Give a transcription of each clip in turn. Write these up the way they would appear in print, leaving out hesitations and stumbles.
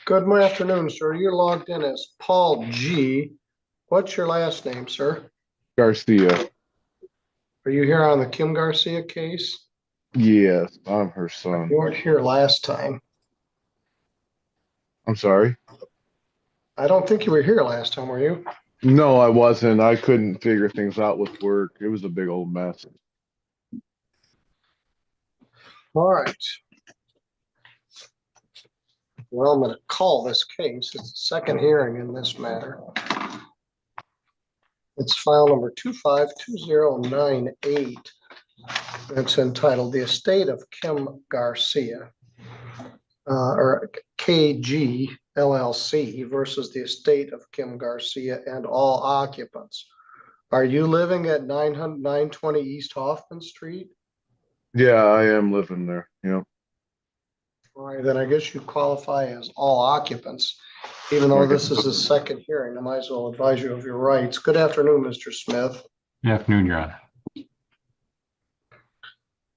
Good afternoon, sir. You're logged in as Paul G. What's your last name, sir? Garcia. Are you here on the Kim Garcia case? Yes, I'm her son. You weren't here last time. I'm sorry. I don't think you were here last time, were you? No, I wasn't. I couldn't figure things out with work. It was a big old mess. All right. Well, I'm going to call this case. It's the second hearing in this matter. It's file number 252098. It's entitled The Estate of Kim Garcia, or KG LLC versus the Estate of Kim Garcia and all occupants. Are you living at 920 East Hoffman Street? Yeah, I am living there. Yeah. All right, then I guess you qualify as all occupants. Even though Okay. this is a second hearing, I might as well advise you of your rights. Good afternoon, Mr. Smith. Good afternoon, Your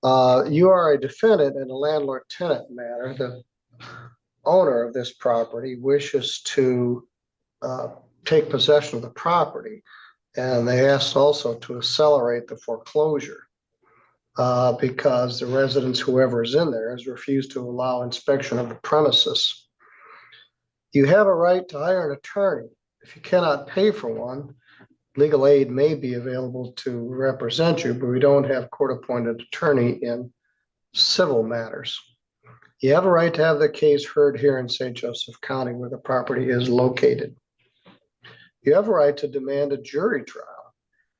Honor. You are a defendant in a landlord-tenant matter. The owner of this property wishes to take possession of the property, and they asked also to accelerate the foreclosure because the residents, whoever is in there, has refused to allow inspection of the premises. You have a right to hire an attorney. If you cannot pay for one, legal aid may be available to represent you, but we don't have court-appointed attorney in civil matters. You have a right to have the case heard here in St. Joseph County where the property is located. You have a right to demand a jury trial.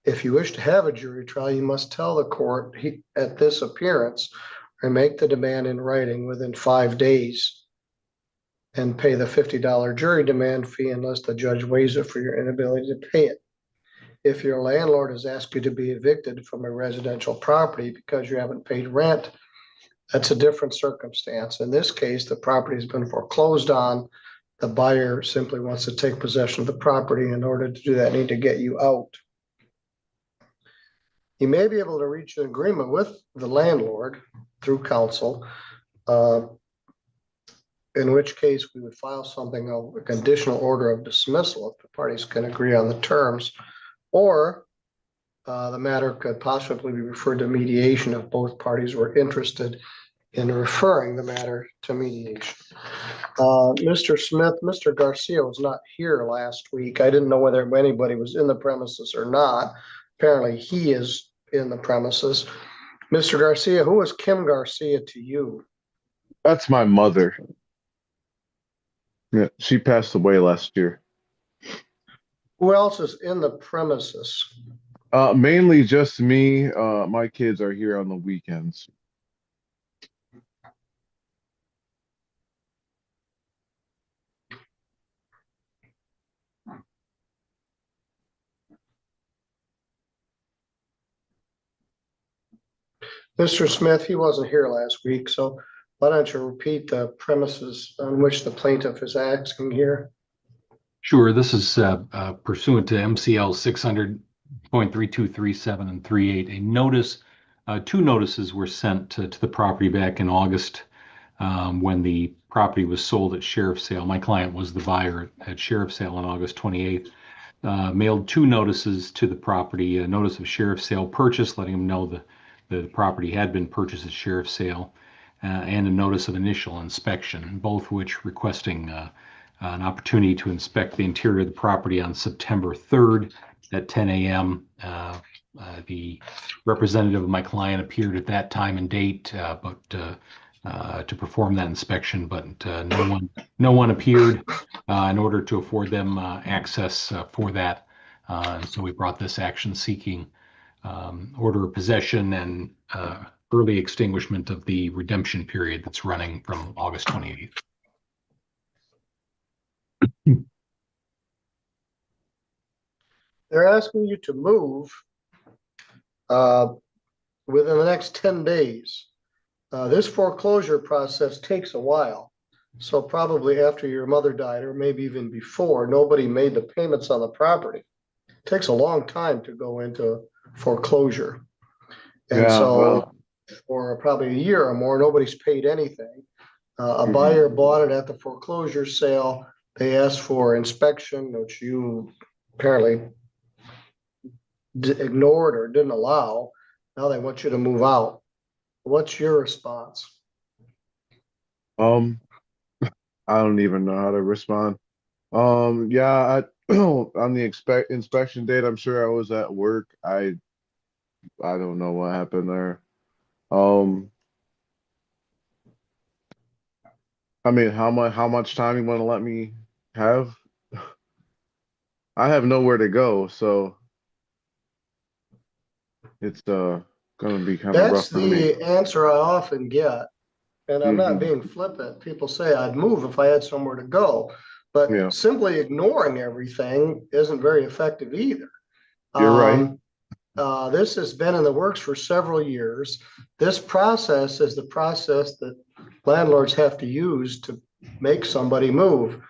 If you wish to have a jury trial, you must tell the court at this appearance or make the demand in writing within 5 days and pay the $50 jury demand fee unless the judge waives it for your inability to pay it. If your landlord has asked you to be evicted from a residential property because you haven't paid rent, that's a different circumstance. In this case, the property has been foreclosed on. The buyer simply wants to take possession of the property. In order to do that, need to get you out. You may be able to reach an agreement with the landlord through counsel, in which case we would file something of a conditional order of dismissal if the parties can agree on the terms, or the matter could possibly be referred to mediation if both parties were interested in referring the matter to mediation. Mr. Smith, Mr. Garcia was not here last week. I didn't know whether anybody was in the premises or not. Apparently he is in the premises. Mr. Garcia, who is Kim Garcia to you? That's my mother. Yeah, she passed away last year. Who else is in the premises? Mainly just me. My kids are here on the weekends. Mr. Smith, he wasn't here last week, so why don't you repeat the premises on which the plaintiff is asking here? Sure, this is pursuant to MCL 600.3237 and 38. A notice, two notices were sent to the property back in August when the property was sold at sheriff's sale. My client was the buyer at sheriff's sale on August 28th. Mailed two notices to the property, a notice of sheriff's sale purchase, letting them know the property had been purchased at sheriff's sale, and a notice of initial inspection, both which requesting an opportunity to inspect the interior of the property on September 3rd at 10 a.m. The representative of my client appeared at that time and date, but to perform that inspection, but no one appeared in order to afford them access for that. And so we brought this action seeking order of possession and early extinguishment of the redemption period that's running from August 28th. They're asking you to move within the next 10 days. This foreclosure process takes a while. So probably after your mother died, or maybe even before, nobody made the payments on the property. It takes a long time to go into foreclosure. And Yeah, so well, for probably a year or more, nobody's paid anything. A Mhm. buyer bought it at the foreclosure sale. They asked for inspection, which you apparently ignored or didn't allow. Now they want you to move out. What's your response? Um, I don't even know how to respond. Yeah, on the inspection date, I'm sure I was at work. I don't know what happened there. Um, I mean, how much time you want to let me have? I have nowhere to go, so it's gonna be kind of That's rough for me. the answer I often get. And I'm not Hmm. being flippant. People say I'd move if I had somewhere to go. But Yeah, simply ignoring everything isn't very effective either. you're right. Um, this has been in the works for several years. This process is the process that landlords have to use to make somebody move.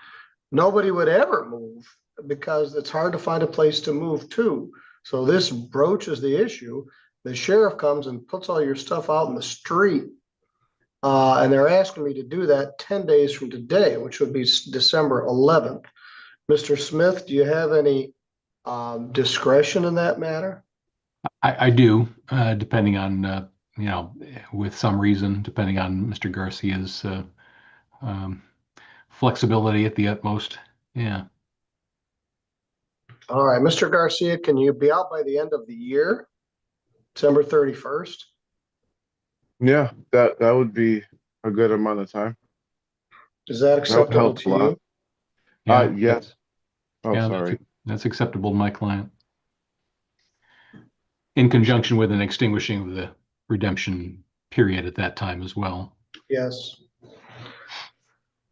Nobody would ever move because it's hard to find a place to move to. So this broaches the issue. The sheriff comes and puts all your stuff out in the street. And they're asking me to do that 10 days from today, which would be December 11th. Mr. Smith, do you have any discretion in that matter? I do, depending on, with some reason, depending on Mr. Garcia's um, flexibility at the utmost. Yeah. All right, Mr. Garcia, can you be out by the end of the year, December 31st? Yeah, that would be a good amount of time. Is that That would acceptable help a to lot. you? Yeah, Yes. Oh, that's sorry. that's acceptable to my client. In conjunction with an extinguishing of the redemption period at that time as well. Yes.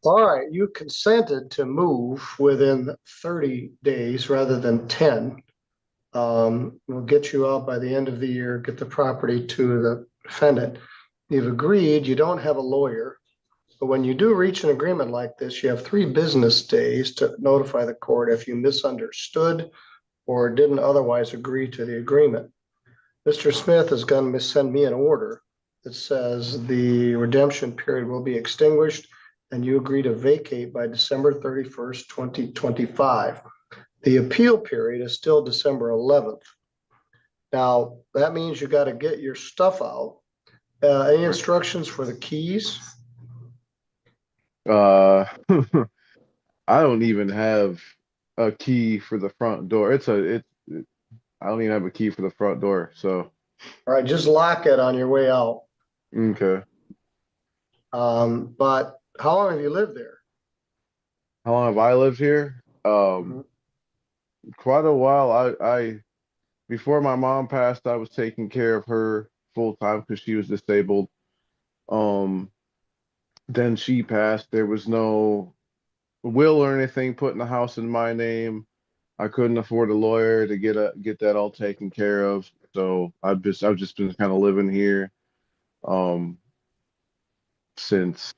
All right, you consented to move within 30 days rather than 10. We'll get you out by the end of the year, get the property to the defendant. You've agreed, you don't have a lawyer, but when you do reach an agreement like this, you have 3 business days to notify the court if you misunderstood or didn't otherwise agree to the agreement. Mr. Smith is going to send me an order that says the redemption period will be extinguished and you agree to vacate by December 31st, 2025. The appeal period is still December 11th. Now, that means you got to get your stuff out. Any instructions for the keys? Uh, I don't even have a key for the front door. I don't even have a key for the front door. So, All right, just lock it on your way out. okay. But how long have you lived there? How long have I lived here? Mhm. Quite a while. Before my mom passed, I was taking care of her full time because she was disabled. Um, then she passed. There was no will or anything put in the house in my name. I couldn't afford a lawyer to get that all taken care of. So I've just been kind of living here um since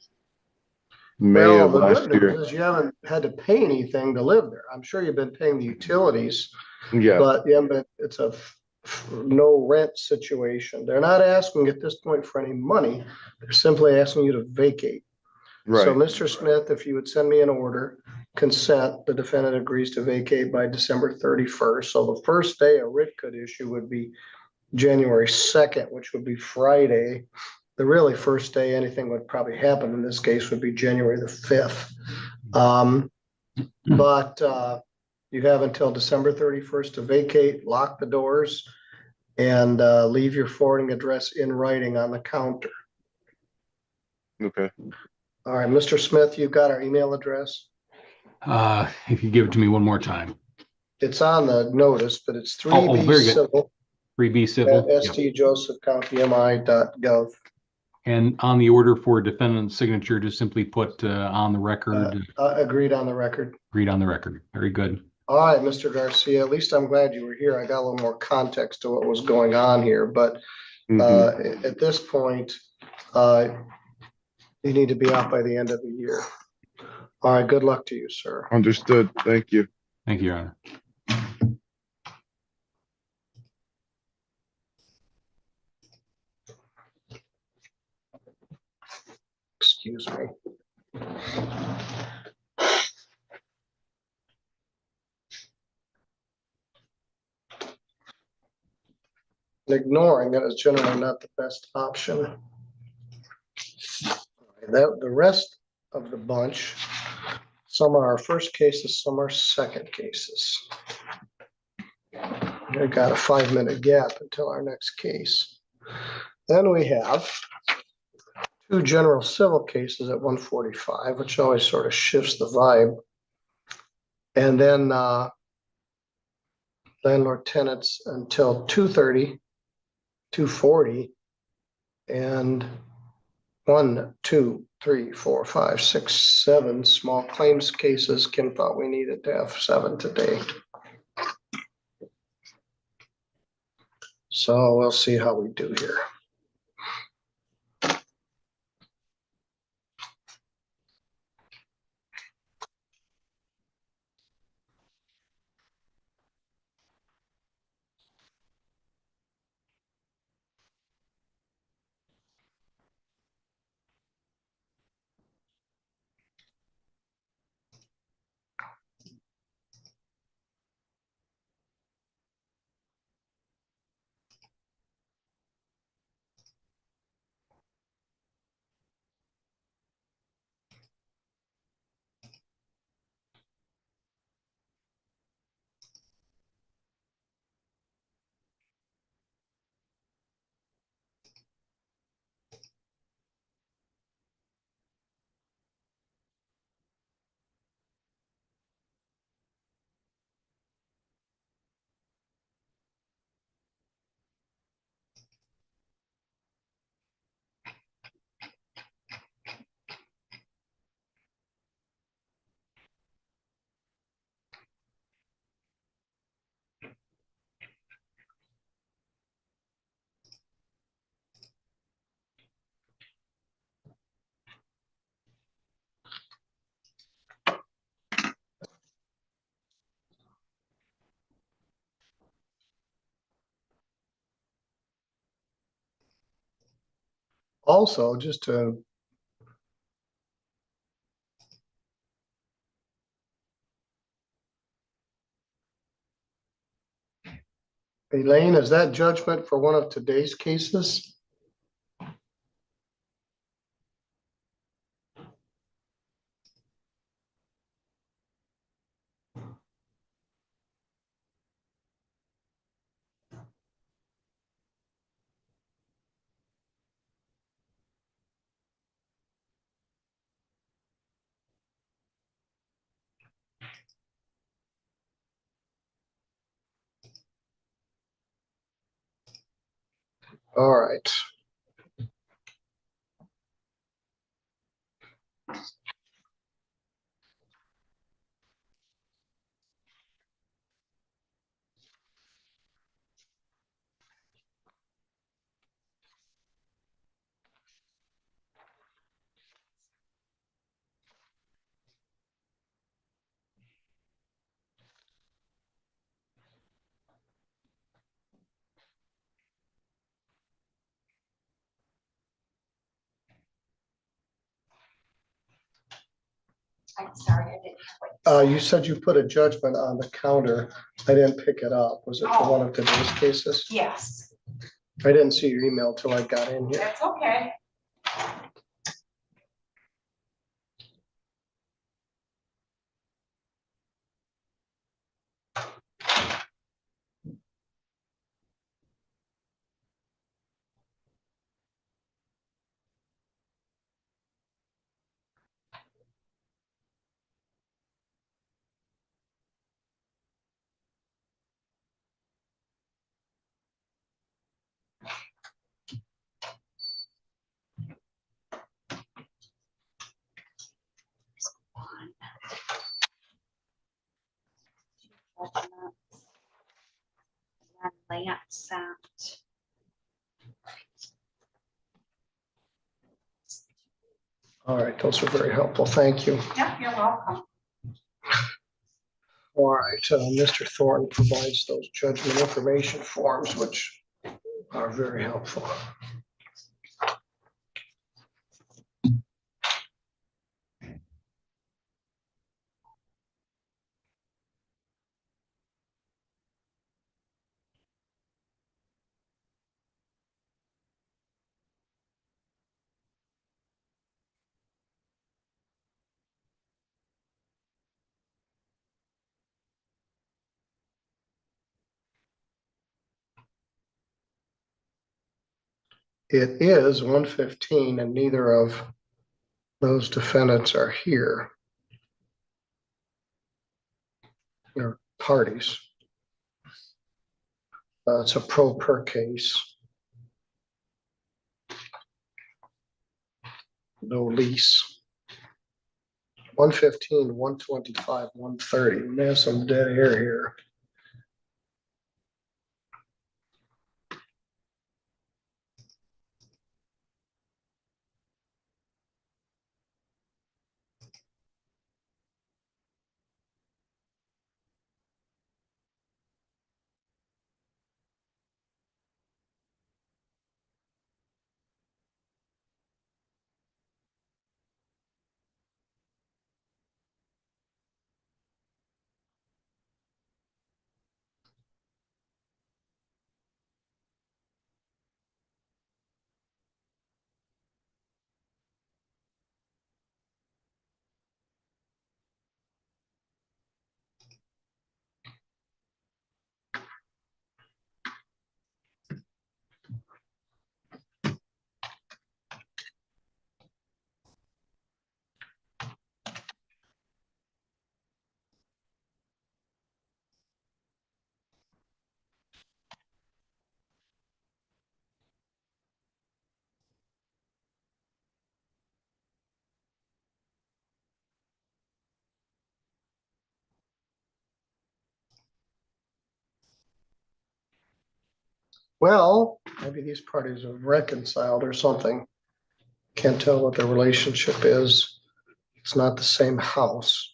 May Well, of the good last news year. is you haven't had to pay anything to live there. I'm sure you've been paying the utilities, Yeah, but you haven't been, it's a no rent situation. They're not asking at this point for any money. They're simply asking you to vacate. So, right. Mr. Smith, if you would send me an order, consent, the defendant agrees to vacate by December 31st. So the first day a writ could issue would be January 2nd, which would be Friday. The really first day anything would probably happen in this case would be January the 5th. But you have until December 31st to vacate, lock the doors, and leave your forwarding address in writing on the counter. Okay. All right, Mr. Smith, you've got our email address. If you give it to me one more time. It's on the notice, but it's Oh, 3B very good. civil 3B at civil. Yep. stjosephcountymi.gov. And on the order for defendant's signature, just simply put on the record, Agreed on the record. read on the record. Very good. All right, Mr. Garcia, at least I'm glad you were here. I got a little more context to what was going on here, but Hmm. at this point, uh, you need to be out by the end of the year. All right, good luck to you, sir. Understood. Thank you. Thank you, Your Honor. Excuse me. Ignoring it is generally not the best option. The rest of the bunch, some are our first cases, some are second cases. We've got a 5-minute gap until our next case. Then we have 2 general civil cases at 1:45, which always sort of shifts the vibe. And then landlord tenants until 2:30, 2:40, and 1, 2, 3, 4, 5, 6, 7 small claims cases. Kim thought we needed to have 7 today. So we'll see how we do here. Also, just to Elaine, is that judgment for one of today's cases? All right. I'm sorry, I didn't. You said you put a judgment on the counter. I didn't pick it up. Was it for one of today's cases? Yes, I didn't see your email till I got in here. that's okay. And Lance sent. All right, those are very helpful. Thank you. Yeah, you're welcome. All right, Mr. Thornton provides those judgment information forms, which are very helpful. it is 1:15 and neither of those defendants are here. They're parties. It's a pro per case. No lease. 1:15, 1:25, 1:30. We have some dead air here. Well, maybe these parties have reconciled or something. Can't tell what their relationship is. It's not the same house.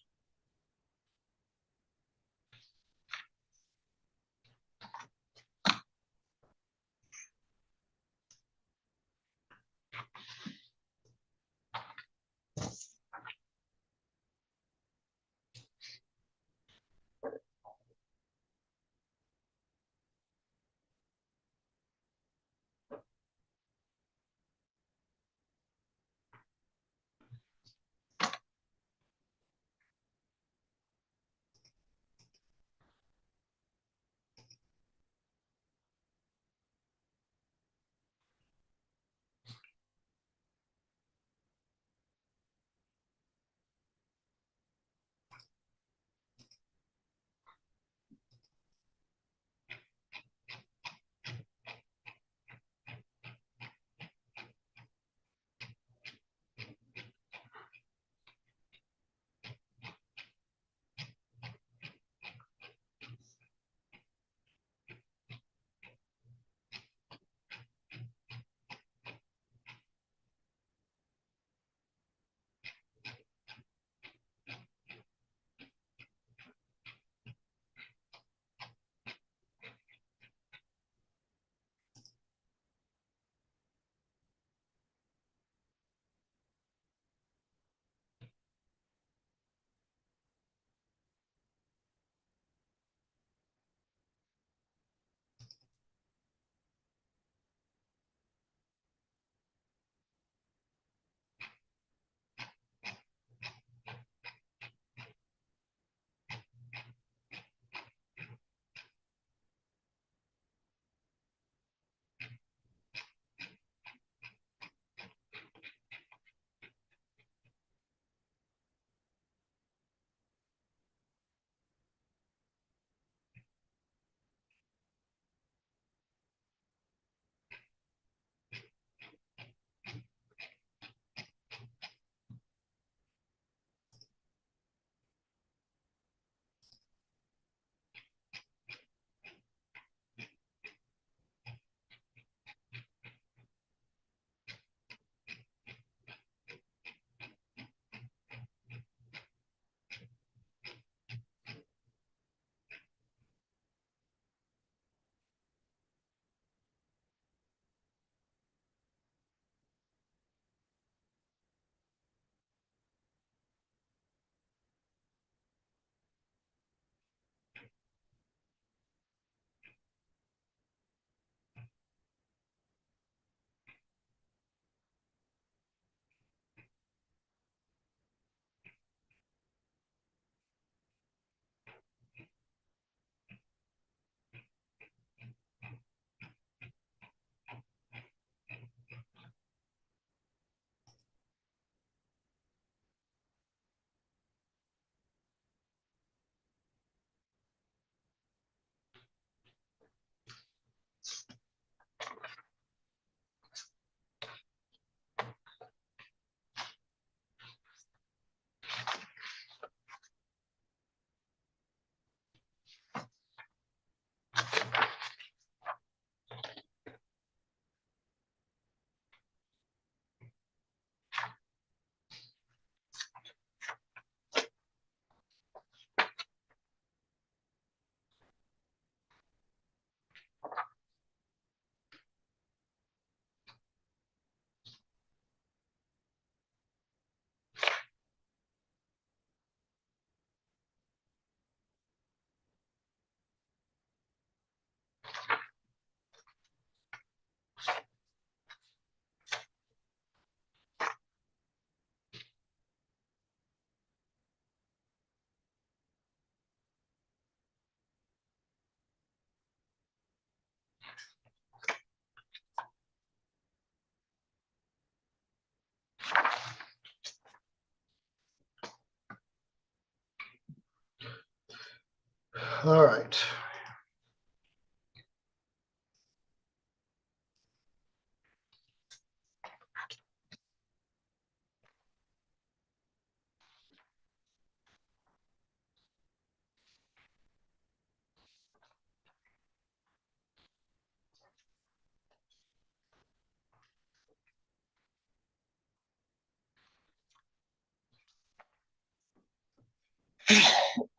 All right.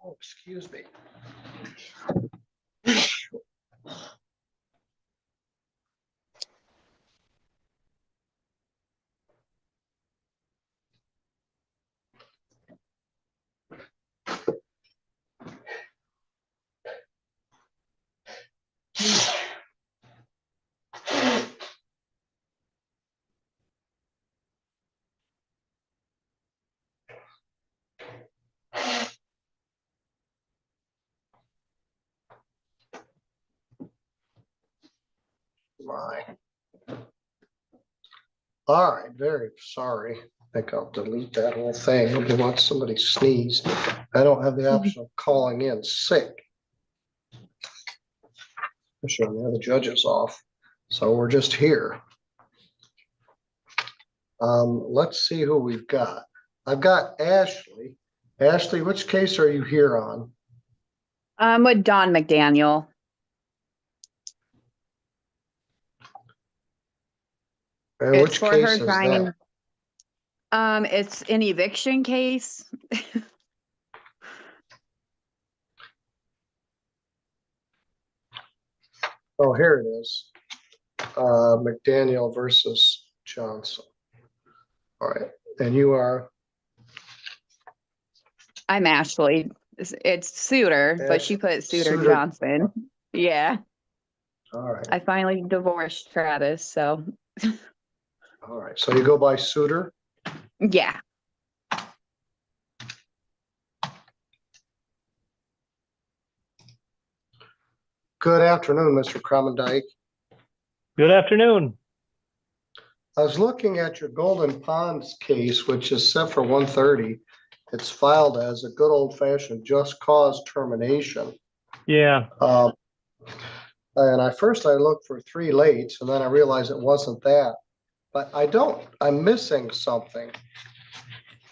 Oh, excuse me. My. All right, very sorry. I think I'll delete that whole thing. Nobody wants somebody to sneeze. I don't have the option of calling in sick. Especially when the other judge is off. So we're just here. Let's see who we've got. I've got Ashley. Ashley, which case are you here on? I'm with Don McDaniel. And It's which for case her is signing. that? It's an eviction case. Oh, here it is. McDaniel versus Johnson. All right, and you are? I'm Ashley. It's Suter, but she put Suter Suter. Johnson. Yeah, All right, I finally divorced Travis, so all right. So you go by Suter? yeah. Good afternoon, Mr. Cromendike. Good afternoon. I was looking at your Golden Ponds case, which is set for 1:30. It's filed as a good old fashioned just cause termination. Yeah, And I looked for 3 lates and then I realized it wasn't that. But I'm missing something.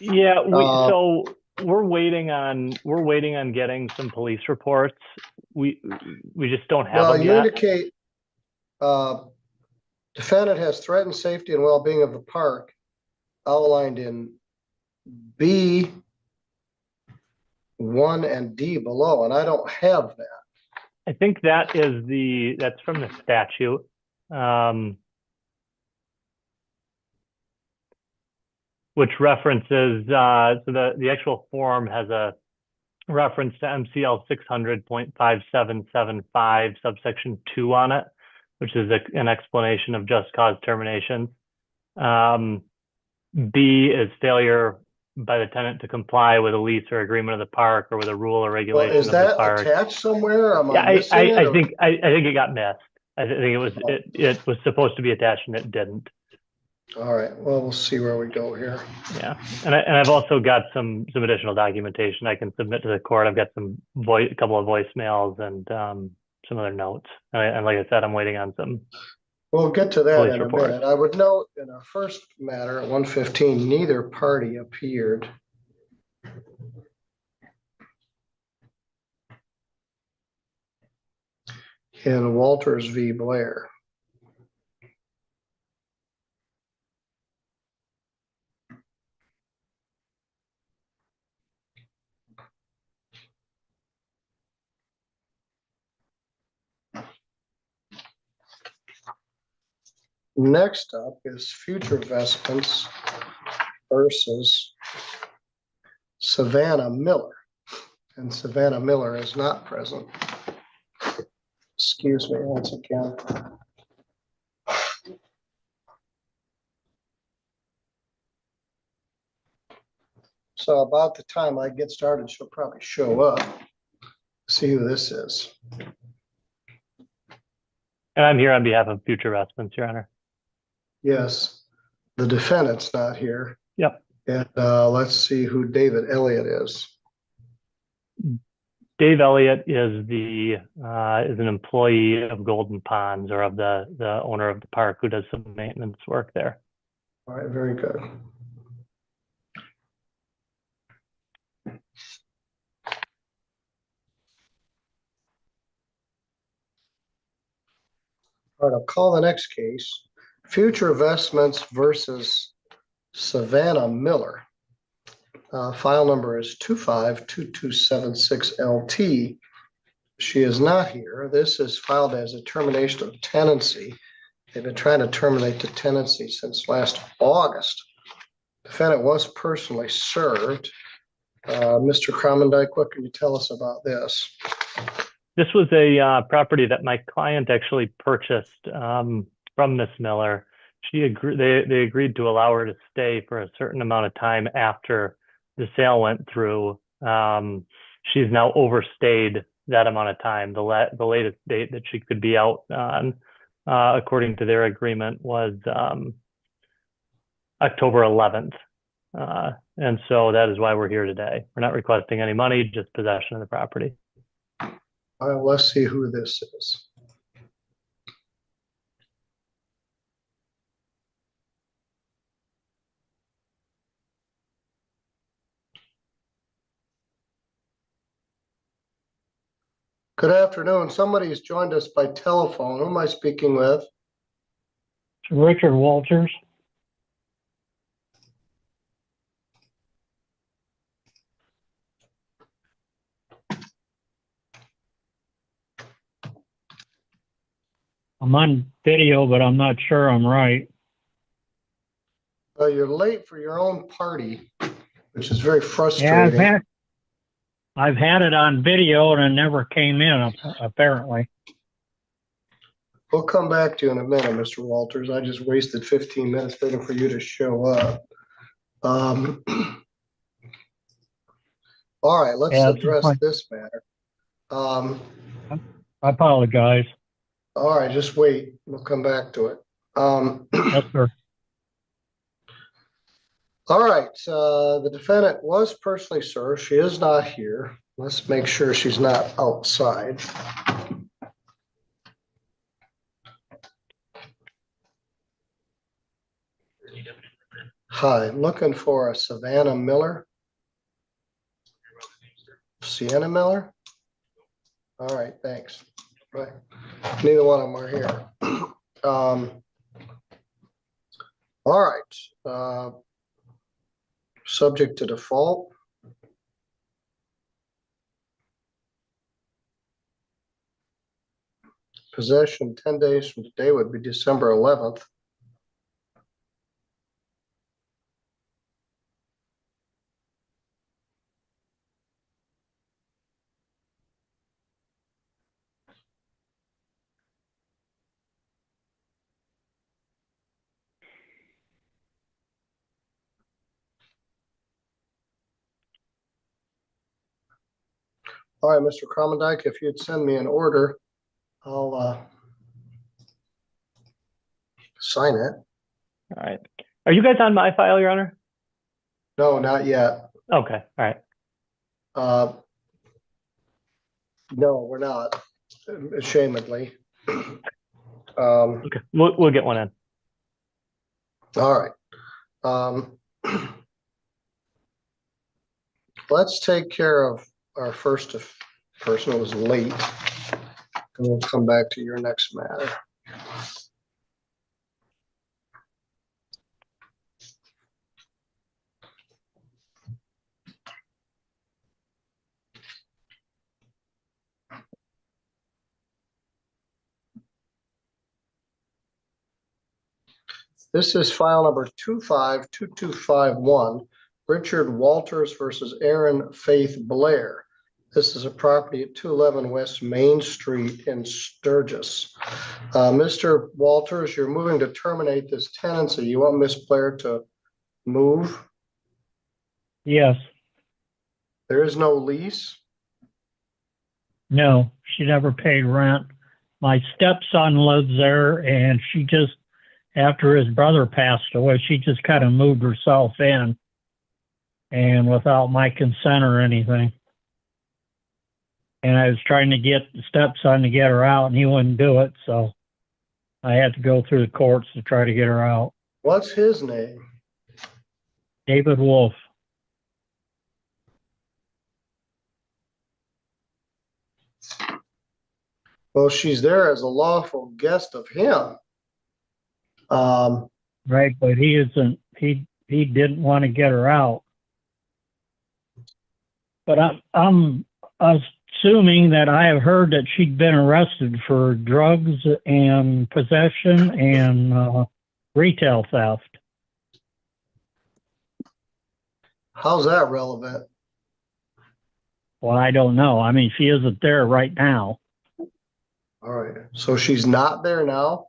yeah. Uh, So we're waiting on getting some police reports. We just don't have Well, them you yet. indicate defendant has threatened safety and well-being of the park outlined in B1 and D below, and I don't have that. I think that's from the statute. Which references, so the actual form has a reference to MCL 600.5775 subsection 2 on it, which is an explanation of just cause termination. B is failure by the tenant to comply with a lease or agreement of the park or with a rule or Well, regulation is of the that park. attached somewhere? Am Yeah, I missing it? I or- think it got missed. I think it was supposed to be attached and it didn't. All right, well, we'll see where we go here. Yeah, and I've also got some additional documentation I can submit to the court. I've got a couple of voicemails and some other notes. And like I said, I'm waiting on some. We'll get to that Police in a report. minute. I would note in our first matter at 1:15, neither party appeared. In Walters v. Blair. Next up is future vestments versus Savannah Miller. And Savannah Miller is not present. Excuse me once again. So about the time I get started, she'll probably show up. See who this is. And I'm here on behalf of future vestments, Your Honor. Yes, the defendant's not here. Yep. And let's see who David Elliott is. Dave Elliott is an employee of Golden Ponds, or of the owner of the park, who does some maintenance work there. All right, very good. All right, I'll call the next case. Future Investments versus Savannah Miller. File number is 252276LT. She is not here. This is filed as a termination of tenancy. They've been trying to terminate the tenancy since last August. Defendant was personally served. Mr. Cromendike, what can you tell us about this? This was a property that my client actually purchased from Miss Miller. They agreed to allow her to stay for a certain amount of time after the sale went through. She's now overstayed that amount of time. The latest date that she could be out on, according to their agreement, was October 11th. And so that is why we're here today. We're not requesting any money, just possession of the property. All right, let's see who this is. Good afternoon. Somebody's joined us by telephone. Who am I speaking with? Richard Walters. I'm on video, but I'm not sure I'm right. You're late for your own party, which is very Yeah, frustrating. I've had it on video and it never came in, apparently. We'll come back to you in a minute, Mr. Walters. I just wasted 15 minutes waiting for you to show up. All right, let's address this matter. I apologize. All right, just wait. We'll come back to it. Yes, sir. All right, the defendant was personally served. She is not here. Let's make sure she's not outside. Hi, looking for a Savannah Miller. Sienna Miller? All right, thanks. Right. Neither one of them are here. All right. Subject to default. Possession 10 days from today would be December 11th. All right, Mr. Cromendike, if you'd send me an order, I'll sign it. All right. Are you guys on my file, Your Honor? No, not yet. Okay. All right. No, we're not, ashamedly. Okay. We'll get one in. All right. Let's take care of our first person who was late, and we'll come back to your next matter. This is file number 252251, Richard Walters versus Aaron Faith Blair. This is a property at 211 West Main Street in Sturgis. Mr. Walters, you're moving to terminate this tenancy. You want Miss Blair to move? Yes. There is no lease? No, she never paid rent. My stepson lives there, and she just, after his brother passed away, she just kind of moved herself in, and without my consent or anything. And I was trying to get the stepson to get her out and he wouldn't do it. So I had to go through the courts to try to get her out. What's his name? David Wolf. Well, she's there as a lawful guest of him. Right. But he isn't, he didn't want to get her out. But I'm assuming that I have heard that she'd been arrested for drugs and possession and retail theft. How's that relevant? Well, I don't know. I mean, she isn't there right now. All right. So she's not there now?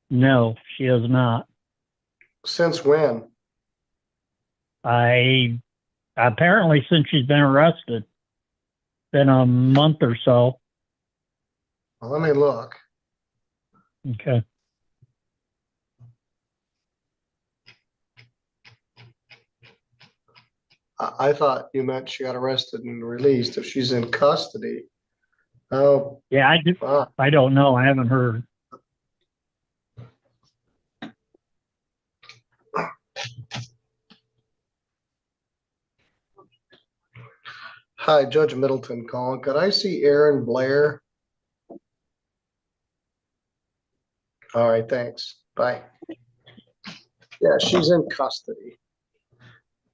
No, she is not. Since when? Apparently since she's been arrested. Been a month or so. Well, let me look. Okay. I thought you meant she got arrested and released. If she's in custody. Oh, Yeah, wow. I don't know. I haven't heard. Hi, Judge Middleton calling. Could I see Aaron Blair? All right, thanks. Bye. Yeah, she's in custody.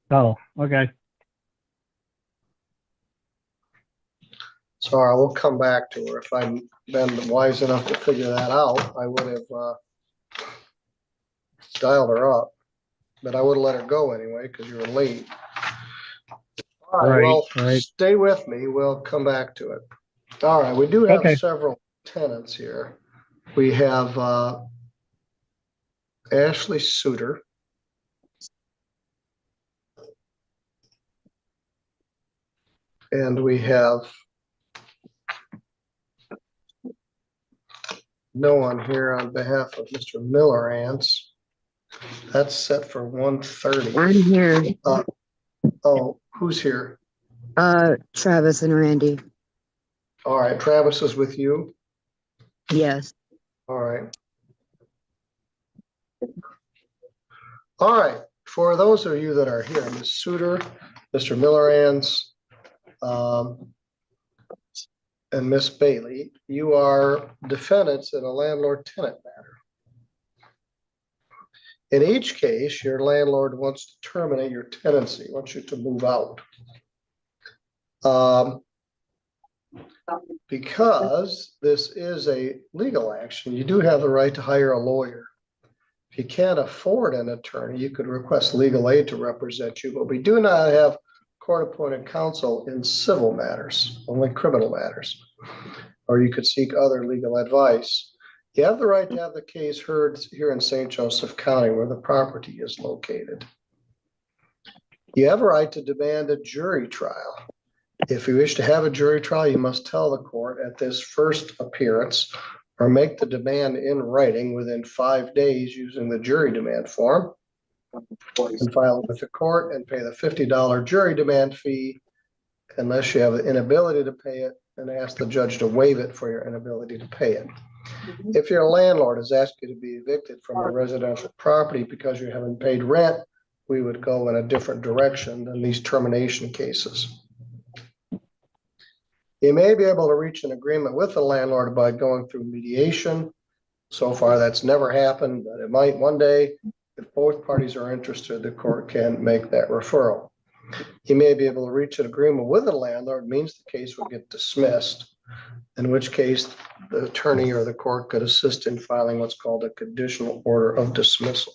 Oh, okay. Sorry, we'll come back to her. If I'd been wise enough to figure that out, I would have dialed her up. But I would have let her go anyway because you were late. All right, well, Right. stay with me. We'll come back to it. All right, we do have Okay. several tenants here. We have Ashley Suter. And we have no one here on behalf of Mr. Millerance. That's set for 1:30. I'm here. Oh, who's here? Travis and Randy. All right, Travis is with you. Yes. All right. All right, for those of you that are here, Ms. Suter, Mr. Millerance, and Miss Bailey, you are defendants in a landlord-tenant matter. In each case, your landlord wants to terminate your tenancy, wants you to move out. Because this is a legal action, you do have the right to hire a lawyer. If you can't afford an attorney, you could request legal aid to represent you, but we do not have court-appointed counsel in civil matters, only criminal matters. Or you could seek other legal advice. You have the right to have the case heard here in St. Joseph County where the property is located. You have a right to demand a jury trial. If you wish to have a jury trial, you must tell the court at this first appearance or make the demand in writing within 5 days using the jury demand form and file it with the court and pay the $50 jury demand fee unless you have the inability to pay it, and ask the judge to waive it for your inability to pay it. If your landlord has asked you to be evicted from a residential property because you haven't paid rent, we would go in a different direction than these termination cases. You may be able to reach an agreement with the landlord by going through mediation. So far, that's never happened, but it might one day. If both parties are interested, the court can make that referral. You may be able to reach an agreement with the landlord, means the case will get dismissed, in which case the attorney or the court could assist in filing what's called a conditional order of dismissal.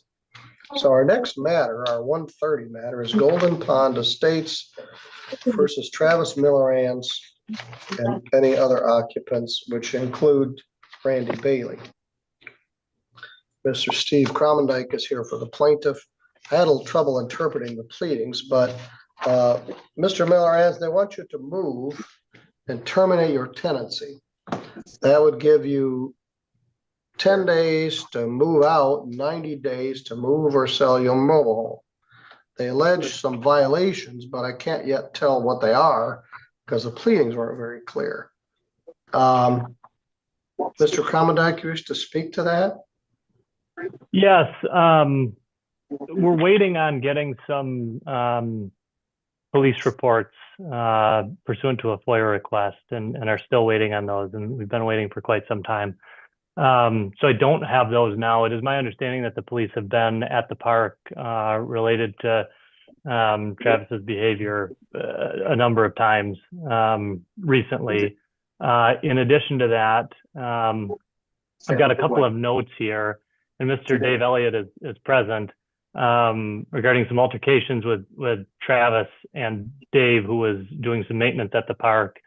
So our next matter, our 1:30 matter, is Golden Pond Estates versus Travis Millerance and any other occupants, which include Randy Bailey. Mr. Steve Cromendike is here for the plaintiff. I had a little trouble interpreting the pleadings, but Mr. Millerance, they want you to move and terminate your tenancy. That would give you 10 days to move out, 90 days to move or sell your mobile home. They allege some violations, but I can't yet tell what they are because the pleadings weren't very clear. Mr. Commandant, you wish to speak to that? Yes, we're waiting on getting some police reports pursuant to a FOIA request and are still waiting on those. And we've been waiting for quite some time. So I don't have those now. It is my understanding that the police have been at the park related to Travis's behavior a number of times recently. In addition to that, I've got a couple of notes here, and Mr. Dave Elliott is present regarding some altercations with Travis and Dave, who was doing some maintenance at the park,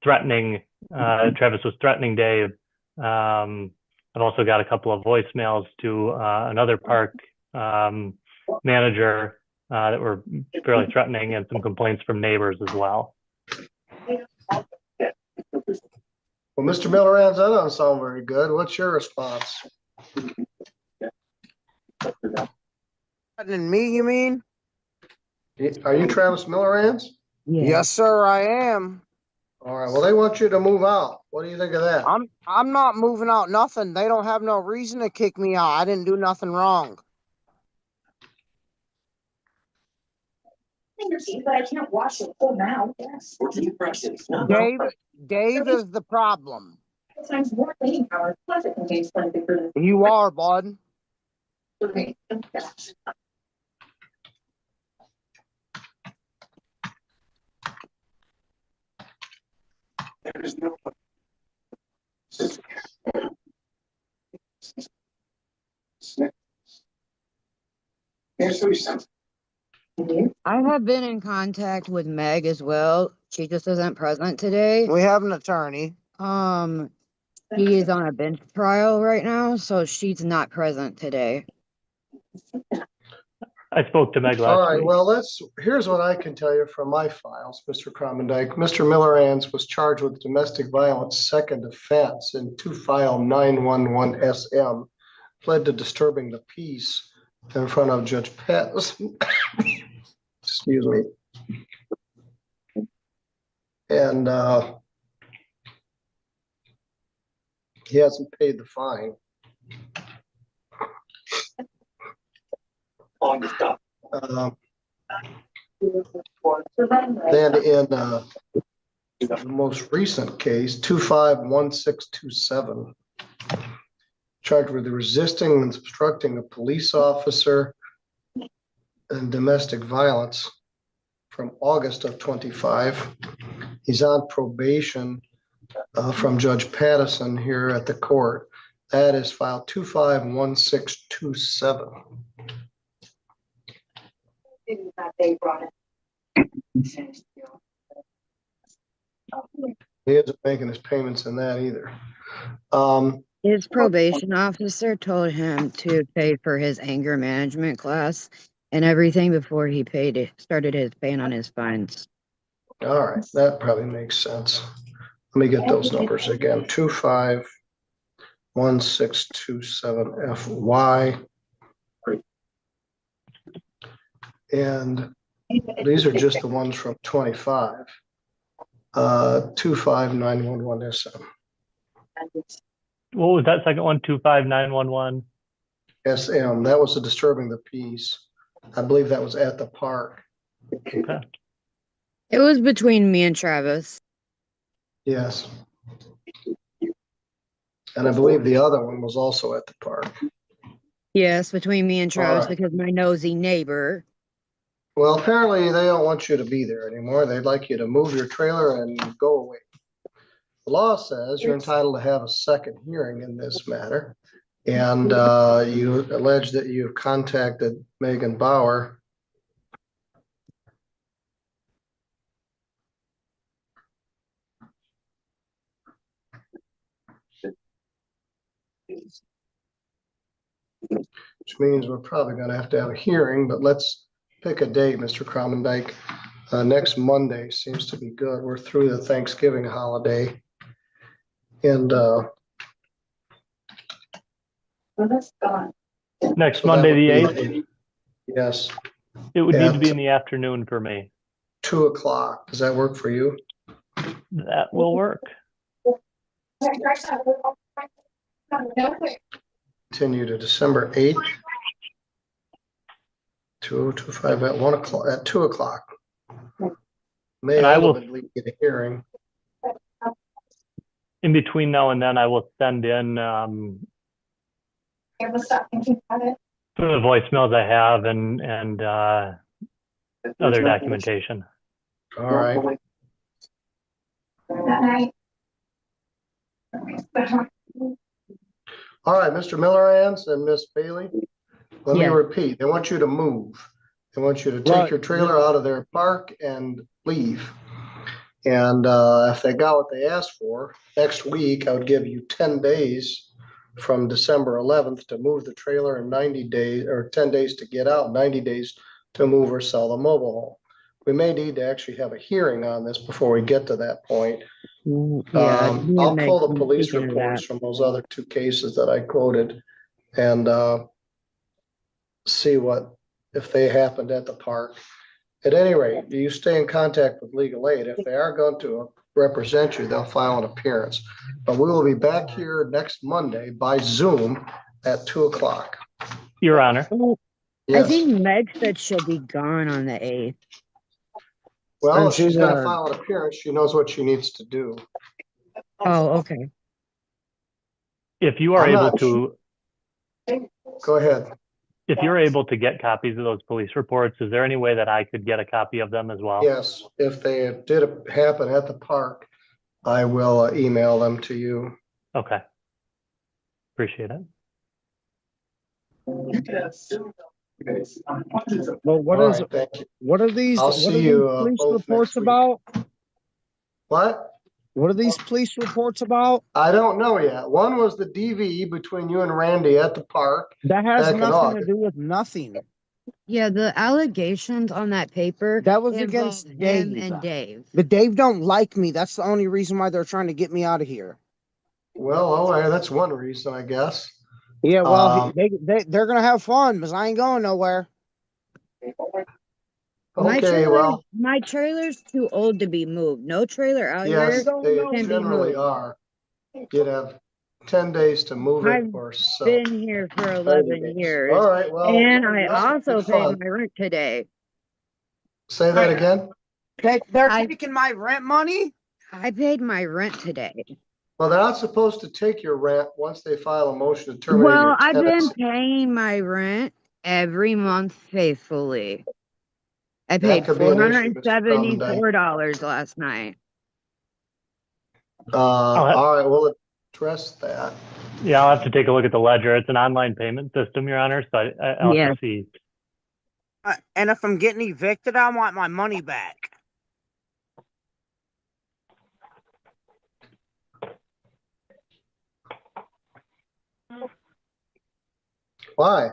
threatening, Travis was threatening Dave. I've also got a couple of voicemails to another park manager that were fairly threatening, and some complaints from neighbors as well. Well, Mr. Miller, that doesn't sound very good. What's your response? Threatening me, you mean? Are you Travis Miller? Yes, sir, I am. All right. Well, they want you to move out. What do you think of that? I'm not moving out nothing. They don't have no reason to kick me out. I didn't do nothing wrong. But I can't wash it full now. Yes. Dave is the problem. Times more cleaning power, plus it contains plenty of You are, bud. There is no. I have been in contact with Meg as well. She just isn't present today. We have an attorney. She is on a bench trial right now, so she's not present today. I spoke to Meg last All right. week. Well, here's what I can tell you from my files, Mr. Commandant. Mr. Miller was charged with domestic violence second offense in 2 file 911 SM, pled to disturbing the peace in front of Judge Patterson. Excuse me. And he hasn't paid the fine. Then in the most recent case, 251627, charged with resisting and obstructing a police officer and domestic violence from August of 25. He's on probation from Judge Patterson here at the court. That is file 251627. They brought it. He isn't making his payments in that either. His probation officer told him to pay for his anger management class and everything before he started his paying on his fines. All right, that probably makes sense. Let me get those numbers again. 251627FY. And these are just the ones from 25. 25911SM. What was that second one? 25911. SM. That was a disturbing the peace. I believe that was at the park. Okay. It was between me and Travis. Yes. And I believe the other one was also at the park. Yes, between me and Travis, right. because my nosy neighbor. Well, apparently they don't want you to be there anymore. They'd like you to move your trailer and go away. The law says you're entitled to have a second hearing in this matter. And you allege that you've contacted Megan Bauer. Which means we're probably going to have a hearing, but let's pick a date, Mr. Cromendike. Next Monday seems to be good. We're through the Thanksgiving holiday. And Next so Monday, that the would 8th. be- yes, It would need to be at in the afternoon for me. 2 o'clock. Does that work for you? That will work. Continue to December 8th. 2025 at 1 o'clock, at 2 o'clock. May And I will- ultimately get a hearing. In between now and then, I will send in some of the voicemails I have and other documentation. All right. All right, Mr. Millerans and Miss Bailey, let me Yes. repeat. They want you to move. They want you to take Right. your trailer out of their park and leave. And if they got what they asked for, next week, I would give you 10 days from December 11th to move the trailer and 90 days, or 10 days to get out, 90 days to move or sell the mobile home. We may need to actually have a hearing on this before we get to that point. Yeah. I'll pull the police speaking of reports that. from those other 2 cases that I quoted and see if they happened at the park. At any rate, you stay in contact with legal aid. If they are going to represent you, they'll file an appearance. But we will be back here next Monday by Zoom at 2 o'clock. Your Honor. I Yes, think Meg said she'll be gone on the 8th. well, And if she's she's, gonna file an appearance, she knows what she needs to do. Oh, okay. If you are I'm able not to, Go ahead. if you're able to get copies of those police reports, is there any way that I could get a copy of them as well? Yes, if they did happen at the park, I will email them to you. Okay. Appreciate it. Well, what All is, right, thank you. what are these, I'll what are see these you police both reports next week. about? What? What are these police reports about? I don't know yet. One was the DV between you and Randy at the park. That has Back in nothing to August. do with nothing. Yeah, the allegations on that paper That was involve against him Dave. and Dave. But Dave don't like me. That's the only reason why they're trying to get me out of here. Well, all right, that's one reason, I guess. Yeah, well, Um, they're gonna have fun, because I ain't going nowhere. Okay, well, My trailer's too old to be moved. No trailer out yes, here they can be generally moved. are. You'd have 10 days to move it I've or sell. been here for 90 11 days. years. All right, well. And I this will be also paid fun. my rent today. Say that again? They're I- taking my rent money? I paid my rent today. Well, they're not supposed to take your rent once they file a motion to terminate Well, your I've been tenancy. paying my rent every month faithfully. I That paid could be an issue, Mr. Crumbendike. $474 last night. All right, we'll address that. Yeah, I'll have to take a look at the ledger. It's an online payment system, Your Honor, so I'll have Yes. to see. And if I'm getting evicted, I want my money back. Why?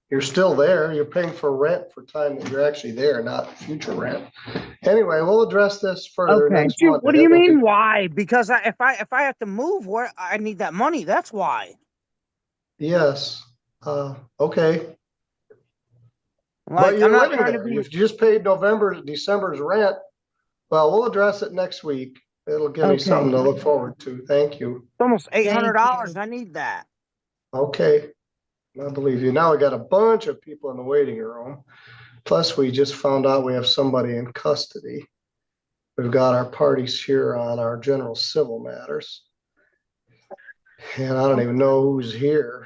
You're still there. You're paying for rent for time that you're actually there, not future rent. Anyway, we'll address this further Okay. next Monday. What do you It will be- mean why? Because if I have to move, where I need that money, that's why. Yes, okay. But Like, you're I'm not living trying to there. be. You've just paid December's rent. Well, we'll address it next week. It'll give me Okay. something to look forward to. Thank you. It's almost Thank $800. you. I need that. Okay. I believe you. Now we got a bunch of people in the waiting room. Plus, we just found out we have somebody in custody. We've got our parties here on our general civil matters. And I don't even know who's here.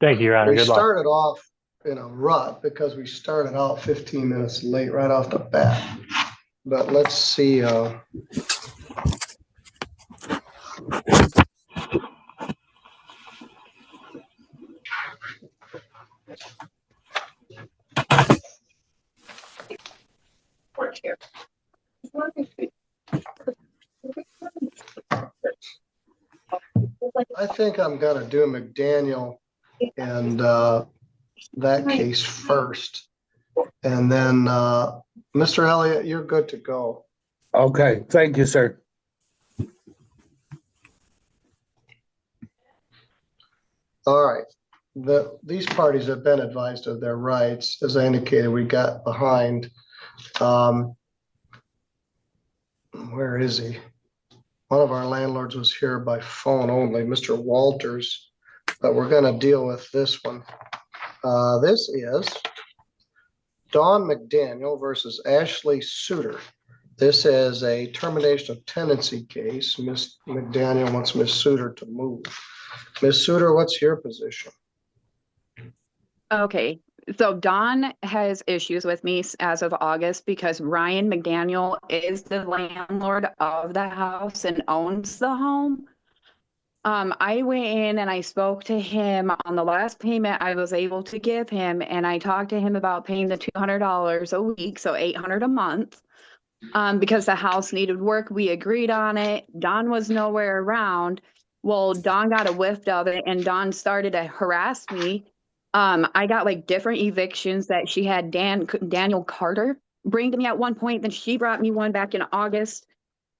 Thank you, Your Honor. We Good luck. started off in a rut because we started out 15 minutes late right off the bat. But let's see. I think I'm gonna do McDaniel and that case first. And then Mr. Elliott, you're good to go. Okay, thank you, sir. All right. these parties have been advised of their rights. As I indicated, we got behind. Where is he? One of our landlords was here by phone only, Mr. Walters, but we're going to deal with this one. This is Dawn McDaniel versus Ashley Suter. This is a termination of tenancy case. Miss McDaniel wants Miss Suter to move. Miss Suter, what's your position? Okay, so Dawn has issues with me as of August because Ryan McDaniel is the landlord of the house and owns the home. I went in and I spoke to him on the last payment I was able to give him, and I talked to him about paying the $200 a week, so $800 a month. Because the house needed work, we agreed on it. Dawn was nowhere around. Well, Dawn got a whiff of it, and Dawn started to harass me. I got like different evictions that she had Daniel Carter bring to me at one point. Then she brought me one back in August,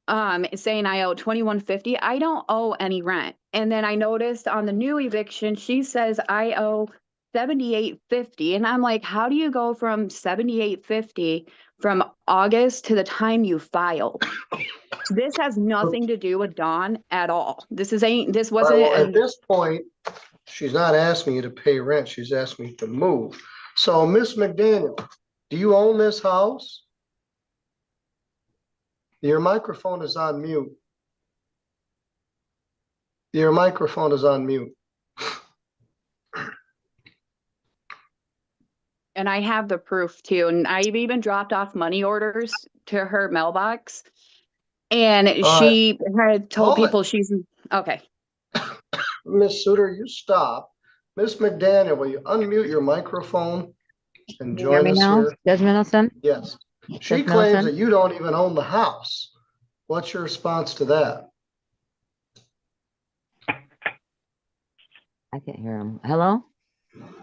saying I owe $21.50. I don't owe any rent. And then I noticed on the new eviction, she says I owe $78.50. And I'm like, how do you go from $78.50 from August to the time you filed? This has nothing to do with Dawn at all. This wasn't. Well, at this point, she's not asking you to pay rent. She's asking you to move. So, Miss McDaniel, do you own this house? Your microphone is on mute. Your microphone is on mute. And I have the proof too. And I've even dropped off money orders to her mailbox. And she had told people she's okay. Miss Suter, you stop. Miss McDaniel, will you unmute your microphone and join us here? Judge Middleton? Yes. She claims that you don't even own the house. What's your response to that? I can't hear him. Hello?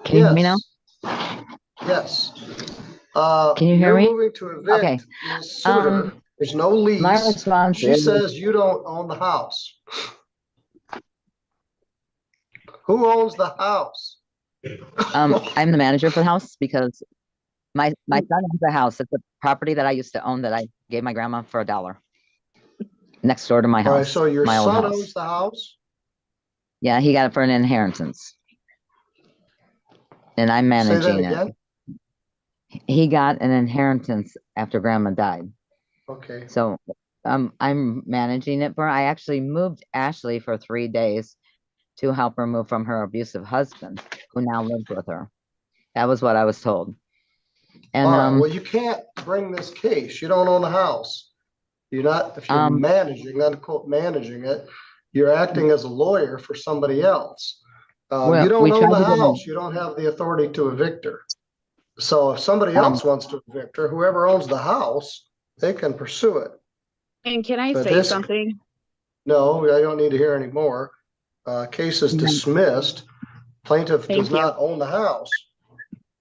Can you hear me now? Yes. Can you hear me? You're moving to evict Okay. Ms. Suter. There's no lease. My response She says you don't own the house. Who owns the house? I'm the manager for the house because my son owns the house. It's a property that I used to own that I gave my grandma for $1 next door to my house. All right, so your my old son house. owns the house? Yeah, he got it for an inheritance. And I'm managing Say that again? it. He got an inheritance after grandma died. Okay. So I'm managing it for her. I actually moved Ashley for 3 days to help her move from her abusive husband, who now lives with her. That was what I was told. And all right, well, you can't bring this case. You don't own the house. You're not, if you're managing, unquote, managing it, you're acting as a lawyer for somebody else. well, you don't we own tried the to get house. You don't have the authority to evict her. So if somebody else wants to evict her, whoever owns the house, they can pursue it. And can I But say something? No, I don't need to hear any more. Case is dismissed. Plaintiff does not own the house.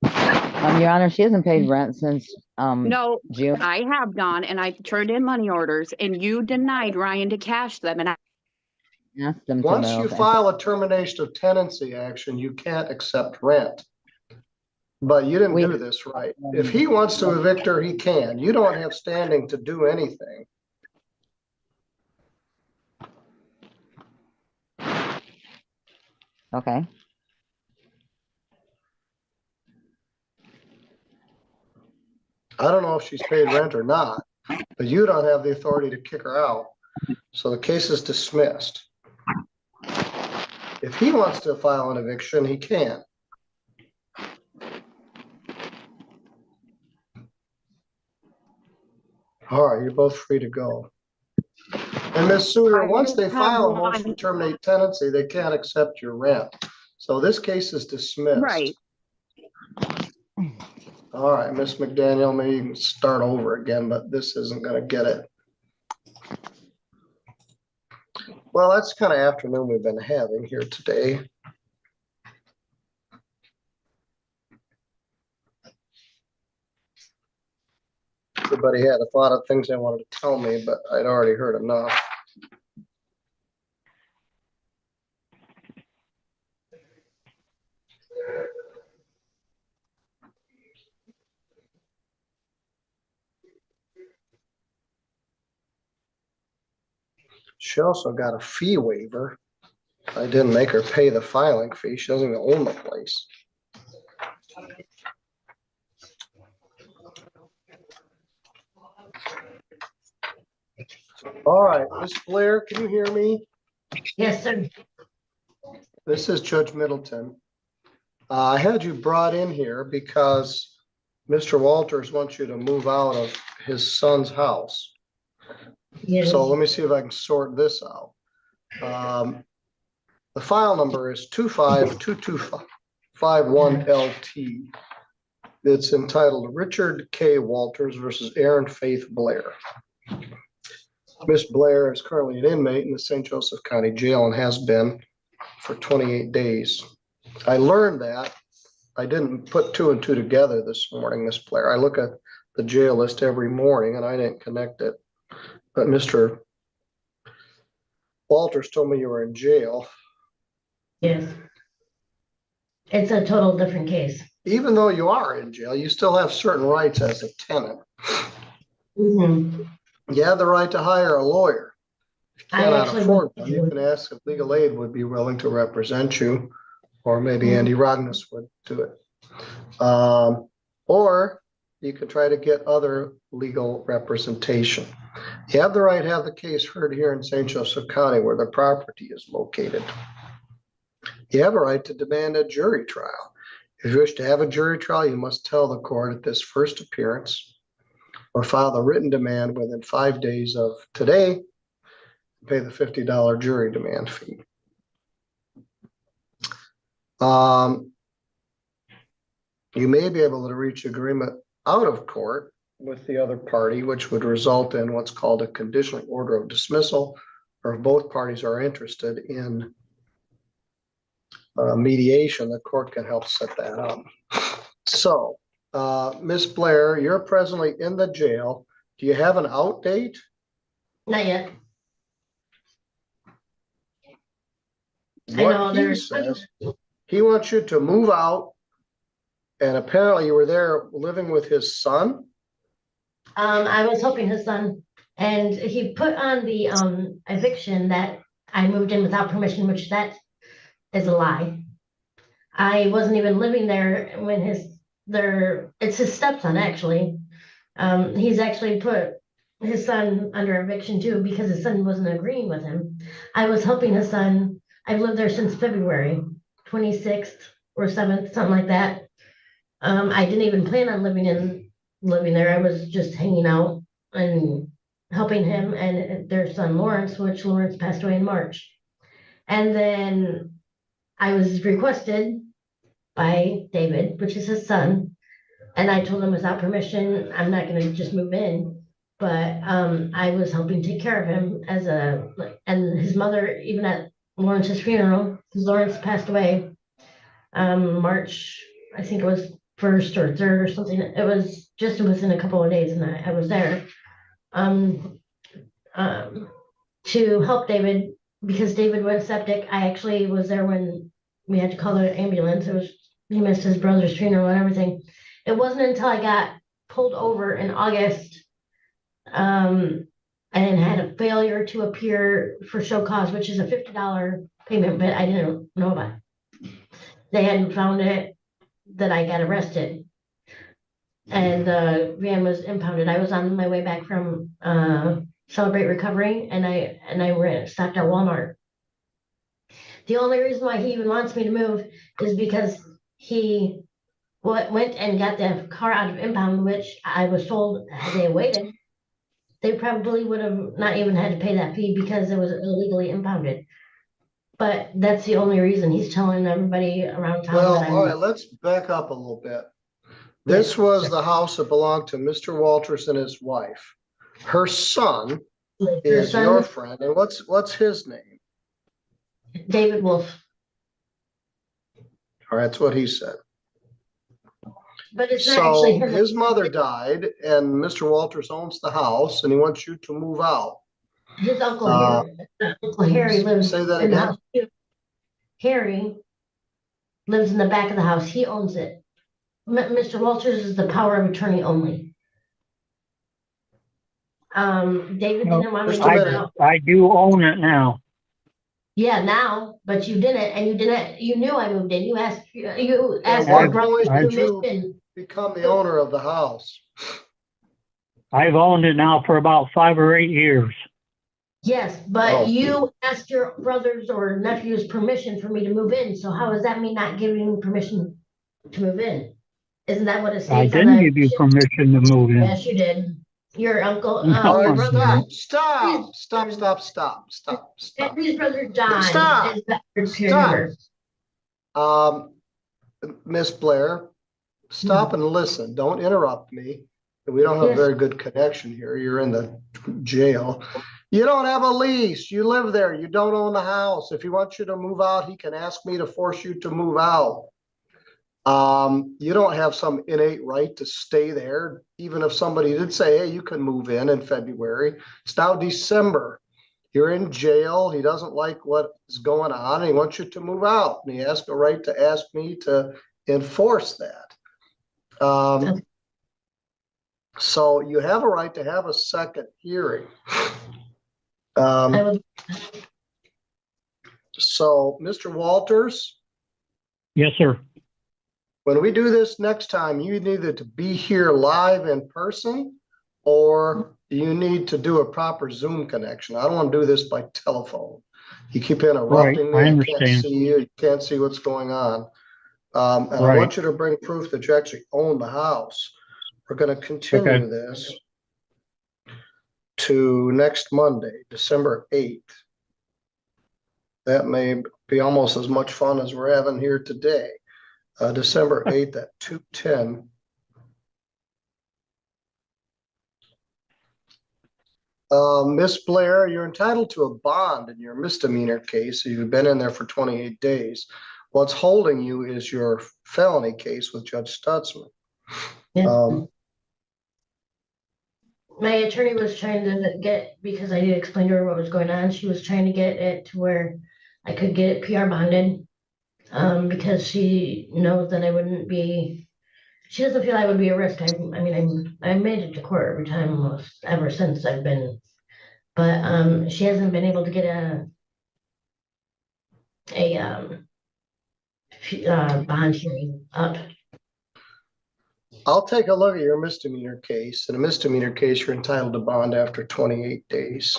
Your Honor, she hasn't paid rent since No, June. I have gone and I turned in money orders and you denied Ryan to cash them. And I asked them to Once move. you file a termination of tenancy action, you can't accept rent. But you didn't do this right. If he wants to evict her, he can. You don't have standing to do anything. Okay. I don't know if she's paid rent or not, but you don't have the authority to kick her out. So the case is dismissed. If he wants to file an eviction, he can. All right, you're both free to go. And Ms. Suter, once they file a motion to terminate tenancy, they can't accept your rent. So this case is dismissed. Right. All right, Ms. McDaniel, maybe you can start over again, but this isn't going to get it. Well, that's the kind of afternoon we've been having here today. Everybody had a thought of things they wanted to tell me, but I'd already heard enough. She also got a fee waiver. I didn't make her pay the filing fee. She doesn't even own the place. All right, Miss Blair, can you hear me? Yes, sir. This is Judge Middleton. I had you brought in here because Mr. Walters wants you to move out of his son's house. Yes. So let me see if I can sort this out. The file number is 2522551LT. It's entitled Richard K. Walters versus Aaron Faith Blair. Miss Blair is currently an inmate in the St. Joseph County Jail and has been for 28 days. I learned that. I didn't put two and two together this morning, Miss Blair. I look at the jail list every morning and I didn't connect it. But Mr. Walters told me you were in jail. Yes. It's a total different case. Even though you are in jail, you still have certain rights as a tenant. Mm-hmm. You have the right to hire a lawyer. If you I cannot actually afford would- one, you can ask if legal aid would be willing to represent you, or maybe Andy Rognes would do it. Or you could try to get other legal representation. You have the right to have the case heard here in St. Joseph County where the property is located. You have a right to demand a jury trial. If you wish to have a jury trial, you must tell the court at this first appearance or file a written demand within 5 days of today, pay the $50 jury demand fee. You may be able to reach agreement out of court with the other party, which would result in what's called a conditional order of dismissal, or if both parties are interested in mediation, the court can help set that up. So, Ms. Blair, you're presently in the jail. Do you have an out date? Not yet. I What know he there's. says, he wants you to move out, and apparently you were there living with his son. I was helping his son, and he put on the eviction that I moved in without permission, which that is a lie. I wasn't even living there when it's his stepson actually. He's actually put his son under eviction too because his son wasn't agreeing with him. I was helping his son. I've lived there since February 26th or 7th, something like that. I didn't even plan on living there. I was just hanging out and helping him and their son Lawrence, which Lawrence passed away in March. And then I was requested by David, which is his son, and I told him without permission, I'm not gonna just move in. But I was helping take care of him and his mother, even at Lawrence's funeral, because Lawrence passed away March, I think it was 1st or 3rd or something. It was just within a couple of days, and I was there to help David because David went septic. I actually was there when we had to call the ambulance. He missed his brother's funeral and everything. It wasn't until I got pulled over in August and had a failure to appear for show cause, which is a $50 payment, but I didn't know about it. They hadn't found it that I got arrested. And the van was impounded. I was on my way back from Celebrate Recovery, and I stopped at Walmart. The only reason why he even wants me to move is because he went and got the car out of impound, which I was told had they waited, they probably would have not even had to pay that fee because it was illegally impounded. But that's the only reason. He's telling everybody around town Well, that all right, let's back up a little bit. This was the house that belonged to Mr. Walters and his wife. Her son is your friend, and what's his name? David Wolf. All right, that's what he said. But it's not actually So him. his mother died, and Mr. Walters owns the house, and he wants you to move out. His uncle Harry lives say that in the again? house too. Harry lives in the back of the house. He owns it. Mr. Walters is the power of attorney only. David No, didn't want me just to a move minute. out. I do own it now. Yeah, now, but you didn't, and you didn't, you knew I moved in. You asked At for what brother's point did you permission. become the owner of the house? I've owned it now for about 5 or 8 years. Yes, but Oh. you asked your brothers or nephews permission for me to move in, so how is that me not giving you permission to move in? Isn't that what it I states on didn't the give you eviction? permission to move in. Yes, you did. Your uncle, No, All your right, I brother, didn't. stop. his brother John Stop. is the Stop. caregiver. Miss Blair, stop and listen. Don't interrupt me. We don't have a Yes. very good connection here. You're in the jail. You don't have a lease. You live there. You don't own the house. If he wants you to move out, he can ask me to force you to move out. You don't have some innate right to stay there. Even if somebody did say, hey, you can move in February. It's now December. You're in jail. He doesn't like what is going on. He wants you to move out. And he has the right to ask me to enforce that. So you have a right to have a second hearing. So, Mr. Walters, Yes, sir. when we do this next time, you need either to be here live in person or you need to do a proper Zoom connection. I don't want to do this by telephone. You keep interrupting me. I I can't understand. see you. You can't see what's going on. And I Right. want you to bring proof that you actually own the house. We're going to continue this to next Monday, December 8th. That may be almost as much fun as we're having here today. December 8th at 2:10. Miss Blair, you're entitled to a bond in your misdemeanor case. You've been in there for 28 days. What's holding you is your felony case with Judge Stutzman. My attorney was trying to get, because I did explain to her what was going on, she was trying to get it to where I could get it PR bonded. Because she knows that I wouldn't be, she doesn't feel I would be a risk. I made it to court every time almost ever since I've been, but she hasn't been able to get a bond hearing up. I'll take a look at your misdemeanor case. In a misdemeanor case, you're entitled to bond after 28 days.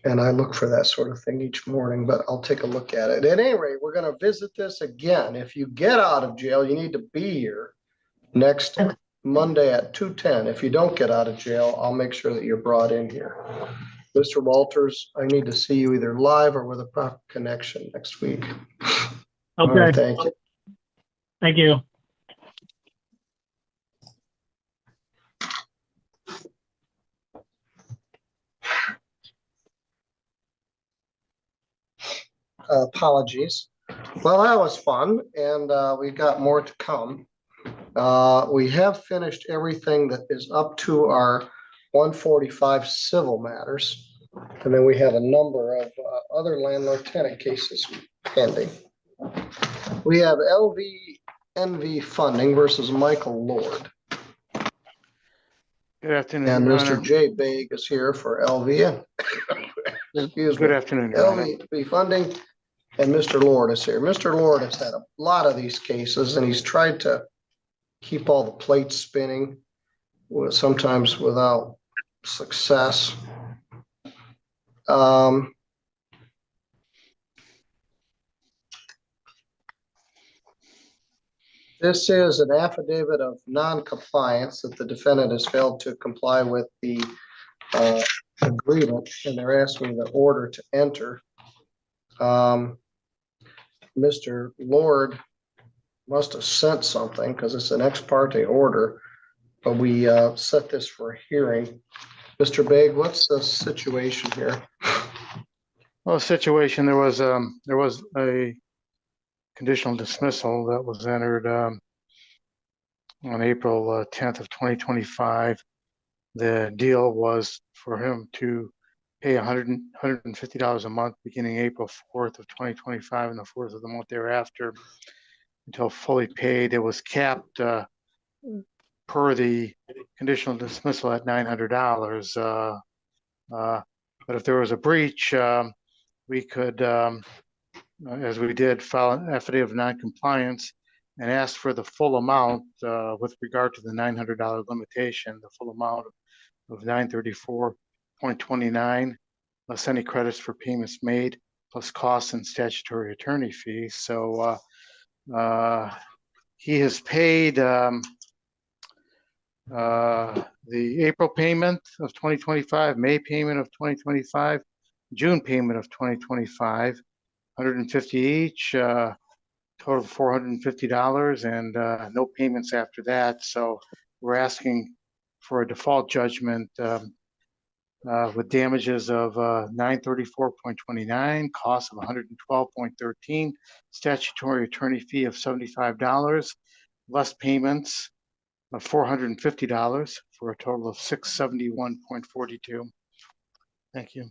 And I look for that sort of thing each morning, but I'll take a look at it. At any rate, we're going to visit this again. If you get out of jail, you need to be here next Monday at 2:10. If you don't get out of jail, I'll make sure that you're brought in here. Mr. Walters, I need to see you either live or with a proper connection next week. All right, thank you. Thank you. Apologies. Well, that was fun, and we got more to come. We have finished everything that is up to our 145 civil matters, and then we have a number of other landlord-tenant cases pending. We have LVNV funding versus Michael Lord. Good afternoon, And Your Mr. Honor. Jay Baig is here for LVN. Excuse me. Good afternoon, Your Honor. LVNV funding, and Mr. Lord is here. Mr. Lord has had a lot of these cases, and he's tried to keep all the plates spinning, sometimes without success. This is an affidavit of non-compliance that the defendant has failed to comply with the agreement, and they're asking the order to enter. Mr. Lord must have sent something because it's an ex parte order, but we set this for a hearing. Mr. Baig, what's the situation here? Well, the situation, there was a conditional dismissal that was entered on April 10th of 2025. The deal was for him to pay $150 a month beginning April 4th of 2025 and the 4th of the month thereafter until fully paid. It was capped per the conditional dismissal at $900. But if there was a breach, we could, as we did, file an affidavit of non-compliance and ask for the full amount with regard to the $900 limitation, the full amount of $934.29, less any credits for payments made, plus costs and statutory attorney fees. So he has paid the April payment of 2025, May payment of 2025, June payment of 2025, 150 each, total of $450, and no payments after that. So we're asking for a default judgment with damages of $934.29, cost of $112.13, statutory attorney fee of $75, less payments of $450 for a total of $671.42. Thank you.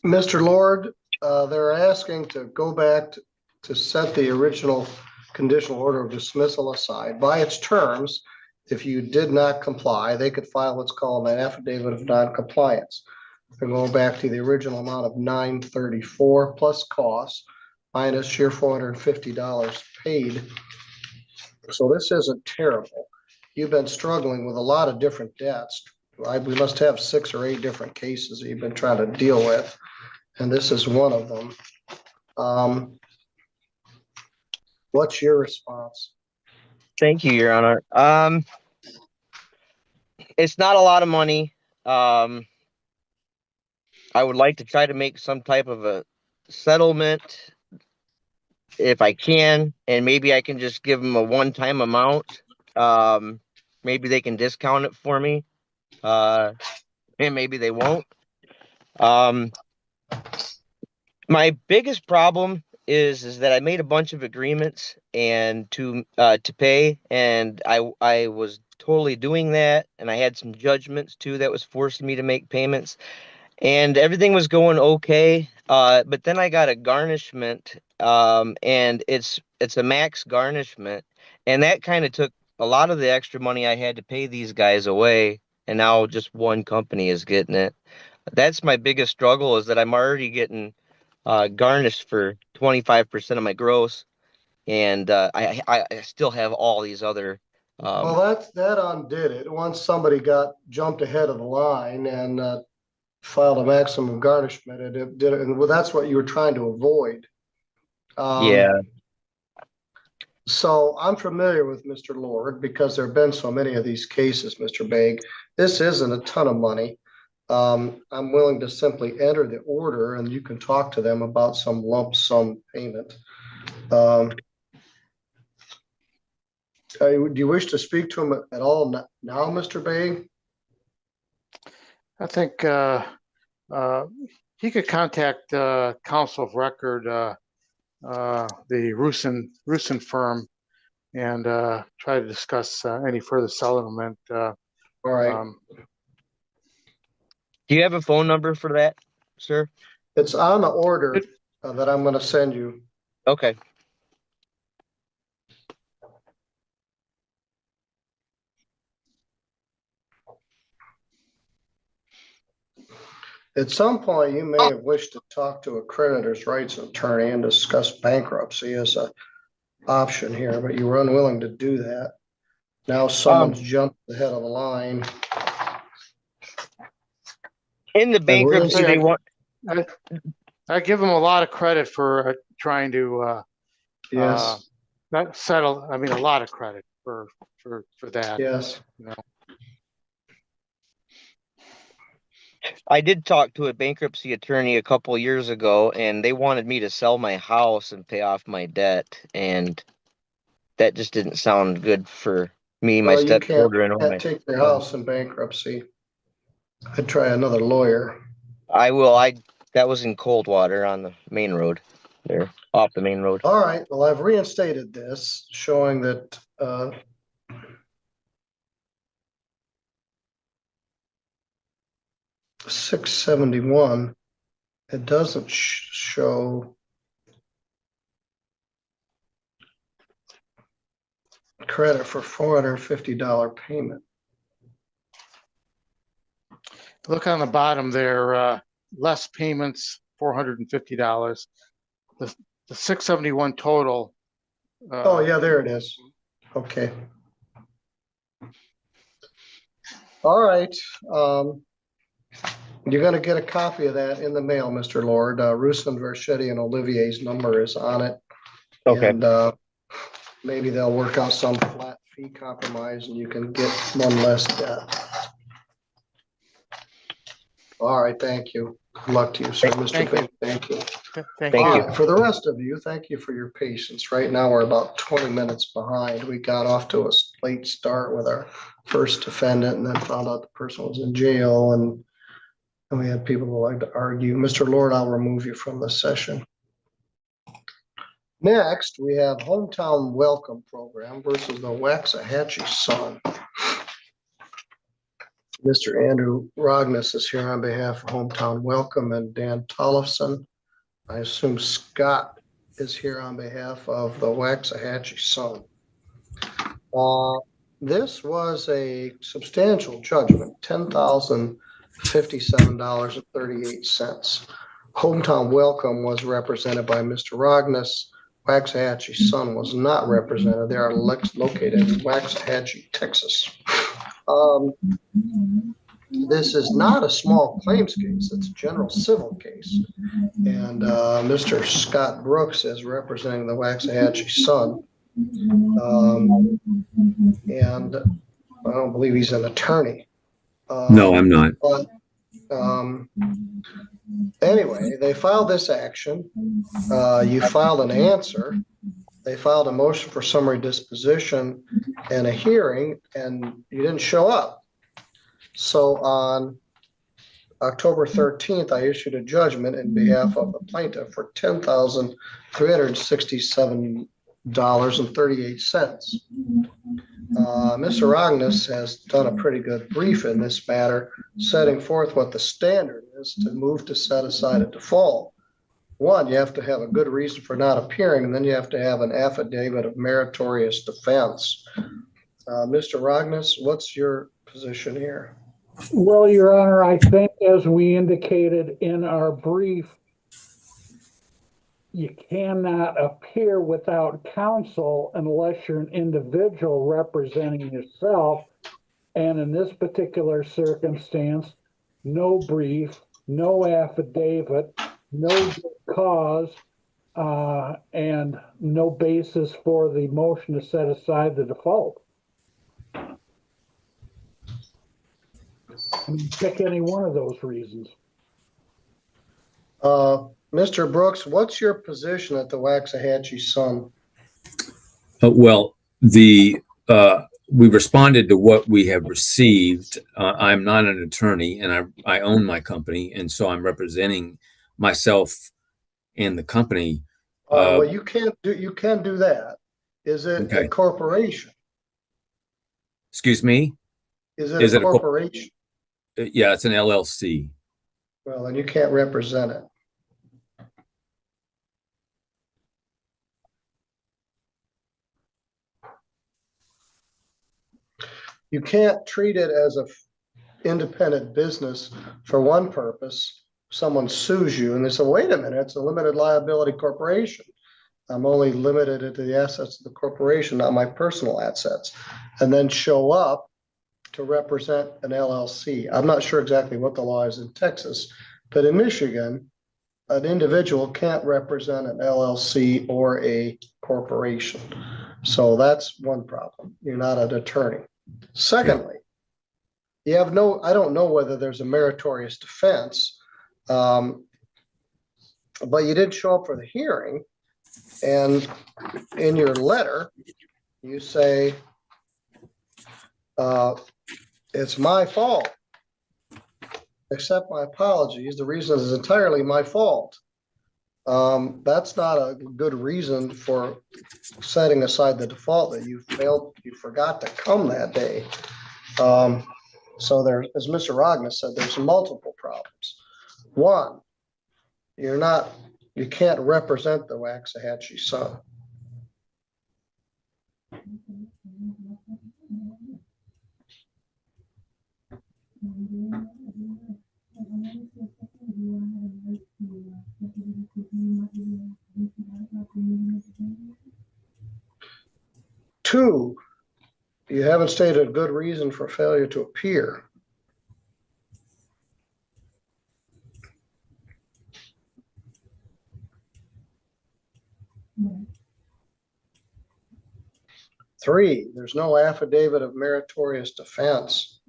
Mr. Lord, they're asking to go back to set the original conditional order of dismissal aside. By its terms, if you did not comply, they could file what's called an affidavit of non-compliance. They're going back to the original amount of $934 plus costs minus your $450 paid. So this isn't terrible. You've been struggling with a lot of different debts. We must have 6 or 8 different cases that you've been trying to deal with, and this is one of them. What's your response? Thank you, Your Honor. It's not a lot of money. I would like to try to make some type of a settlement if I can, and maybe I can just give them a one-time amount. Maybe they can discount it for me, and maybe they won't. My biggest problem is that I made a bunch of agreements and to pay, and I was totally doing that, and I had some judgments too that was forcing me to make payments, and everything was going okay. But then I got a garnishment, and it's a max garnishment, and that kind of took a lot of the extra money I had to pay these guys away, and now just one company is getting it. That's my biggest struggle, is that I'm already getting garnished for 25% of my gross, and I still have all these other. Well, that undid it. Once somebody jumped ahead of the line and filed a maximum garnishment, and it did it. And well, that's what you were trying to avoid. Yeah. So I'm familiar with Mr. Lord because there have been so many of these cases, Mr. Begg. This isn't a ton of money. I'm willing to simply enter the order, and you can talk to them about some lump sum payment. Do you wish to speak to him at all now, Mr. Begg? I think he could contact counsel of record, the Rusin firm, and try to discuss any further settlement. All right. Do you have a phone number for that, sir? It's on the order that I'm going to send you. Okay. At some point, you may have wished to talk to a creditor's rights attorney and discuss bankruptcy as an option here, but you were unwilling to do that. Now someone's jumped ahead of the line. In the bankruptcy, they want. I give them a lot of credit for trying to yes, not settle. I mean, a lot of credit for that. Yes. You know. I did talk to a bankruptcy attorney a couple years ago, and they wanted me to sell my house and pay off my debt, and that just didn't sound good for me, my stepchildren. You can't take your house in bankruptcy. I'd try another lawyer. I will. That was in Coldwater on the main road there, off the main road. All right. Well, I've reinstated this, showing that $671. It doesn't show credit for $450 payment. look on the bottom there, less payments, $450. The 671 total. Oh, yeah, there it is. Okay. All right. You're going to get a copy of that in the mail, Mr. Lord. Ruslan, Verchetti, and Olivier's number is on it. Okay. And maybe they'll work out some flat fee compromise and you can get one less debt. All right, thank you. Good luck to you, sir. Mr. Fink, thank you. Thank All you. right, for the rest of you, thank you for your patience. Right now, we're about 20 minutes behind. We got off to a late start with our first defendant and then found out the person was in jail and we had people who like to argue. Mr. Lord, I'll remove you from the session. Next, we have Hometown Welcome Program versus the Waxahachie Sun. Mr. Andrew Rognus is here on behalf of Hometown Welcome and Dan Tollefson. I assume Scott is here on behalf of the Waxahachie Sun. This was a substantial judgment, $10,057.38. Hometown Welcome was represented by Mr. Rognus. Waxahachie Sun was not represented. They are located in Waxahachie, Texas. This is not a small claims case. It's a general civil case. And Mr. Scott Brooks is representing the Waxahachie Sun. And I don't believe he's an attorney. No, I'm not. But anyway, they filed this action. You filed an answer. They filed a motion for summary disposition and a hearing, and you didn't show up. So on October 13th, I issued a judgment in behalf of the plaintiff for $10,367.38. Mr. Rognus has done a pretty good brief in this matter, setting forth what the standard is to move to set aside a default. One, you have to have a good reason for not appearing, and then you have to have an affidavit of meritorious defense. Mr. Rognus, what's your position here? Well, Your Honor, I think as we indicated in our brief, you cannot appear without counsel unless you're an individual representing yourself. And in this particular circumstance, no brief, no affidavit, no cause, and no basis for the motion to set aside the default. I mean, pick any one of those reasons. Mr. Brooks, what's your position at the Waxahachie Sun? Well, we responded to what we have received. I'm not an attorney, and I own my company, and so I'm representing myself and the company. Well, you can do that. Is it a corporation? Excuse me? Is it a corporation? Yeah, it's an LLC. Well, then you can't represent it. You can't treat it as an independent business for one purpose. Someone sues you and they say, wait a minute, it's a limited liability corporation. I'm only limited to the assets of the corporation, not my personal assets, and then show up to represent an LLC. I'm not sure exactly what the law is in Texas, but in Michigan, an individual can't represent an LLC or a corporation. So that's one problem. You're not an attorney. Secondly, you have I don't know whether there's a meritorious defense, but you didn't show up for the hearing. And in your letter, you say, it's my fault. Accept my apologies. The reason is entirely my fault. That's not a good reason for setting aside the default that you forgot to come that day. So there, as Mr. Rognus said, there's multiple problems. One, you can't represent the Waxahachie Sun. 2, you haven't stated a good reason for failure to appear. Three, there's no affidavit of meritorious defense.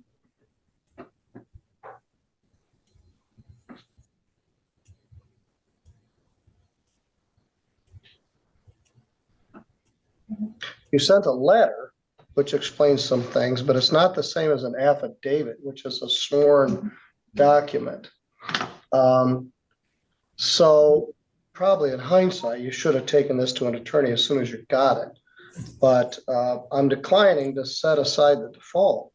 You sent a letter which explains some things, but it's not the same as an affidavit, which is a sworn document. So probably in hindsight, you should have taken this to an attorney as soon as you got it. But I'm declining to set aside the default.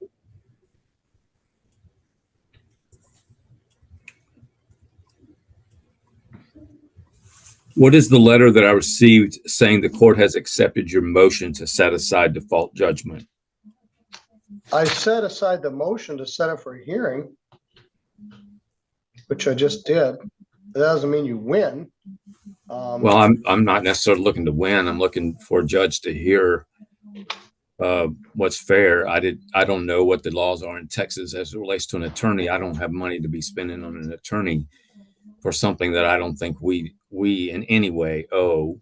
What is the letter that I received saying the court has accepted your motion to set aside default judgment? I set aside the motion to set it for a hearing, which I just did. That doesn't mean you win. Well, I'm not necessarily looking to win. I'm looking for a judge to hear what's fair. I don't know what the laws are in Texas as it relates to an attorney. I don't have money to be spending on an attorney for something that I don't think we in any way owe.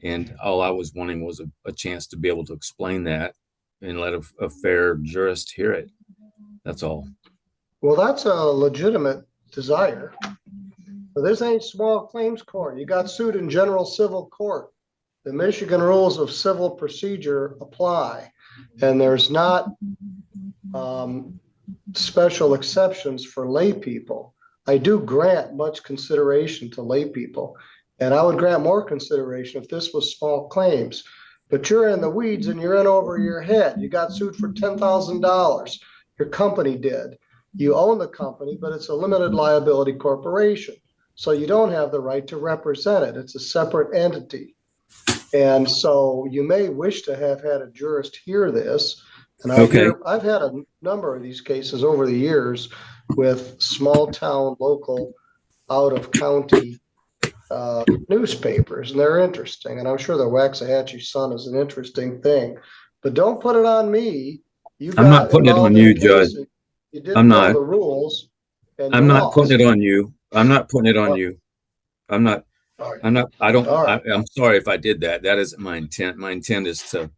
And all I was wanting was a chance to be able to explain that and let a fair jurist hear it. That's all. Well, that's a legitimate desire. But this ain't small claims court. You got sued in general civil court. The Michigan rules of civil procedure apply, and there's not special exceptions for lay people. I do grant much consideration to lay people, and I would grant more consideration if this was small claims. But you're in the weeds and you're in over your head. You got sued for $10,000. Your company did. You own the company, but it's a limited liability corporation. So you don't have the right to represent it. It's a separate entity. And so you may wish to have had a jurist hear this. And I've had a number of these cases over the years with small town, local, out of county newspapers, and they're interesting. And I'm sure the Waxahachie Sun is an interesting thing, but don't put it on me. I'm not putting it on you, Judge. You didn't know the rules. I'm not putting it on you. I'm not putting it on you. I'm sorry if I did that. That isn't my intent. My intent is to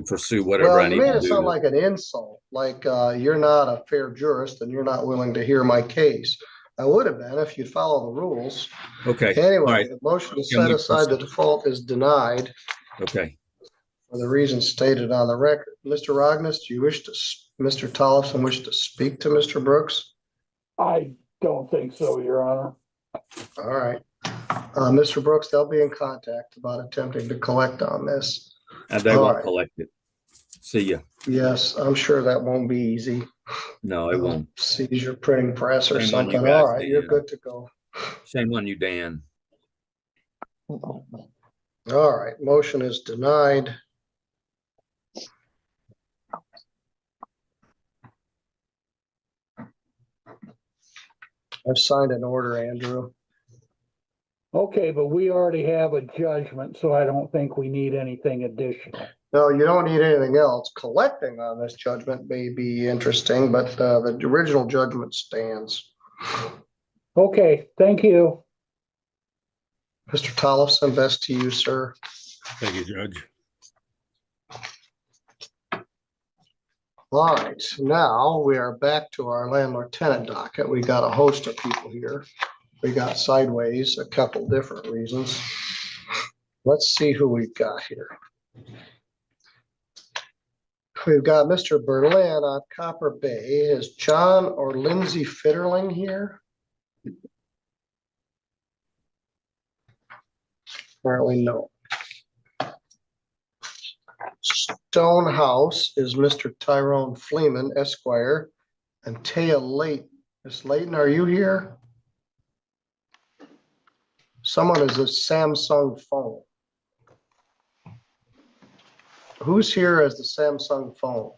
pursue whatever I need to do. You made it sound like an insult, like you're not a fair jurist and you're not willing to hear my case. I would have been if you'd follow the rules. Okay. Anyway, the motion to set aside the default is denied. Okay. For the reasons stated on the record. Mr. Rognus, do you wish to, Mr. Tollefson wish to speak to Mr. Brooks? I don't think so, Your Honor. All right. Mr. Brooks, they'll be in contact about attempting to collect on this. And they won't collect it. See ya. Yes, I'm sure that won't be easy. No, it won't. Seize your printing press or Shame something. guys, All right, Dan. you're good to go. Shame on you, Dan. All right, motion is denied. I've signed an order, Andrew. Okay, but we already have a judgment, so I don't think we need anything additional. No, you don't need anything else. Collecting on this judgment may be interesting, but the original judgment stands. Okay, thank you. Mr. Tollefson, best to you, sir. Thank you, Judge. All right, now we are back to our landlord-tenant docket. We got a host of people here. We got sideways, a couple different reasons. Let's see who we've got here. We've got Mr. Berlin on Copper Bay. Is John or Lindsay Fitterling here? Apparently no. Stonehouse is Mr. Tyrone Fleeman, Esquire, and Taya Layton. Miss Layton, are you here? Someone is a Samsung phone. Who's here as the Samsung phone?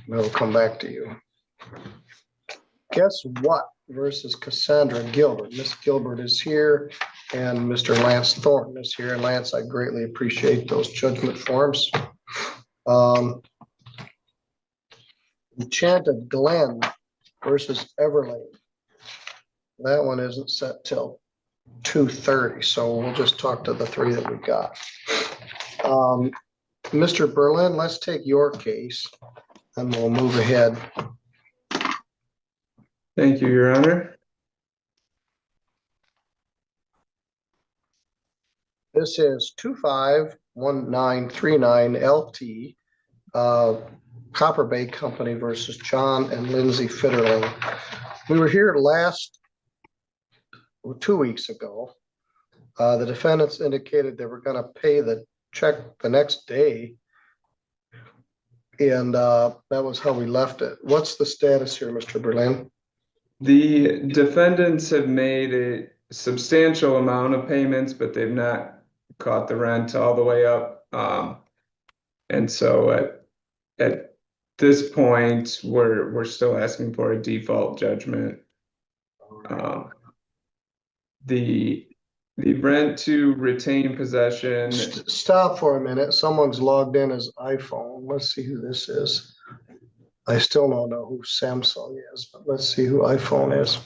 We'll come back to you. Guess what, versus Cassandra Gilbert. Miss Gilbert is here and Mr. Lance Thornton is here. And Lance, I greatly appreciate those judgment forms. Enchanted Glen versus Everlane. That one isn't set till 2:30, so we'll just talk to the three that we got. Mr. Berlin, let's take your case and we'll move ahead. Thank you, Your Honor. This is 251939 LT, Copper Bay Company versus John and Lindsay Fitterling. We were here 2 weeks ago. The defendants indicated they were going to pay the check the next day. And that was how we left it. What's the status here, Mr. Berlin? The defendants have made a substantial amount of payments, but they've not caught the rent all the way up. And so at this point, we're still asking for a default judgment. The rent to retain possession. Stop for a minute. Someone's logged in his iPhone. Let's see who this is. I still don't know who Samsung is, but let's see who iPhone is.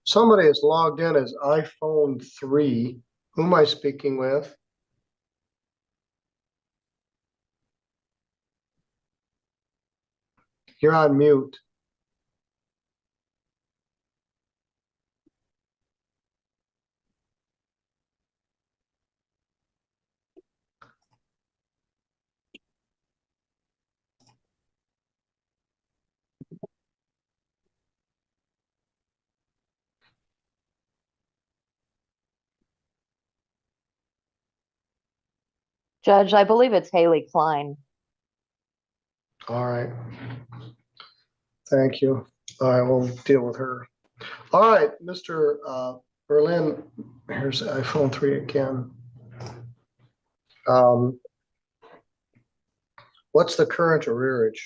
Somebody is logged in as iPhone 3. Who am I speaking with? You're on mute. Judge, I believe it's Haley Klein. All right. Thank you. All right, we'll deal with her. All right, Mr. Berlin, here's iPhone 3 again. What's the current arrearage?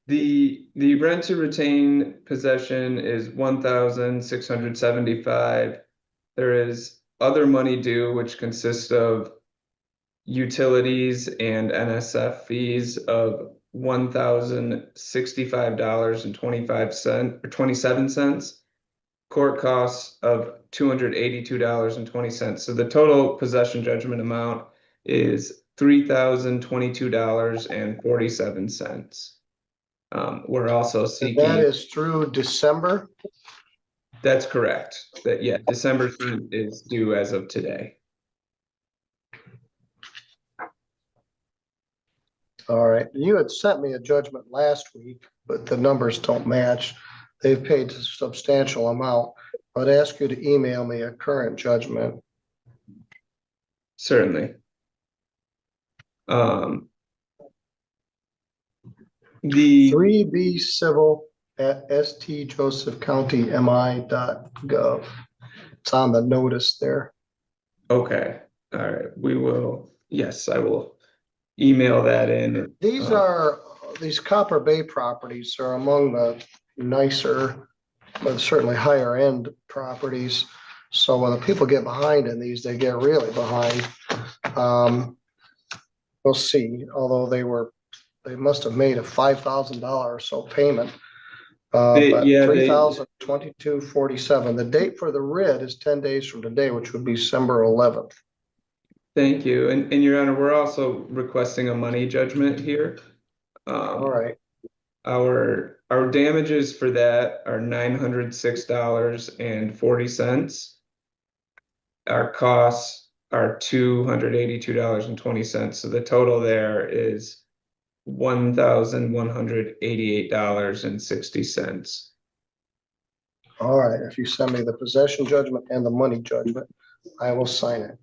The rent to retain possession is $1,675. There is other money due, which consists of utilities and NSF fees of $1,065.25 or 27 cents. Court costs of $282.20. So the total possession judgment amount is $3,022.47. We're also seeking. That is through December? That's correct. December is due as of today. All right. You had sent me a judgment last week, but the numbers don't match. They've paid a substantial amount. I'd ask you to email me a current judgment. Certainly. The 3B civil at stjosephcountymi.gov. It's on the notice there. Okay. All right. We will. Yes, I will email that in. These Copper Bay properties are among the nicer, but certainly higher end properties. So when the people get behind in these, they get really behind. We'll see, although they must have made a $5,000 or so payment. But $3,022.47. The date for the writ is 10 days from today, which would be December 11th. Thank you. And Your Honor, we're also requesting a money judgment here. All right. Our damages for that are $906.40. Our costs are $282.20. So the total there is $1,188.60. All right. If you send me the possession judgment and the money judgment, I will sign it.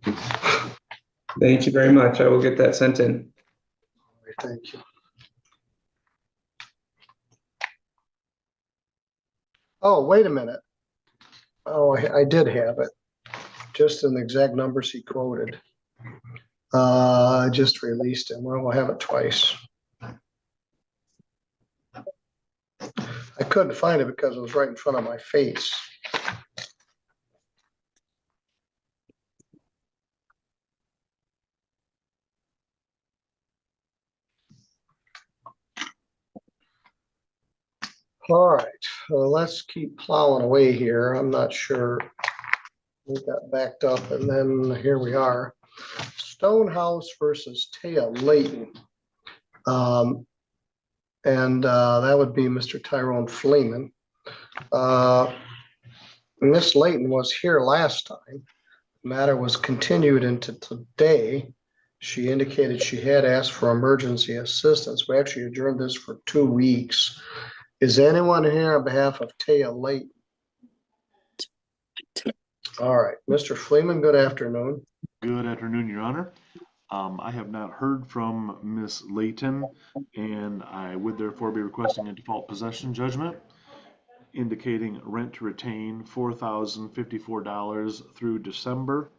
Thank you very much. I will get that sent in. All right, thank you. Oh, wait a minute. Oh, I did have it. Just in the exact numbers he quoted. I just released it. Well, we'll have it twice. I couldn't find it because it was right in front of my face. All right, let's keep plowing away here. I'm not sure. We got backed up and then here we are. Stonehouse versus Taya Layton. That would be Mr. Tyrone Fleeman. Miss Layton was here last time. The matter was continued into today. She indicated she had asked for emergency assistance. We actually adjourned this for 2 weeks. Is anyone here on behalf of Taya Layton? All right, Mr. Fleeman, good afternoon. Good afternoon, Your Honor. I have not heard from Miss Layton, and I would therefore be requesting a default possession judgment indicating rent to retain $4,054 through December,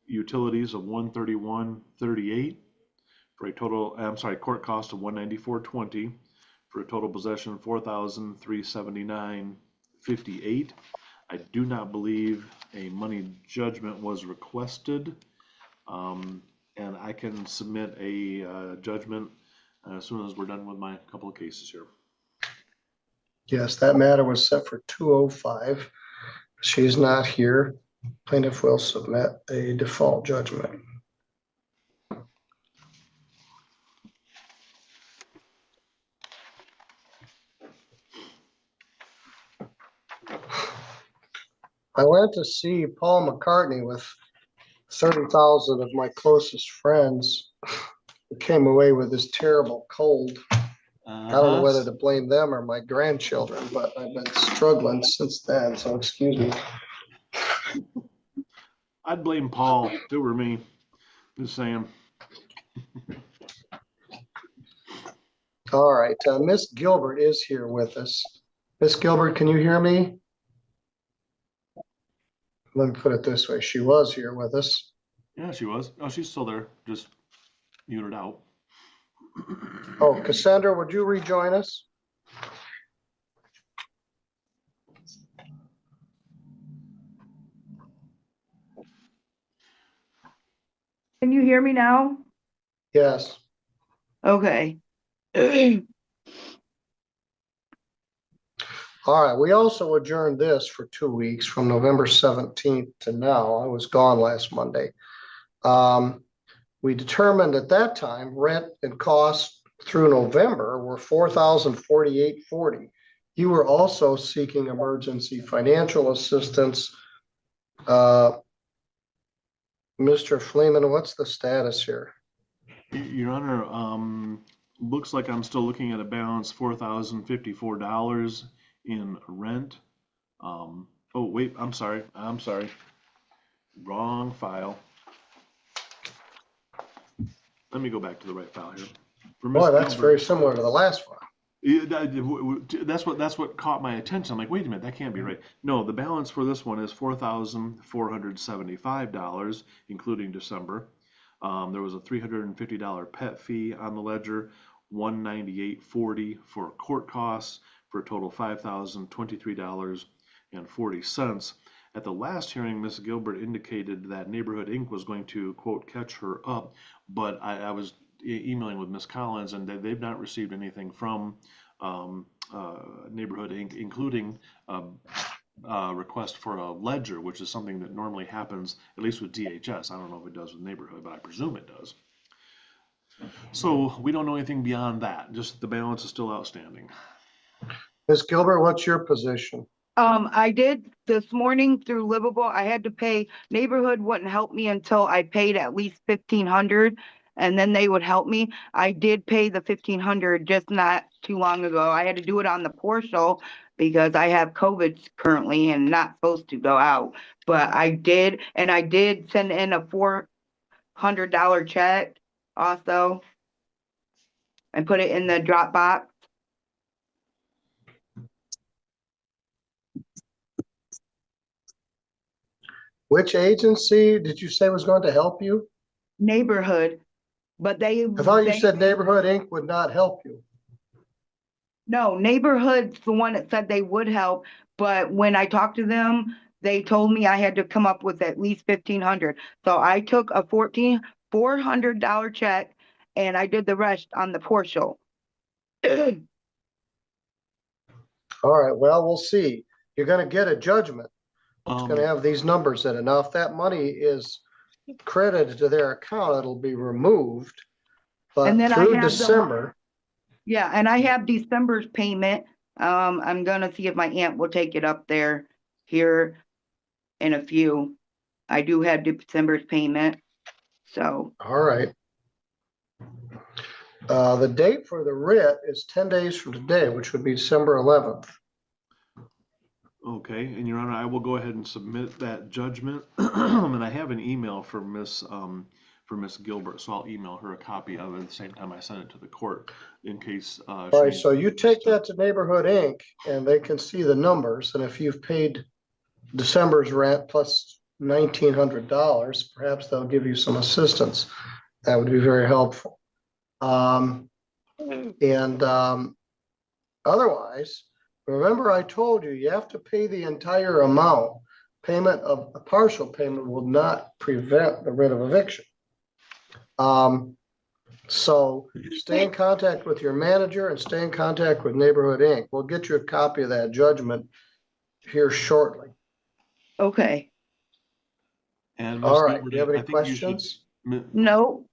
utilities of $131.38 for a total, I'm sorry, court cost of $194.20 for a total possession of $4,379.58. I do not believe a money judgment was requested. And I can submit a judgment as soon as we're done with my couple of cases here. Yes, that matter was set for 2:05. She's not here. Plaintiff will submit a default judgment. I went to see Paul McCartney with 30,000 of my closest friends who came away with this terrible cold. I don't know whether to blame them or my grandchildren, but I've been struggling since then, so excuse me. I'd blame Paul if it were me. Just saying. All right, Miss Gilbert is here with us. Miss Gilbert, can you hear me? Let me put it this way. She was here with us. Yeah, she was. Oh, she's still there. Just muted out. Oh, Cassandra, would you rejoin us? Can you hear me now? Yes. Okay. All right, we also adjourned this for 2 weeks from November 17th to now. I was gone last Monday. We determined at that time rent and costs through November were $4,048.40. You were also seeking emergency financial assistance. Mr. Fleeman, what's the status here? Your Honor, looks like I'm still looking at a balance $4,054 in rent. Oh wait, I'm sorry. Wrong file. Let me go back to the right file here. Boy, that's very similar to the last one. Yeah, that's what caught my attention. I'm like, wait a minute, that can't be right. No, the balance for this one is $4,475, including December. There was a $350 pet fee on the ledger, $198.40 for court costs, for a total $5,023.40. At the last hearing, Ms. Gilbert indicated that Neighborhood Inc. was going to, quote, catch her up, but I was emailing with Ms. Collins, and they've not received anything from Neighborhood Inc., including request for a ledger, which is something that normally happens, at least with DHS. I don't know if it does with Neighborhood, but I presume it does. So we don't know anything beyond that, just the balance is still outstanding. Ms. Gilbert, what's your position? I did this morning through Livable. I had to pay. Neighborhood wouldn't help me until I paid at least $1,500, and then they would help me. I did pay the $1,500 just not too long ago. I had to do it on the portal because I have COVID currently and not supposed to go out. But I did, and I did send in a $400 check also and put it in the Dropbox. Which agency did you say was going to help you? Neighborhood, but I thought you said Neighborhood Inc. would not help you. no, Neighborhood's the one that said they would help, but when I talked to them, they told me I had to come up with at least 1,500. So I took a $400 check and I did the rest on the portal. All right, well, we'll see. You're gonna get a judgment. It's gonna Um, have these numbers in it. Now, if that money is credited to their account, it'll be removed. And But then I through have December, yeah, and I have December's payment. I'm gonna see if my aunt will take it up there here in a few. I do have December's payment, so. all right. The date for the writ is 10 days from today, which would be December 11th. okay, and Your Honor, I will go ahead and submit that judgment. And I have an email for Miss Gilbert, so I'll email her a copy of it at the same time I send it to the court in case. All right, so you take that to Neighborhood Inc. and they can see the numbers. And if you've paid December's rent plus $1,900, perhaps they'll give you some assistance. That would be very helpful. Otherwise, remember I told you, you have to pay the entire amount. Payment of a partial payment will not prevent the writ of eviction. So stay in contact with your manager and stay in contact with Neighborhood Inc. We'll get you a copy of that judgment here shortly. Okay. And All Miss right, Gilbert, do you have any I think you should. questions? No.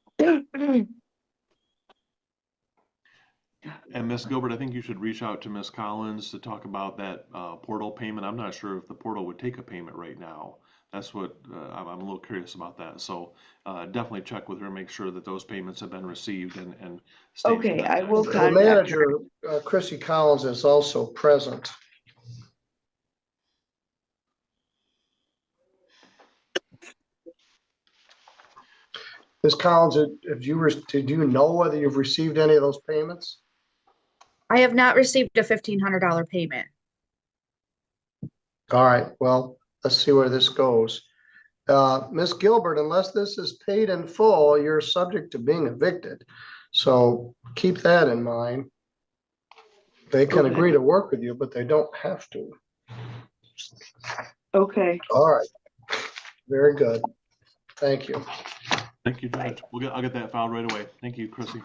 And Miss Gilbert, I think you should reach out to Miss Collins to talk about that portal payment. I'm not sure if the portal would take a payment right now. That's what I'm a little curious about that. So definitely check with her, make sure that those payments have been received and stay in Okay, I contact will with her. The contact her. manager, Chrissy Collins, is also present. Ms. Collins, did you know whether you've received any of those payments? I have not received a $1,500 payment. All right, well, let's see where this goes. Ms. Gilbert, unless this is paid in full, you're subject to being evicted. So keep that in mind. They can Okay. agree to work with you, but they don't have to. Okay. All right, very good. Thank you. Thank you, Judge. I'll get that filed right away. Thank you, Chrissy.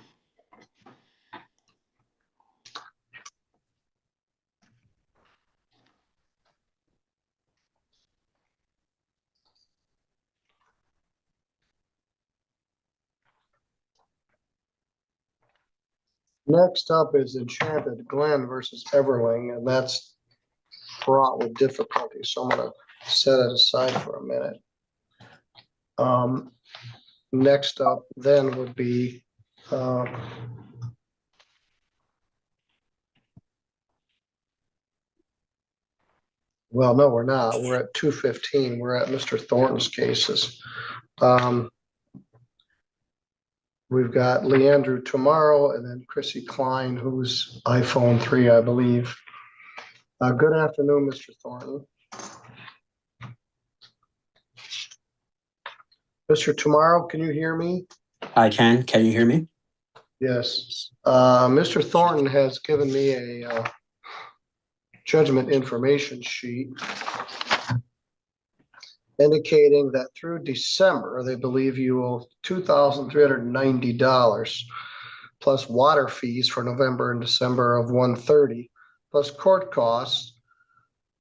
Next up is Enchanted Glen versus Everling, and that's fraught with difficulty. So I'm gonna set it aside for a minute. Next up then would be well, no, we're not. We're at 2:15. We're at Mr. Thornton's cases. We've got Leandrew tomorrow and then Chrissy Klein, who's iPhone 3, I believe. Good afternoon, Mr. Thornton. Mr. Tomorrow, can you hear me? I can. Can you hear me? Yes. Mr. Thornton has given me a judgment information sheet indicating that through December, they believe you owe $2,390 plus water fees for November and December of $130, plus court costs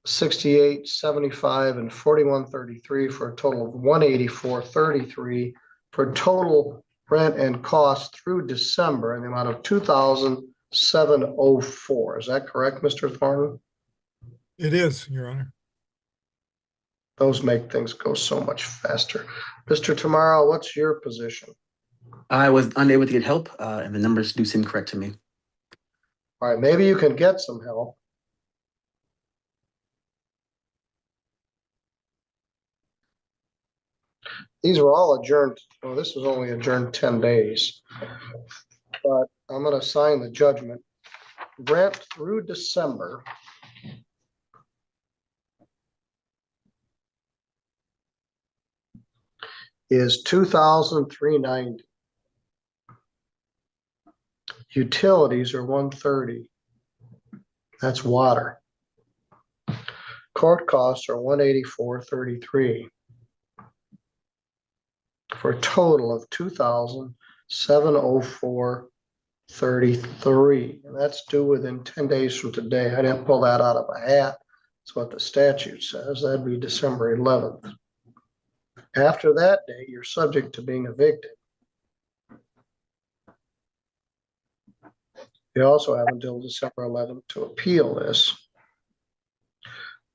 $68.75 and $41.33 for a total of $184.33 for total rent and cost through December in the amount of $2,704. Is that correct, Mr. Thornton? It is, Your Honor. Those make things go so much faster. Mr. Tomorrow, what's your position? I was unable to get help, and the numbers do seem correct to me. All right, maybe you can get some help. These were all adjourned. Well, this was only adjourned 10 days. But I'm going to sign the judgment. Rent through December. is $2,390. Utilities are $130. That's water. Court costs are $184.33 for a total of $2,704.33. And that's due within 10 days from today. I didn't pull that out of a hat. That's what the statute says. That'd be December 11th. After that day, you're subject to being evicted. You also have until December 11th to appeal this.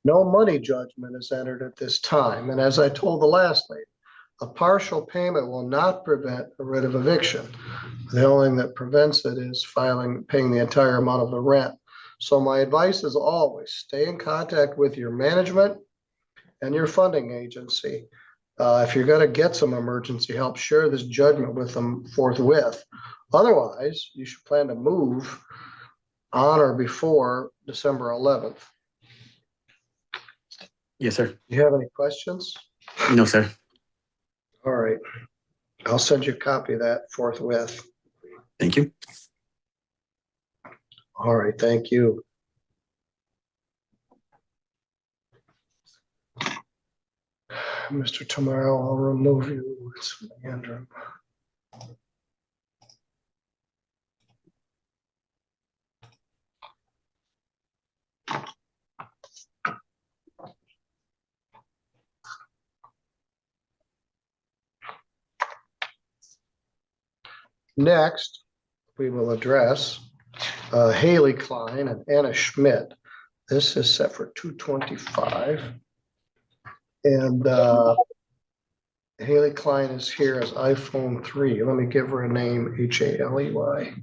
No money judgment is entered at this time. And as I told the last lady, a partial payment will not prevent a writ of eviction. The only thing that prevents it is paying the entire amount of the rent. So my advice is always stay in contact with your management and your funding agency. If you're going to get some emergency help, share this judgment with them forthwith. Otherwise, you should plan to move on or before December 11th. Yes, sir. Do you have any questions? No, sir. All right. I'll send you a copy of that forthwith. Thank you. All right. Thank you. Mr. Tomorrow, I'll remove you. It's Andrew. Next, we will address Haley Klein and Anna Schmidt. This is set for 225. And Haley Klein is here as iPhone 3. Let me give her a name, Haley.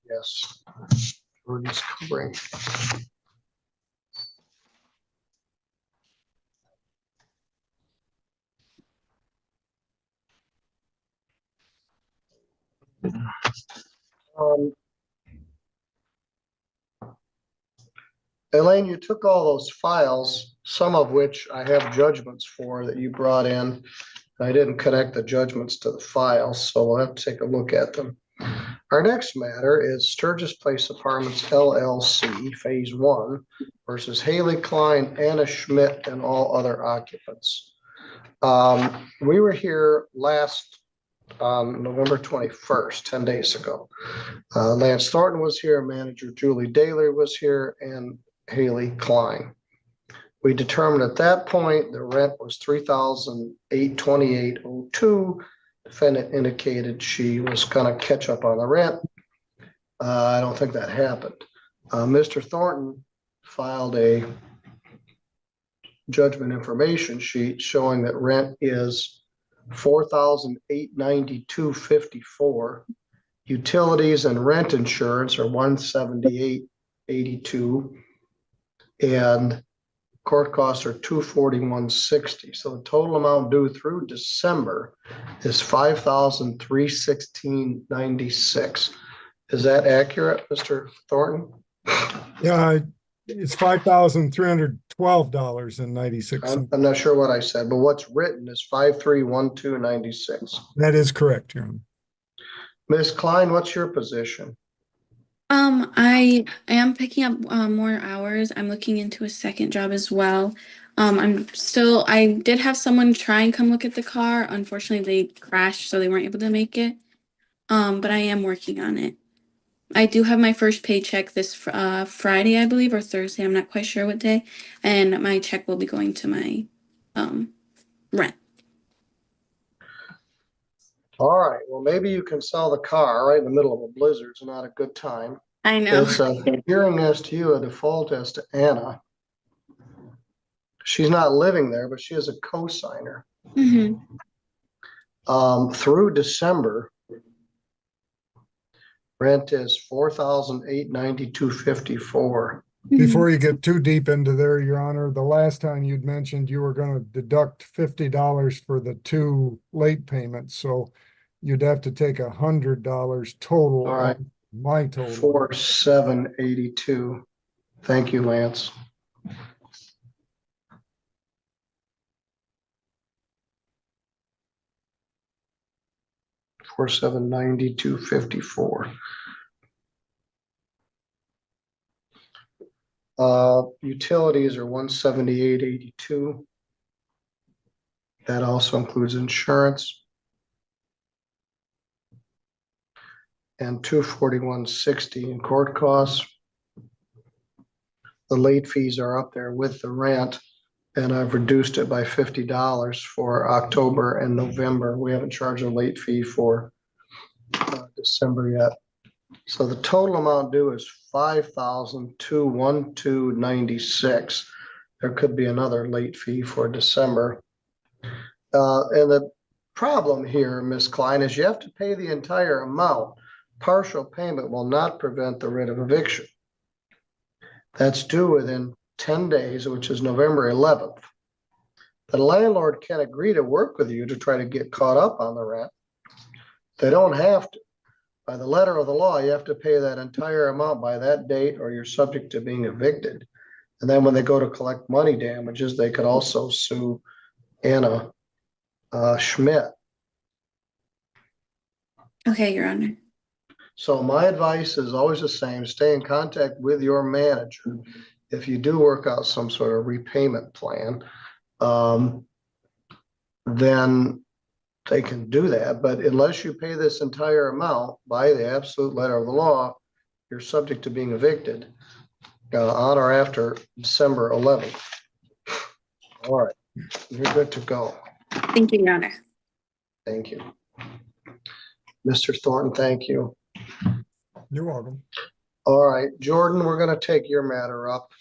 Yes, Jordan's covering. Elaine, you took all those files, some of which I have judgments for that you brought in. I didn't connect the judgments to the files, so we'll have to take a look at them. Our next matter is Sturgis Place Apartments LLC, Phase 1 versus Haley Klein, Anna Schmidt, and all other occupants. We were here last November 21st, 10 days ago. Lance Thornton was here, manager Julie Daly was here, and Haley Klein. We determined at that point the rent was $3,828.02. Defendant indicated she was going to catch up on the rent. I don't think that happened. Mr. Thornton filed a judgment information sheet showing that rent is $4,892.54. Utilities and rent insurance are $178.82, and court costs are $241.60. So the total amount due through December is $5,316.96. Is that accurate, Mr. Thornton? Yeah, it's $5,312.96. I'm not sure what I said, but what's written is $5,312.96. That is correct, Your Honor. Ms. Klein, what's your position? I am picking up more hours. I'm looking into a second job as well. I did have someone try and come look at the car. Unfortunately, they crashed, so they weren't able to make it. But I am working on it. I do have my first paycheck this Friday, I believe, or Thursday. I'm not quite sure what day. And my check will be going to my rent. All right, well, maybe you can sell the car right in the middle of a blizzard. It's not a good time. I know. It's a hearing as to you, a default as to Anna. She's not living there, but she is a co-signer. Mm-hmm. Through December, rent is $4,892.54. Before you get too deep into there, Your Honor, the last time you'd mentioned you were gonna deduct $50 for the 2 late payments, so you'd have to take $100 total. All right. off my total. 4782. Thank you, Lance. $4792.54. Utilities are 178.82. That also includes insurance. And 241.60 in court costs. The late fees are up there with the rent, and I've reduced it by $50 for October and November. We haven't charged a late fee for December yet. So the total amount due is $5,212.96. There could be another late fee for December. And the problem here, Ms. Klein, is you have to pay the entire amount. Partial payment will not prevent the writ of eviction. That's due within 10 days, which is November 11th. The landlord can agree to work with you to try to get caught up on the rent. They don't have to. By the letter of the law, you have to pay that entire amount by that date or you're subject to being evicted. And then when they go to collect money damages, they could also sue Anna Schmidt. Okay, Your Honor. So my advice is always the same. Stay in contact with your manager. If you do work out some sort of repayment plan, then they can do that. But unless you pay this entire amount by the absolute letter of the law, you're subject to being evicted on or after December 11th. All right, you're good to go. Thank you, Your Honor. Thank you. Mr. Thornton, thank you. You're welcome. All right, Jordan, we're going to take your matter up.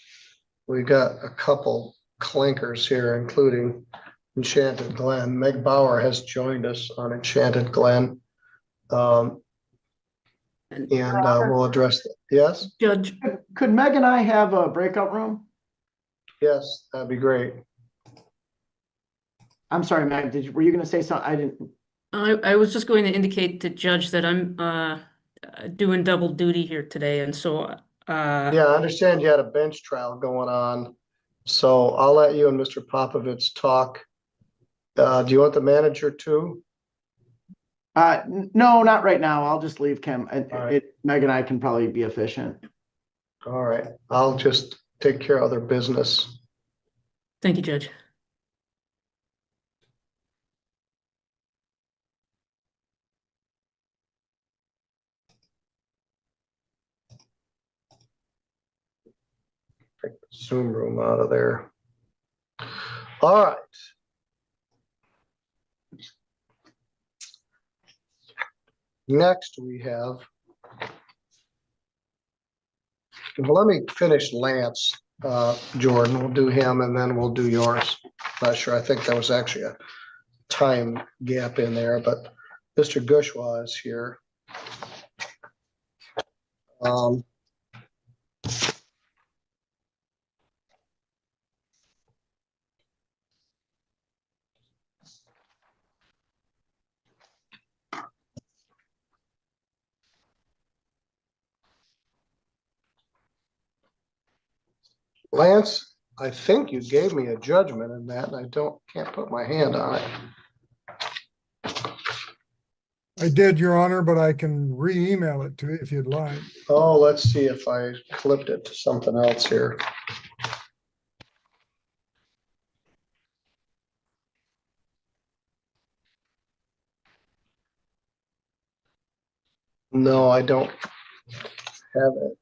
We got a couple clinkers here, including Enchanted Glen. Meg Bauer has joined us on Enchanted Glen. And we'll address that. Yes? Judge, could Meg and I have a breakout room? Yes, that'd be great. I'm sorry, Meg, were you going to say something? I didn't. I was just going to indicate to Judge that I'm doing double duty here today, and so yeah, I understand you had a bench trial going on, so I'll let you and Mr. Popovich talk. Do you want the manager too? No, not right now. I'll just leave Kim. Right. Meg and I can probably be efficient. All right, I'll just take care of other business. Thank you, Judge. Take the Zoom room out of there. All right. Next we have, well, let me finish Lance, Jordan. We'll do him and then we'll do yours. Not sure. I think there was actually a time gap in there, but Mr. Gushwa is here. Lance, I think you gave me a judgment in that, and I can't put my hand on it. I did, Your Honor, but I can re-email it to you if you'd like. Oh, let's see if I clipped it to something else here. No, I don't have it.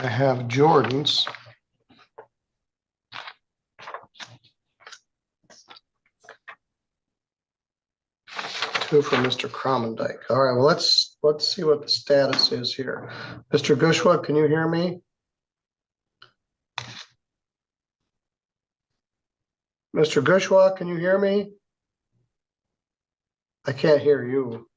I have Jordan's. Two for Mr. Cromendike. All right, well, let's see what the status is here. Mr. Gushwa, can you hear me? Mr. Gushwa, can you hear me? I can't hear you.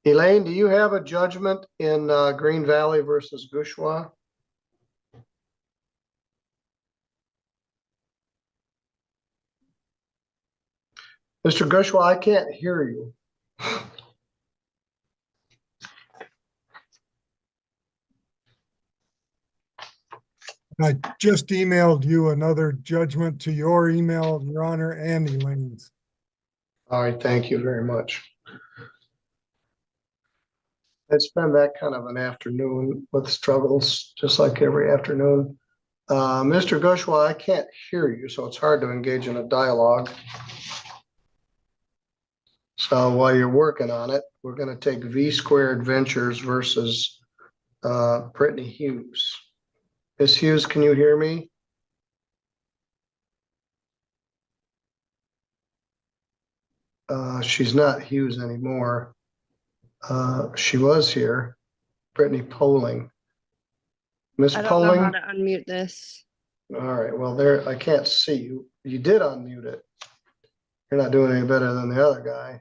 Elaine, do you have a judgment in Green Valley versus Gushwa? Mr. Gushwa, I can't hear you. I just emailed you another judgment to your email, Your Honor, and Elaine's. All right, thank you very much. It's been that kind of an afternoon with struggles, just like every afternoon. Mr. Gushwa, I can't hear you, so it's hard to engage in a dialogue. So while you're working on it, we're going to take V Squared Ventures versus Brittany Hughes. Ms. Hughes, can you hear me? She's not Hughes anymore. She was here. Brittany Poling. Miss I don't know how Poling? to unmute this. All right, well, there, I can't see you. You did unmute it. You're not doing any better than the other guy.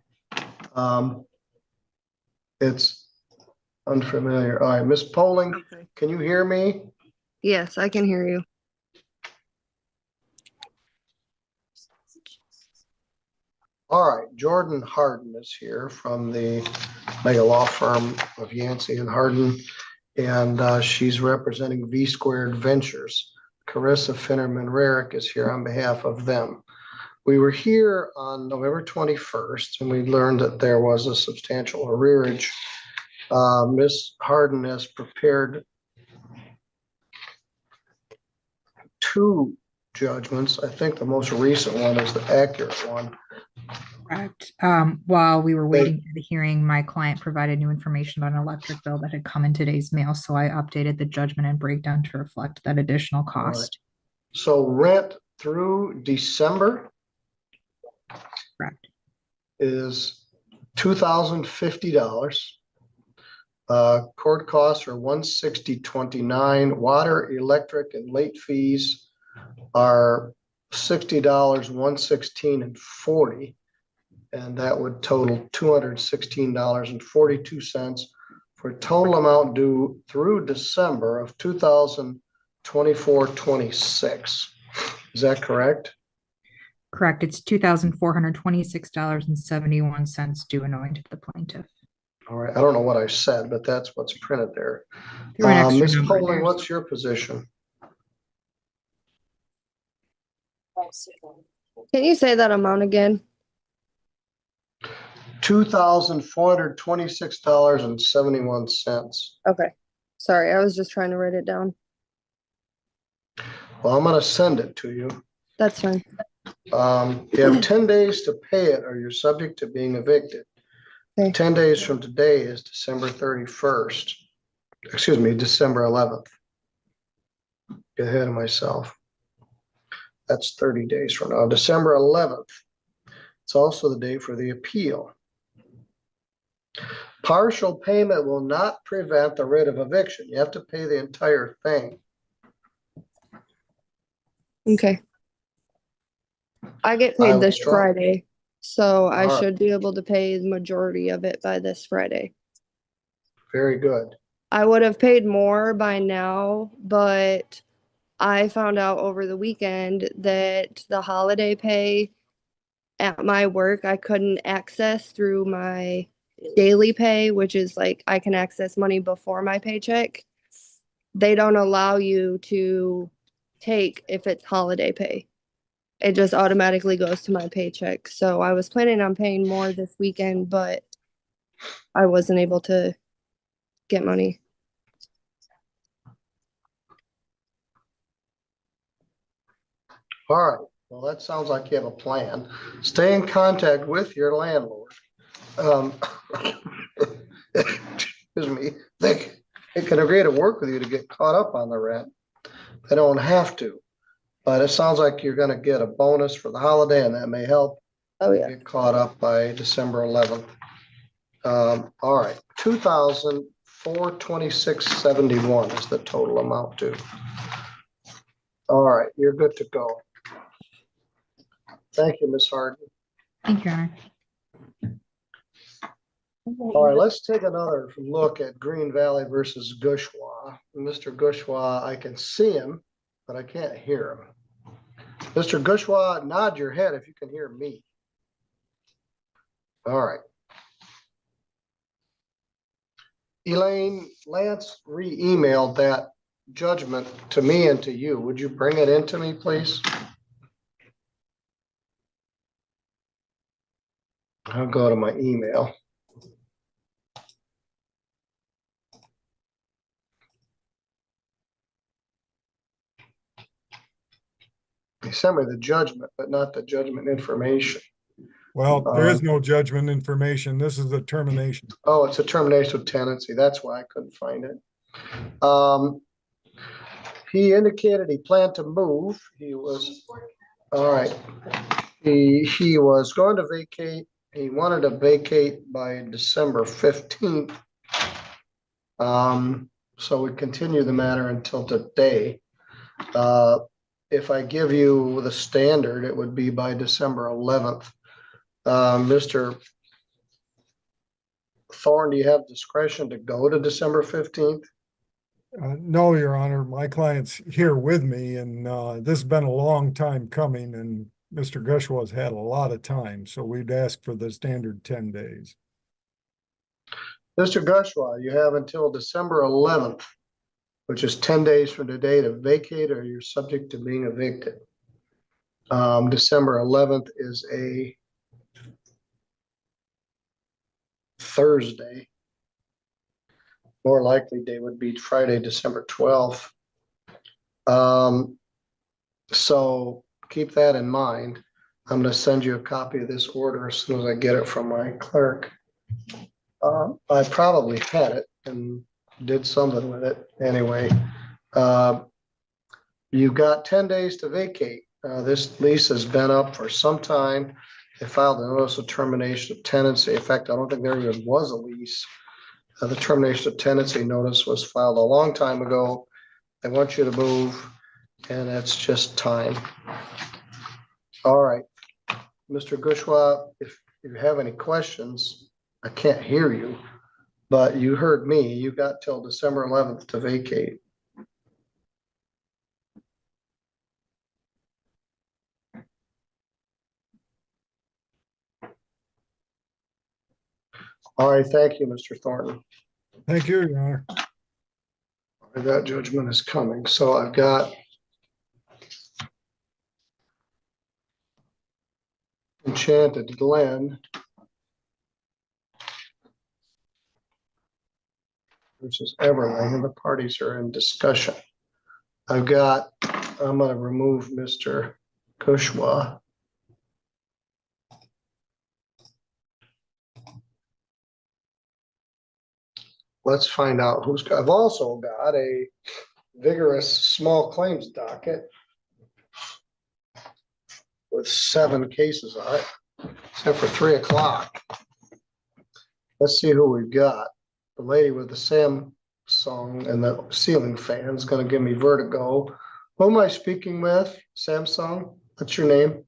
It's unfamiliar. All right, Miss Poling, Okay. can you hear me? Yes, I can hear you. All right, Jordan Harden is here from the mega law firm of Yancey and Harden, and she's representing V Squared Ventures. Carissa Finnerman-Rarick is here on behalf of them. We were here on November 21st, and we learned that there was a substantial arrearage. Ms. Harden has prepared two judgments. I think the most recent one is the accurate one. Correct. While we were waiting for the hearing, my client provided new information about an electric bill that had come in today's mail, so I updated the judgment and breakdown to reflect that additional cost. So rent through December Correct. is $2,050. Court costs are $160.29. Water, electric, and late fees are $60, $116.40. And that would total $216.42 for a total amount due through December of 2024-26. Is that correct? Correct. It's $2,426.71 due and owing to the plaintiff. All right. I don't know what I said, but that's what's printed there. Threw an extra Ms. number in Poling, there. what's your position? Can you say that amount again? $2,426.71. Okay. Sorry, I was just trying to write it down. Well, I'm going to send it to you. That's fine. You have 10 days to pay it or you're subject to being evicted. Okay. 10 days from today is December 31st. Excuse me, December 11th. Get ahead of myself. That's 30 days from now. December 11th. It's also the day for the appeal. Partial payment will not prevent the writ of eviction. You have to pay the entire thing. Okay. I get paid this withdraw. Friday, so I All right. should be able to pay the majority of it by this Friday. Very good. I would have paid more by now, but I found out over the weekend that the holiday pay at my work I couldn't access through my daily pay, which is like I can access money before my paycheck. They don't allow you to take if it's holiday pay. It just automatically goes to my paycheck. So I was planning on paying more this weekend, but I wasn't able to get money. All right. Well, that sounds like you have a plan. Stay in contact with your landlord. Excuse me. They can agree to work with you to get caught up on the rent. They don't have to, but it sounds like you're going to get a bonus for the holiday, and that may help. Oh yeah. Get caught up by December 11th. All right, 2,426.71 is the total amount due. All right, you're good to go. Thank you, Ms. Harden. Thank you, Your Honor. All right, let's take another look at Green Valley versus Gushwa. Mr. Gushwa, I can see him, but I can't hear him. Mr. Gushwa, nod your head if you can hear me. All right. Elaine, Lance re-emailed that judgment to me and to you. Would you bring it in to me, please? I'll go to my email. He sent me the judgment, but not the judgment information. Well, there is no judgment information. This is a termination. Oh, it's a termination of tenancy. That's why I couldn't find it. He indicated he planned to move. He was, all right. He was going to vacate. He wanted to vacate by December 15th. So we continue the matter until today. If I give you the standard, it would be by December 11th. Mr. Thorne, do you have discretion to go to December 15th? No, Your Honor, my client's here with me, and this has been a long time coming, and Mr. Gushwa's had a lot of time, so we'd ask for the standard 10 days. Mr. Gushwa, you have until December 11th, which is 10 days from today, to vacate, or you're subject to being evicted. December 11th is a Thursday. More likely day would be Friday, December 12th. So keep that in mind. I'm going to send you a copy of this order as soon as I get it from my clerk. I probably had it and did something with it. Anyway, you've got 10 days to vacate. This lease has been up for some time. They filed a notice of termination of tenancy. In fact, I don't think there even was a lease. The termination of tenancy notice was filed a long time ago. They want you to move, and it's just time. All right, Mr. Gushwa, if you have any questions, I can't hear you, but you heard me. You got till December 11th to vacate. All right, thank you, Mr. Thornton. Thank you, Your Honor. That judgment is coming. So I've got Enchanted Glen versus Everling, and the parties are in discussion. I'm going to remove Mr. Gushwa. Let's find out who's got. I've also got a vigorous small claims docket with 7 cases on it, except for 3 o'clock. Let's see who we've got. The lady with the Samsung and the ceiling fan is going to give me vertigo. Who am I speaking with? Samsung? What's your name?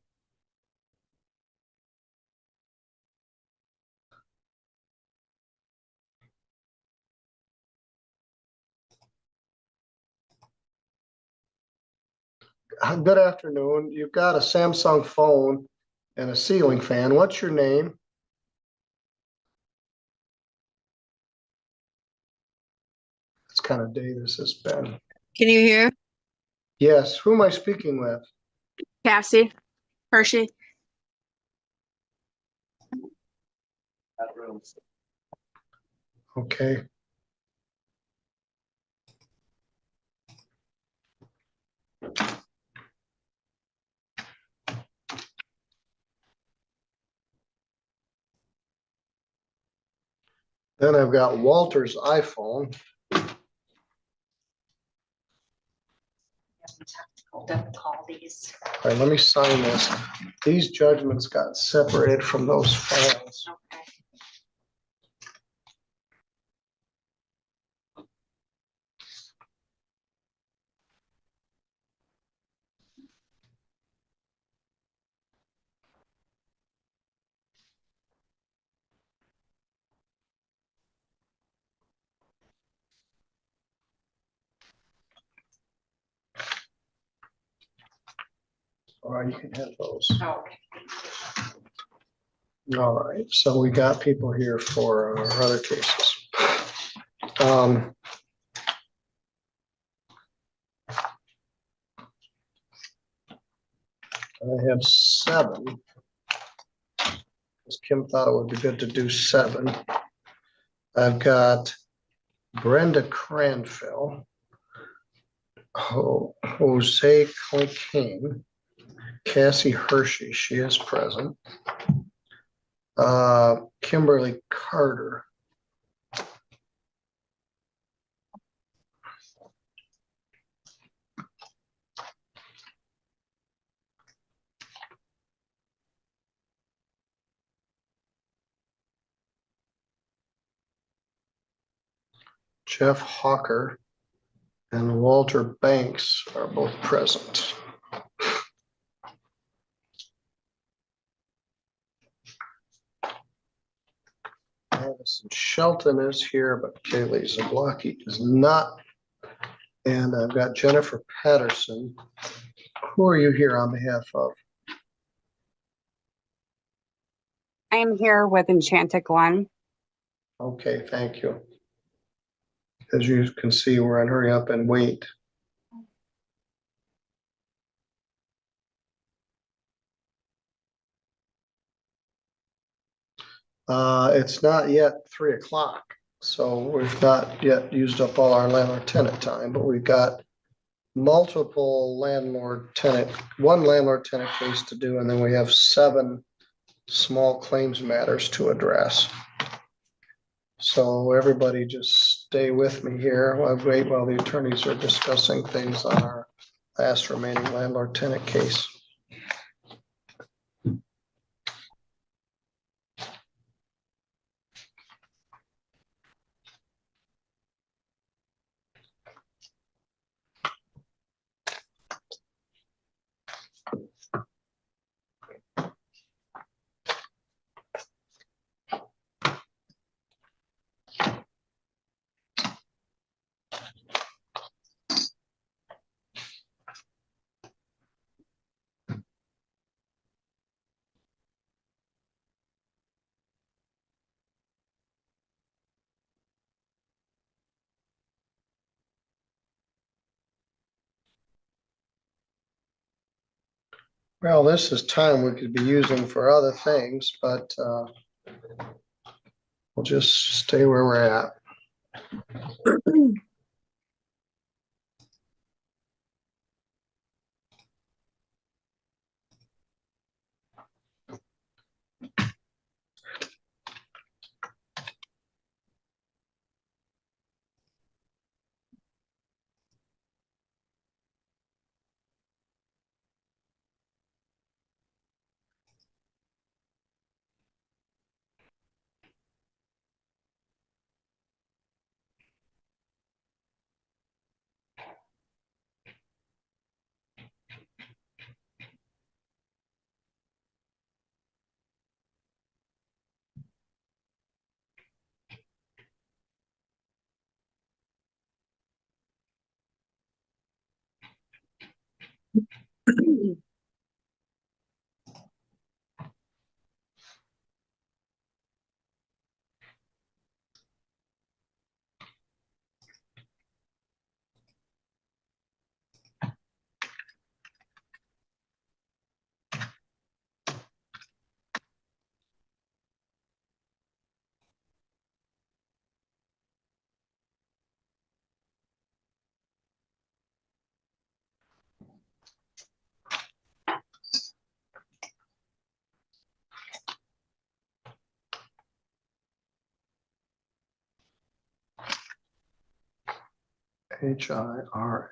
Good afternoon. You've got a Samsung phone and a ceiling fan. What's your name? It's kind of day this has been. Can you hear? Yes. Who am I speaking with? Cassie Hershey. Okay. Then I've got Walter's iPhone. Hold up, call these. All right, let me sign this. These judgments got separated from those files. Or you can have those. Oh, okay. All right, so we got people here for our other cases. I have 7. Because Kim thought it would be good to do 7. I've got Brenda Cranfill, Jose King, Cassie Hershey, she is present. Kimberly Carter. Jeff Hawker and Walter Banks are both present. Madison Shelton is here, but Kaylee Zablocki is not. And I've got Jennifer Patterson. Who are you here on behalf of? I am here with Enchanted Glen. Okay, thank you. As you can see, we're on hurry up and wait. It's not yet 3 o'clock, so we've not yet used up all our landlord tenant time, but we've got multiple one landlord tenant case to do, and then we have 7 small claims matters to address. So everybody just stay with me here. I'll wait while the attorneys are discussing things on our last remaining landlord tenant case. Well, this is time we could be using for other things, but we'll just stay where we're at. HIRSCHY.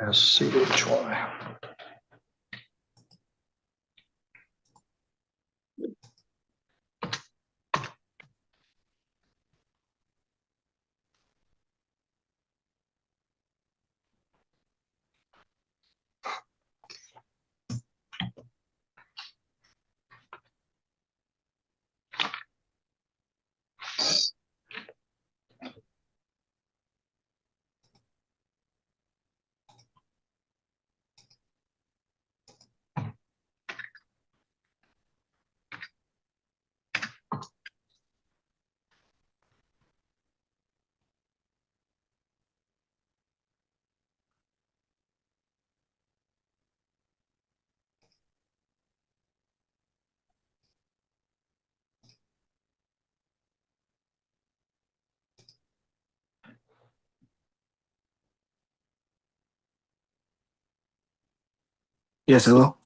Yes, hello.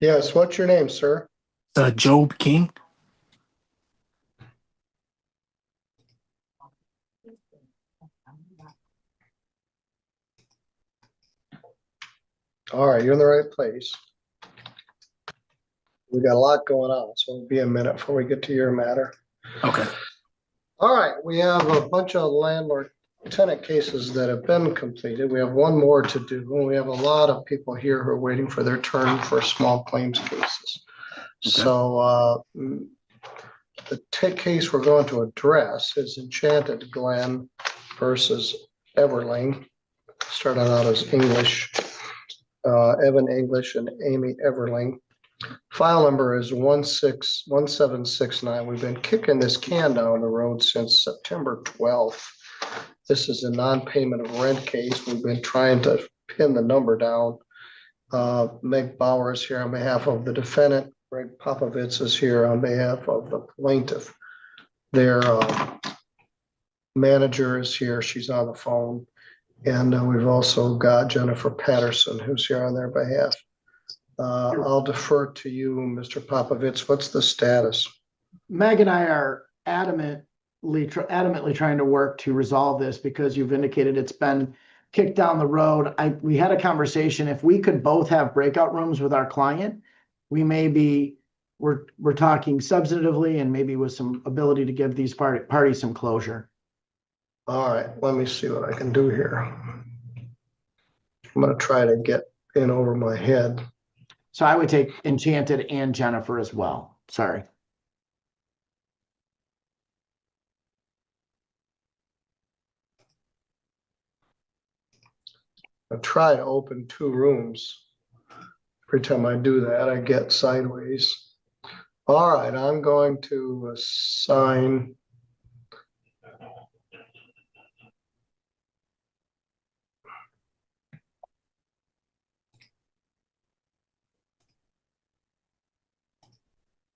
Yes, what's your name, sir? Job King. All right, you're in the right place. We got a lot going on, so it'll be a minute before we get to your matter. Okay. All right, we have a bunch of landlord tenant cases that have been completed. We have one more to do, and we have a lot of people here who are waiting for their turn for small claims cases. Okay. So the case we're going to address is Enchanted Glen versus Everling. Started out as English, Evan English and Amy Everling. File number is 1769. We've been kicking this can down the road since September 12th. This is a non-payment of rent case. We've been trying to pin the number down. Meg Bauer is here on behalf of the defendant. Greg Popovitz is here on behalf of the plaintiff. Their manager is here. She's on the phone. And we've also got Jennifer Patterson, who's here on their behalf. I'll defer to you, Mr. Popovitz. What's the status? Meg and I are adamantly trying to work to resolve this because you've indicated it's been kicked down the road. We had a conversation. If we could both have breakout rooms with our client, we're talking substantively and maybe with some ability to give these parties some closure. All right, let me see what I can do here. I'm going to try to get in over my head. So I would take Enchanted and Jennifer as well. Sorry. I try to open two rooms. Every time I do that, I get sideways. All right, I'm going to assign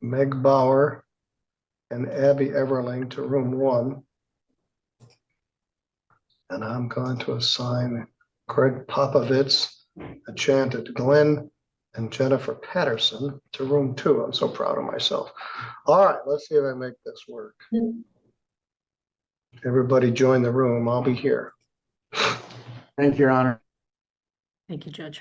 Meg Bauer and Abby Everling to room 1. And I'm going to assign Greg Popovitz, Enchanted Glen, and Jennifer Patterson to room 2. I'm so proud of myself. All right, let's see if I make this work. Everybody join the room. I'll be here. Thank you, Your Honor. Thank you, Judge.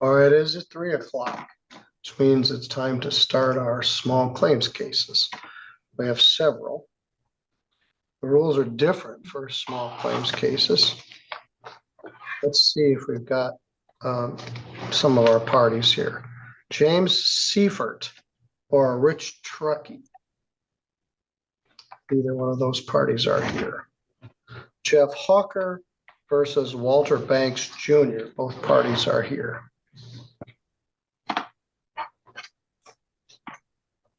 All right, it is at 3 o'clock, which means it's time to start our small claims cases. We have several. The rules are different for small claims cases. Let's see if we've got some of our parties here. James Seifert or Rich Truckee. Either one of those parties are here. Jeff Hawker versus Walter Banks Jr. Both parties are here.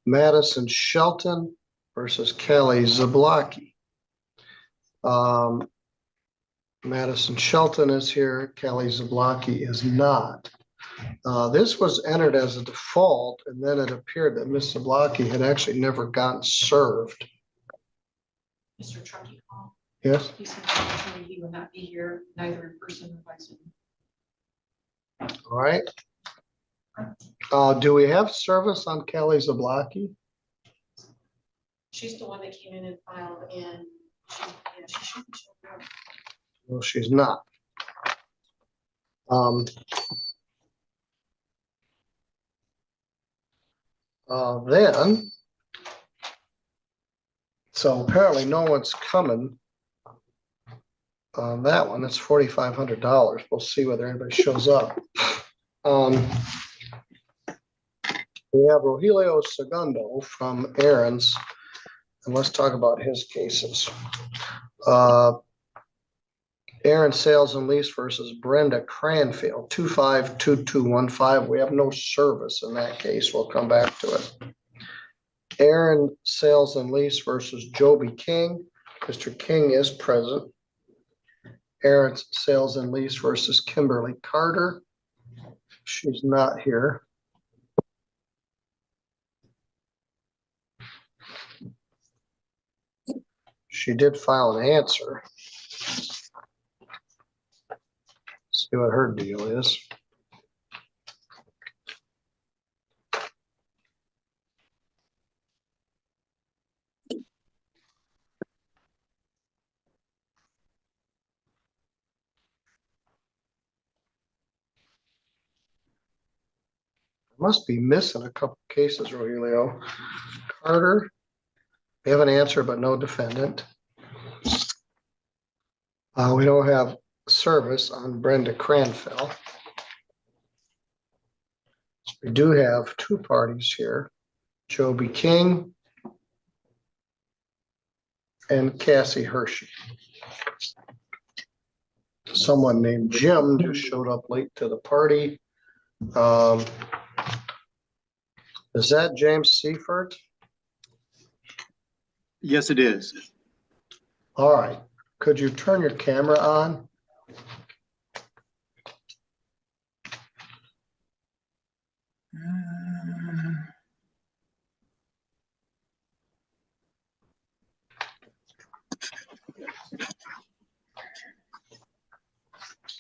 Madison Shelton versus Kelly Zablocki. Madison Shelton is here. Kelly Zablocki is not. This was entered as a default, and then it appeared that Ms. Zablocki had actually never gotten served. Mr. Truckee called. Yes. He said unfortunately he will not be here, neither in person or by Zoom. All right. Do we have service on Kelly Zablocki? She's the one that came in and filed, and she should be showing up. No, she's not. So apparently no one's coming on that one. That's $4,500. We'll see whether anybody shows up. We have Rogelio Segundo from Aaron's, and let's talk about his cases. Aaron Sales and Lease versus Brenda Cranfield, 252215. We have no service in that case. We'll come back to it. Aaron Sales and Lease versus Joby King. Mr. King is present. Aaron Sales and Lease versus Kimberly Carter. She's not here. She did file an answer. See what her deal is. Must be missing a couple cases, Rogelio. Carter, we have an answer, but no defendant. We don't have service on Brenda Cranfell. We do have two parties here, Joby King and Cassie Hershey. Someone named Jim just showed up late to the party. Is that James Seifert? Yes, it is. All right. Could you turn your camera on?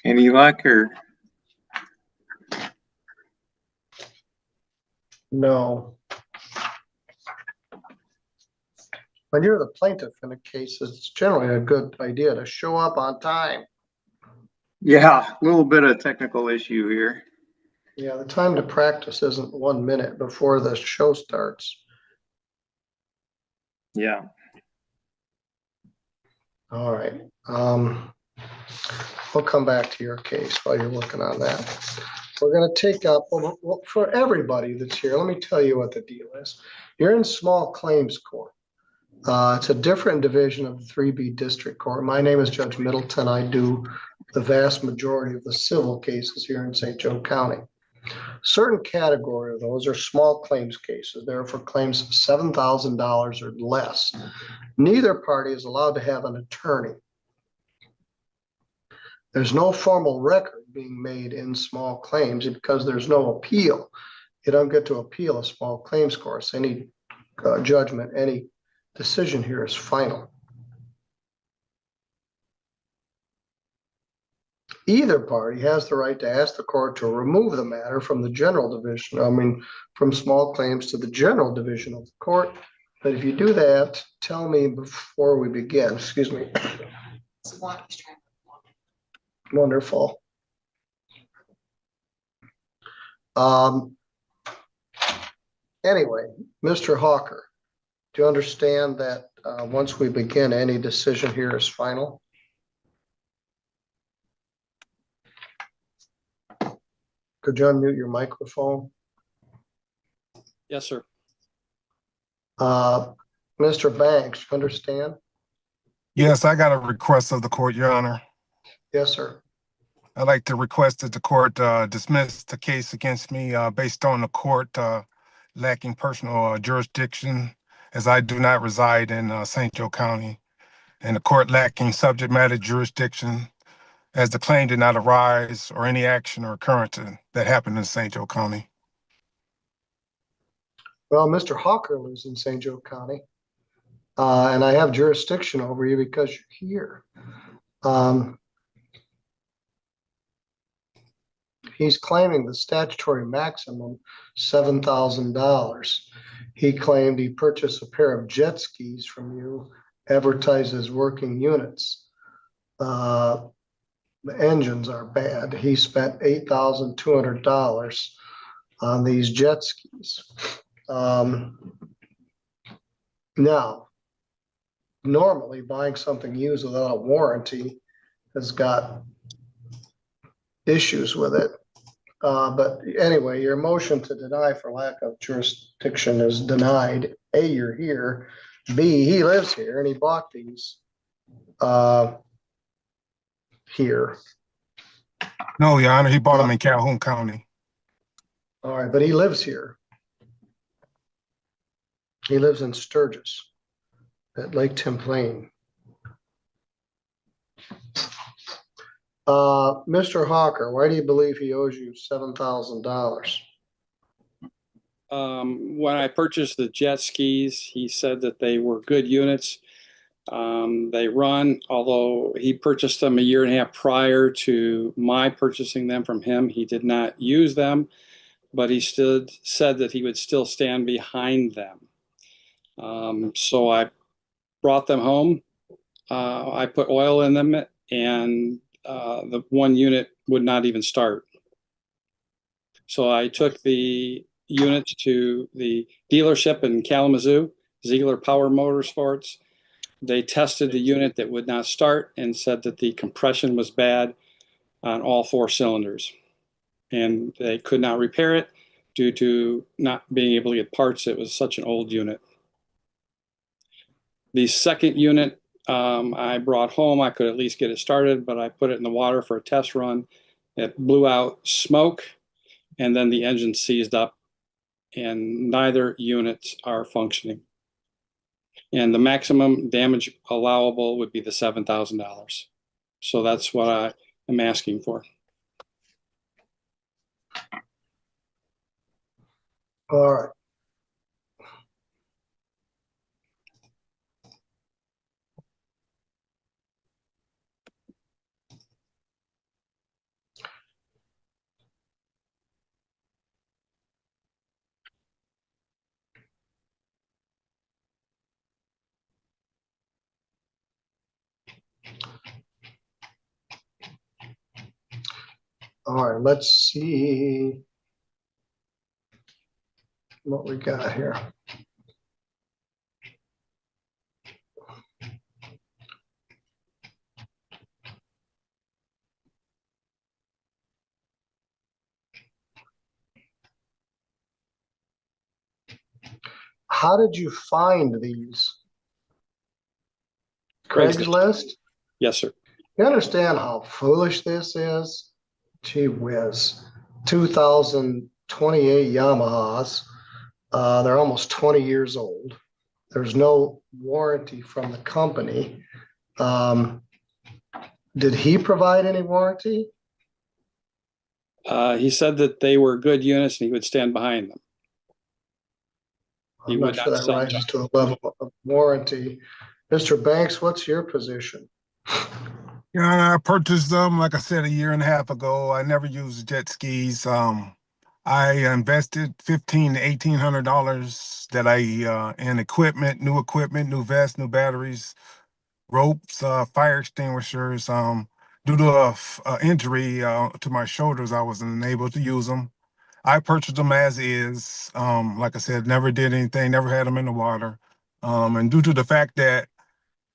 Any luck or? No. When you're the plaintiff in a case, it's generally a good idea to show up on time. Yeah, a little bit of technical issue here. Yeah, the time to practice isn't 1 minute before the show starts. Yeah. All right. We'll come back to your case while you're looking on that. We're going to take up, well, for everybody that's here, let me tell you what the deal is. You're in small claims court. It's a different division of the 3B District Court. My name is Judge Middleton. I do the vast majority of the civil cases here in St. Joe County. Certain category of those are small claims cases. They're for claims of $7,000 or less. Neither party is allowed to have an attorney. There's no formal record being made in small claims because there's no appeal. You don't get to appeal a small claims court. Any judgment, any decision here is final. Either party has the right to ask the court to remove the matter from the general division, from small claims to the general division of the court. But if you do that, tell me before we begin. Excuse me. Wonderful. Anyway, Mr. Hawker, do you understand that once we begin, any decision here is final? Could you unmute your microphone? Yes, sir. Mr. Banks, you understand? Yes, I got a request of the court, Your Honor. Yes, sir. I'd like to request that the court dismiss the case against me based on the court lacking personal jurisdiction, as I do not reside in St. Joe County, and the court lacking subject matter jurisdiction, as the claim did not arise or any action or occurrence that happened in St. Joe County. Well, Mr. Hawker lives in St. Joe County, and I have jurisdiction over you because you're here. He's claiming the statutory maximum, $7,000. He claimed he purchased a pair of jet skis from you, advertised as working units. The engines are bad. He spent $8,200 on these jet skis. Now, normally buying something used without a warranty has got issues with it. But anyway, your motion to deny for lack of jurisdiction is denied. A, you're here. B, he lives here and he bought these here. No, Your Honor, he bought them in Calhoun County. All right, but he lives here. He lives in Sturgis at Lake Champlain. Mr. Hawker, why do you believe he owes you $7,000? When I purchased the jet skis, he said that they were good units. They run, although he purchased them a year and a half prior to my purchasing them from him. He did not use them, but he still said that he would still stand behind them. So I brought them home. I put oil in them, and the one unit would not even start. So I took the units to the dealership in Kalamazoo, Ziegler Power Motorsports. They tested the unit that would not start and said that the compression was bad on all 4 cylinders. And they could not repair it due to not being able to get parts. It was such an old unit. The second unit I brought home. I could at least get it started, but I put it in the water for a test run. It blew out smoke, and then the engine seized up, and neither units are functioning. And the maximum damage allowable would be the $7,000. So that's what I am asking for. All right. All right, let's see what we got here. How did you find these? Craigslist? Yes, sir. You understand how foolish this is? Gee whiz. 2028 Yamahas. They're almost 20 years old. There's no warranty from the company. Did he provide any warranty? He said that they were good units and he would stand behind them. He I'm would not sure that sell them. rises to the level of warranty. Mr. Banks, what's your position? Yeah, I purchased them, like I said, a year and a half ago. I never used jet skis. I invested $1,500 to $1,800 that in equipment, new vests, new batteries, ropes, fire extinguishers. Due to a injury to my shoulders, I wasn't able to use them. I purchased them as is. Like I said, never did anything, never had them in the water. And due to the fact that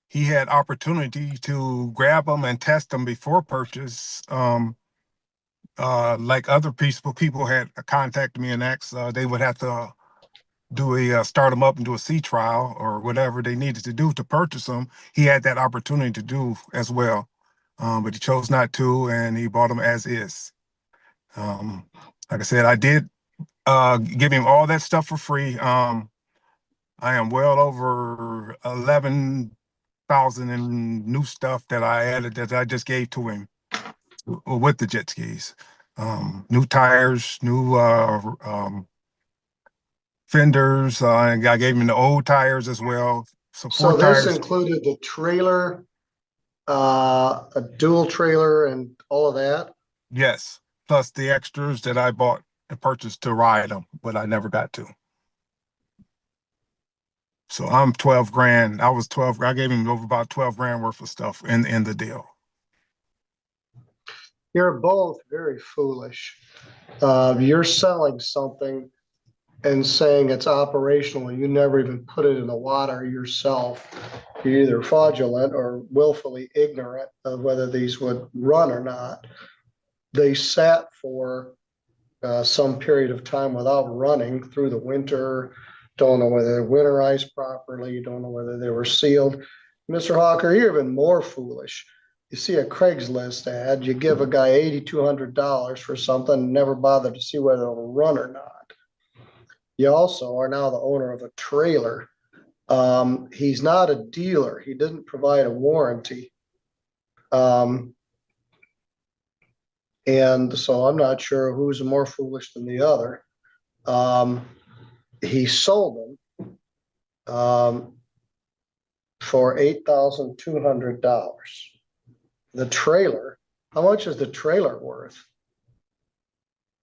he had opportunity to grab them and test them before purchase, like other people had contacted me and asked they would have to do start them up and do a sea trial or whatever they needed to do to purchase them. He had that opportunity to do as well, but he chose not to, and he bought them as is. Like I said, I did give him all that stuff for free. I am well over 11,000 in new stuff that I added that I just gave to him with the jet skis. New tires, new fenders. I gave him the old tires as well. So 4 So this tires. included the trailer, a dual trailer and all of that? Yes. Plus the extras that I bought and purchased to ride them, but I never got to. So I'm 12 grand. I gave him over about 12 grand worth of stuff in the deal. You're both very foolish. You're selling something and saying it's operational and you never even put it in the water yourself. You're either fraudulent or willfully ignorant of whether these would run or not. They sat for some period of time without running through the winter. Don't know whether they're winterized properly. Don't know whether they were sealed. Mr. Hawker, you're even more foolish. You see a Craigslist ad, you give a guy $8,200 for something and never bother to see whether it'll run or not. You also are now the owner of a trailer. He's not a dealer. He didn't provide a warranty. And so I'm not sure who's more foolish than the other. He sold them. for $8,200. The trailer, how much is the trailer worth?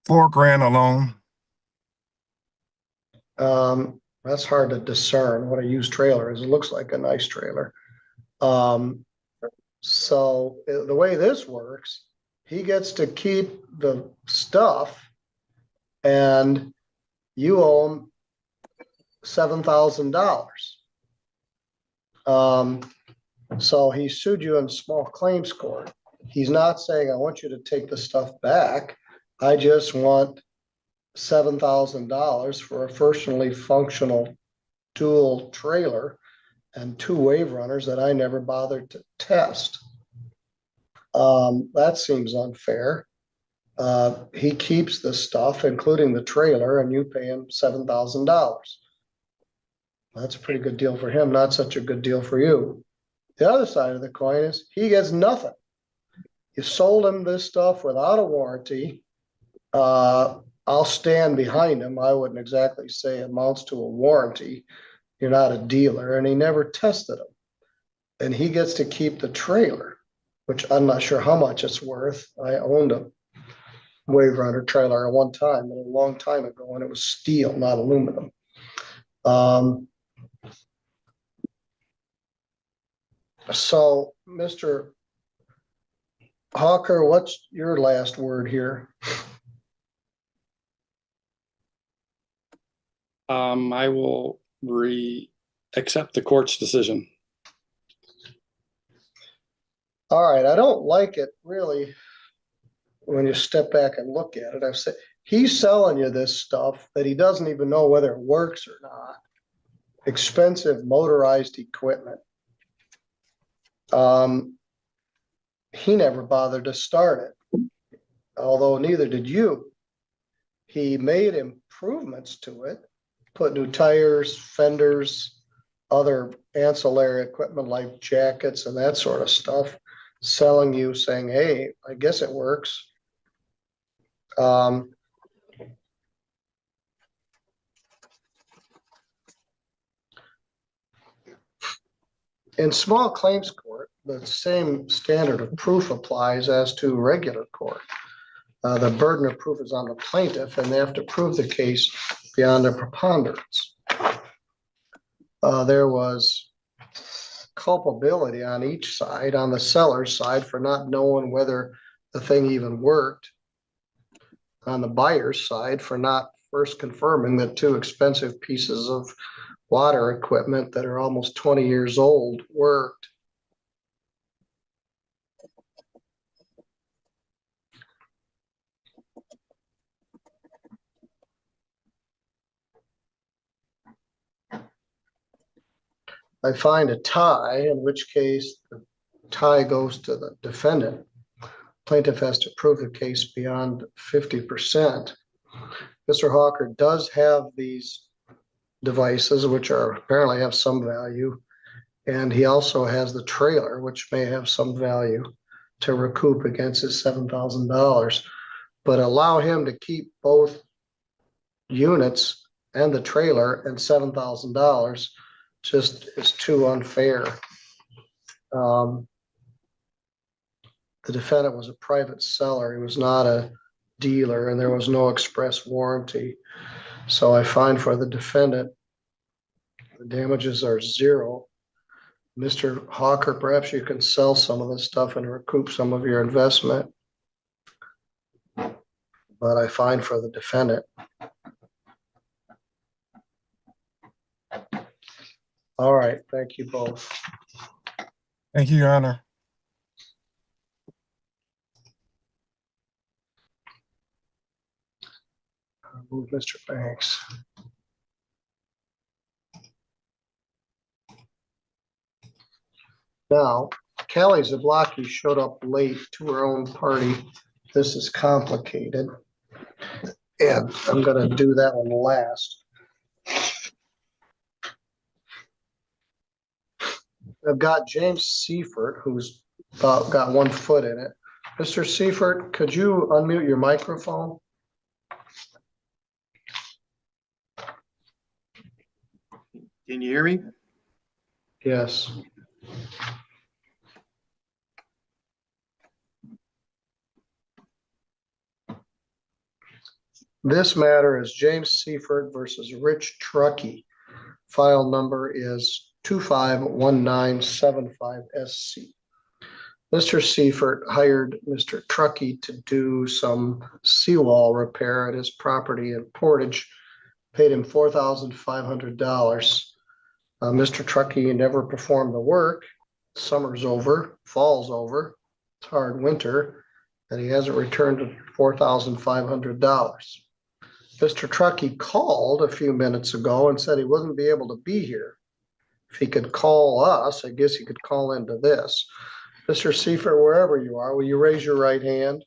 $4,000 alone. That's hard to discern what a used trailer is. It looks like a nice trailer. So the way this works, he gets to keep the stuff and you owe him $7,000. So he sued you in small claims court. He's not saying, I want you to take the stuff back. I just want $7,000 for a functionally functional dual trailer and 2 wave runners that I never bothered to test. That seems unfair. He keeps the stuff, including the trailer, and you pay him $7,000. That's a pretty good deal for him, not such a good deal for you. The other side of the coin is he gets nothing. You sold him this stuff without a warranty. I'll stand behind him. I wouldn't exactly say it amounts to a warranty. You're not a dealer, and he never tested them. And he gets to keep the trailer, which I'm not sure how much it's worth. I owned a wave runner trailer at one time, a long time ago, and it was steel, not aluminum. So, Mr. Hawker, what's your last word here? I will accept the court's decision. All right, I don't like it really when you step back and look at it. I've said he's selling you this stuff that he doesn't even know whether it works or not. Expensive motorized equipment. He never bothered to start it, although neither did you. He made improvements to it, put new tires, fenders, other ancillary equipment like jackets and that sort of stuff, selling you saying, hey, I guess it works. In small claims court, the same standard of proof applies as to regular court. The burden of proof is on the plaintiff, and they have to prove the case beyond a preponderance. There was culpability on each side, on the seller's side for not knowing whether the thing even worked, on the buyer's side for not first confirming that 2 expensive pieces of water equipment that are almost 20 years old worked. I find a tie, in which case the tie goes to the defendant. Plaintiff has to prove the case beyond 50%. Mr. Hawker does have these devices, which are apparently have some value, and he also has the trailer, which may have some value to recoup against his $7,000. But allow him to keep both units and the trailer and $7,000 just is too unfair. The defendant was a private seller. He was not a dealer, and there was no express warranty. So I find for the defendant, the damages are 0. Mr. Hawker, perhaps you can sell some of this stuff and recoup some of your investment. But I find for the defendant. All right, thank you both. Thank you, Your Honor. I'll move Mr. Banks. Now, Callie Zablocki showed up late to her own party. This is complicated. And I'm going to do that one last. I've got James Seifert, who's got 1 foot in it. Mr. Seifert, could you unmute your microphone? Can you hear me? Yes. This matter is James Seifert versus Rich Truckee. File number is 251975SC. Mr. Seifert hired Mr. Truckee to do some seawall repair at his property in Portage, paid him $4,500. Mr. Truckee never performed the work. Summer's over, fall's over, it's hard winter, and he hasn't returned $4,500. Mr. Truckee called a few minutes ago and said he wouldn't be able to be here. If he could call us, I guess he could call into this. Mr. Seifert, wherever you are, will you raise your right hand?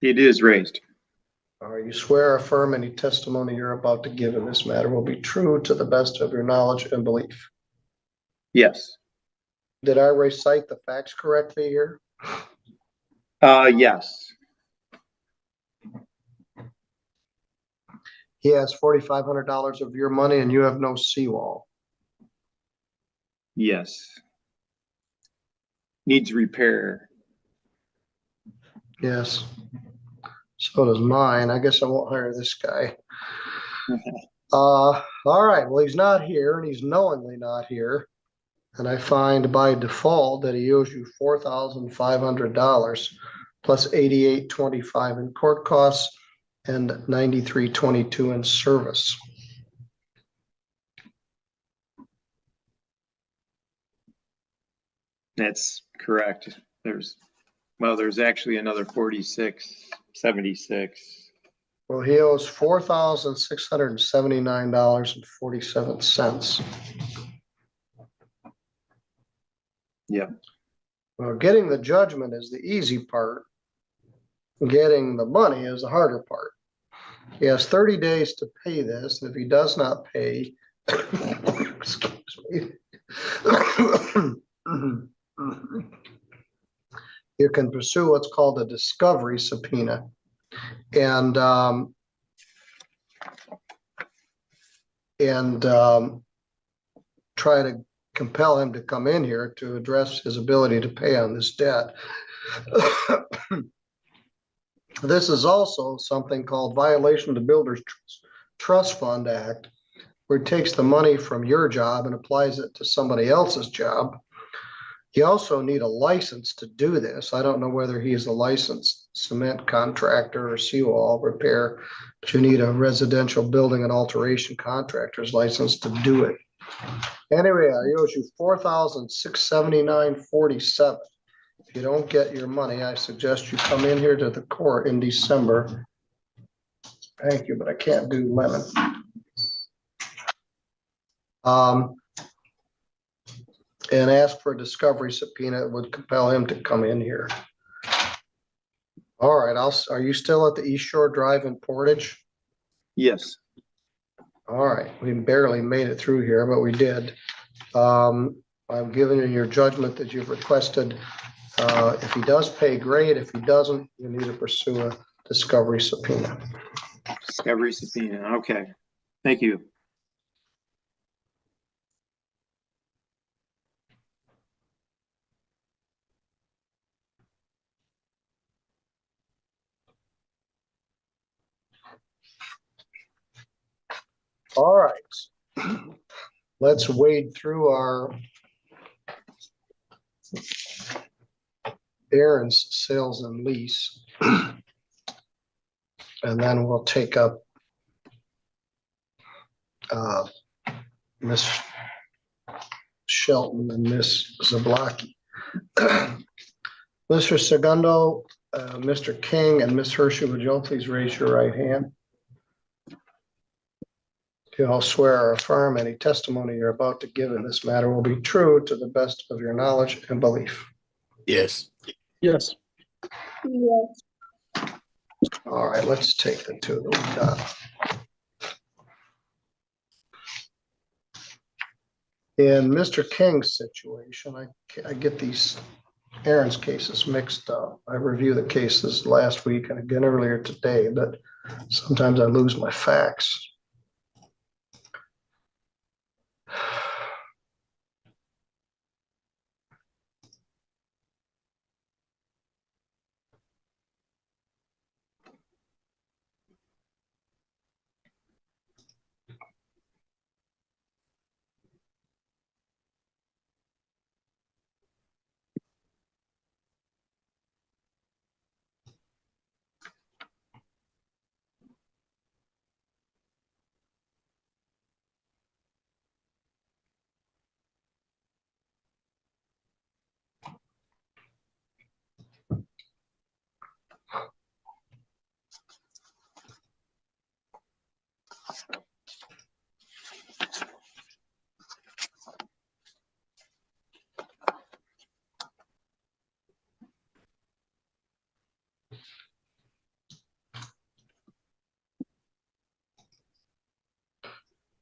It is raised. You swear or affirm any testimony you're about to give in this matter will be true to the best of your knowledge and belief? Yes. Did I recite the facts correctly here? Yes. He has $4,500 of your money and you have no seawall. Yes. Needs repair. Yes. So does mine. I guess I won't hire this guy. All right. Well, he's not here and he's knowingly not here. And I find by default that he owes you $4,500 plus $88.25 in court costs and $93.22 in service. That's correct. There's actually another 46.76. Well, he owes $4,679.47. Yeah. Well, getting the judgment is the easy part. Getting the money is the harder part. He has 30 days to pay this, and if he does not pay, excuse me, you can pursue what's called a discovery subpoena. And try to compel him to come in here to address his ability to pay on this debt. This is also something called violation of the Builders Trust Fund Act, where it takes the money from your job and applies it to somebody else's job. You also need a license to do this. I don't know whether he's a licensed cement contractor or seawall repair, but you need a residential building and alteration contractor's license to do it. Anyway, I owe you $4,679.47. If you don't get your money, I suggest you come in here to the court in December. Thank you, but I can't do lemon. And ask for a discovery subpoena that would compel him to come in here. All right, are you still at the East Shore Drive in Portage? Yes. All right, we barely made it through here, but we did. I'm giving you your judgment that you've requested. If he does pay, great. If he doesn't, you need to pursue a discovery subpoena. Discovery subpoena. Okay. Thank you. All right. Let's wade through our Aaron's sales and lease. And then we'll take up Miss Shelton and Miss Zablocki. Mr. Segundo, Mr. King, and Miss Hershey, would you all please raise your right hand? Do you all swear or affirm any testimony you're about to give in this matter will be true to the best of your knowledge and belief? Yes. Yes. Yes. All right, let's take the two that we got. In Mr. King's situation, I get these Aaron's cases mixed up. I reviewed the cases last week and again earlier today, but sometimes I lose my facts.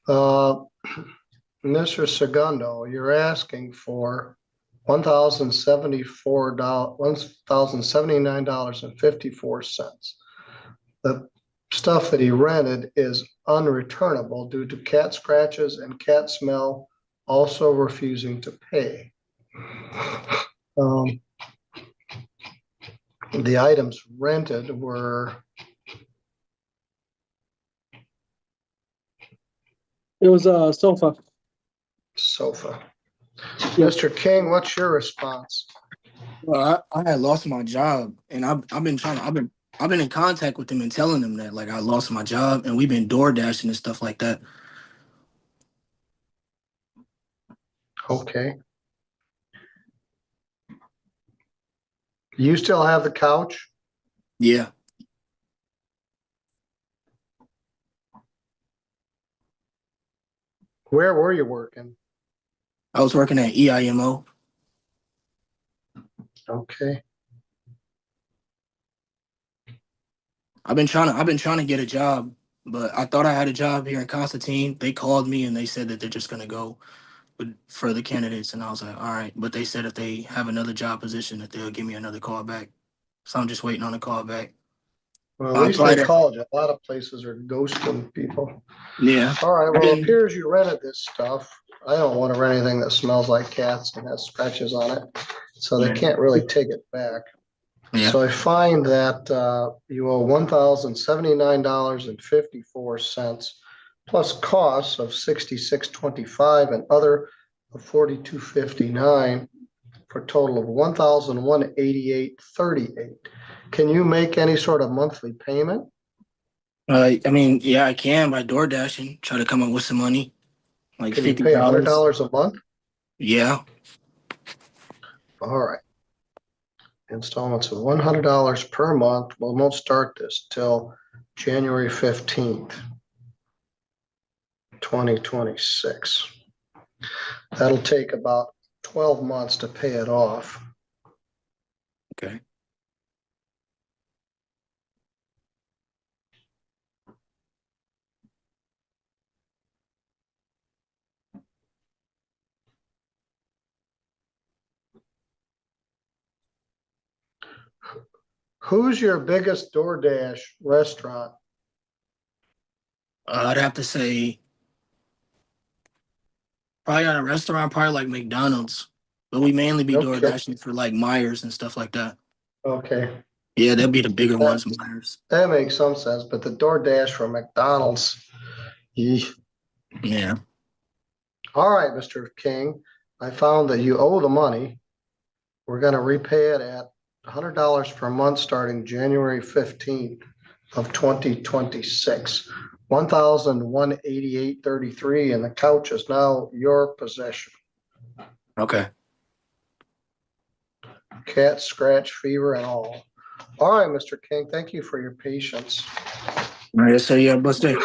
Mr. Segundo, you're asking for $1,079.54. The stuff that he rented is unreturnable due to cat scratches and cat smell, also refusing to pay. The items rented were. It was a sofa. Sofa. Mr. King, what's your response? Well, I had lost my job, and I've been in contact with them and telling them that like I lost my job, and we've been door dashing and stuff like that. Okay. You still have the couch? Yeah. Where were you working? I was working at EIMO. Okay. I've been trying to get a job, but I thought I had a job here in Constantine. They called me and they said that they're just gonna go with further candidates, and I was like, all right. But they said if they have another job position that they'll give me another call back. So I'm just waiting on a call back. Well, I at least they applied at, called you. A lot of places are ghosting people. yeah. All right, I've well, it been, appears you rented this stuff. I don't want to rent anything that smells like cats and has scratches on it, so they yeah. can't really take it back. Yeah. So I find that you owe $1,079.54 plus costs of $66.25 and other of $42.59 for a total of $1,188.38. Can you make any sort of monthly payment? I mean, yeah, I can by door dashing. Try to come up with some money, like Can you pay $50. $100 a month? Yeah. All right. Installments of $100 per month. We won't start this till January 15th, 2026. That'll take about 12 months to pay it off. Okay. Who's your biggest DoorDash restaurant? I'd have to say probably at a restaurant, probably like McDonald's. But we mainly be door Okay. dashing for like Myers and stuff like that. Okay. Yeah, that'd be the bigger ones, Myers. That makes some sense, but the DoorDash from McDonald's. Yeesh. Yeah. All right, Mr. King, I found that you owe the money. We're going to repay it at $100 per month starting January 15th of 2026. $1,188.33, and the couch is now your possession. Okay. Cat scratch fever and all. All right, Mr. King, thank you for your patience. All right, so yeah, blessed day.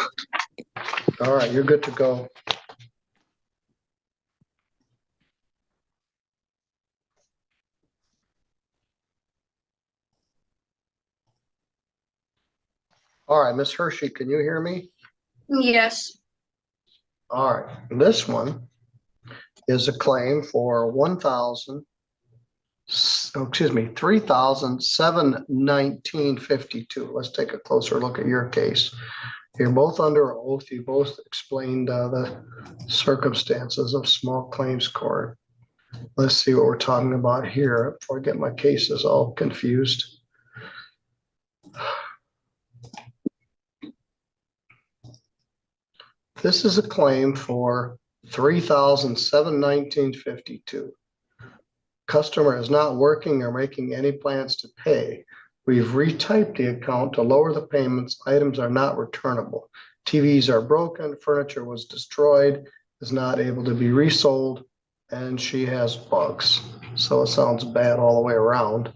All right, you're good to go. All right, Miss Hershey, can you hear me? Yes. All right, this one is a claim for $3,719.52. Let's take a closer look at your case. You're both under oath. You both explained the circumstances of small claims court. Let's see what we're talking about here before I get my cases all confused. This is a claim for $3,719.52. Customer is not working or making any plans to pay. We've retyped the account to lower the payments. Items are not returnable. TVs are broken, furniture was destroyed, is not able to be resold, and she has bugs. So it sounds bad all the way around.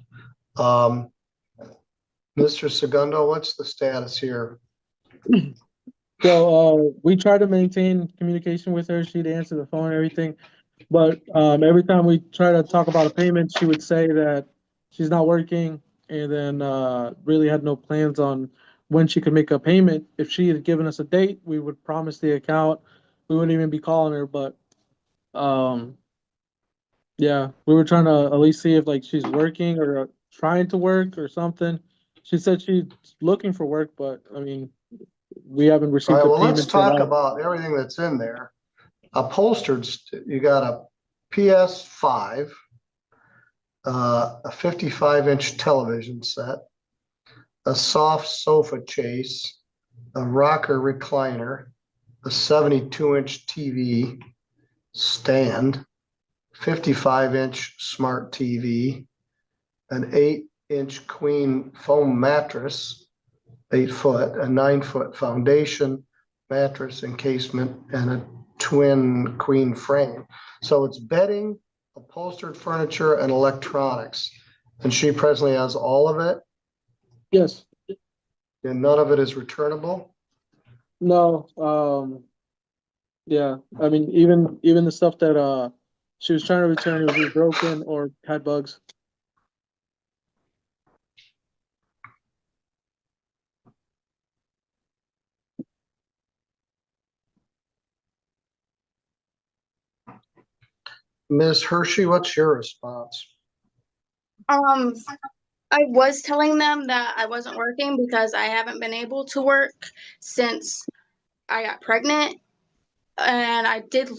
Mr. Segundo, what's the status here? So we try to maintain communication with her. She'd answer the phone and everything. But every time we try to talk about a payment, she would say that she's not working and then really had no plans on when she could make a payment. If she had given us a date, we would promise the account we wouldn't even be calling her, but, yeah, we were trying to at least see if like she's working or trying to work or something. She said she's looking for work, but I mean, we haven't All received right, the well, let's payments at talk all. about everything that's in there. Upholstered, you got a PS5, a 55-inch television set, a soft sofa chase, a rocker recliner, a 72-inch TV stand, 55-inch smart TV, an 8-inch queen foam mattress, 8 foot, a 9 foot foundation mattress encasement, and a twin queen frame. So it's bedding, upholstered furniture, and electronics. And she presently has all of it, Yes, and none of it is returnable. no, yeah, I mean, even the stuff that, she was trying to return was either broken or had bugs. Ms. Hershey, what's your response? Um, I was telling them that I wasn't working because I haven't been able to work since I got pregnant, and I did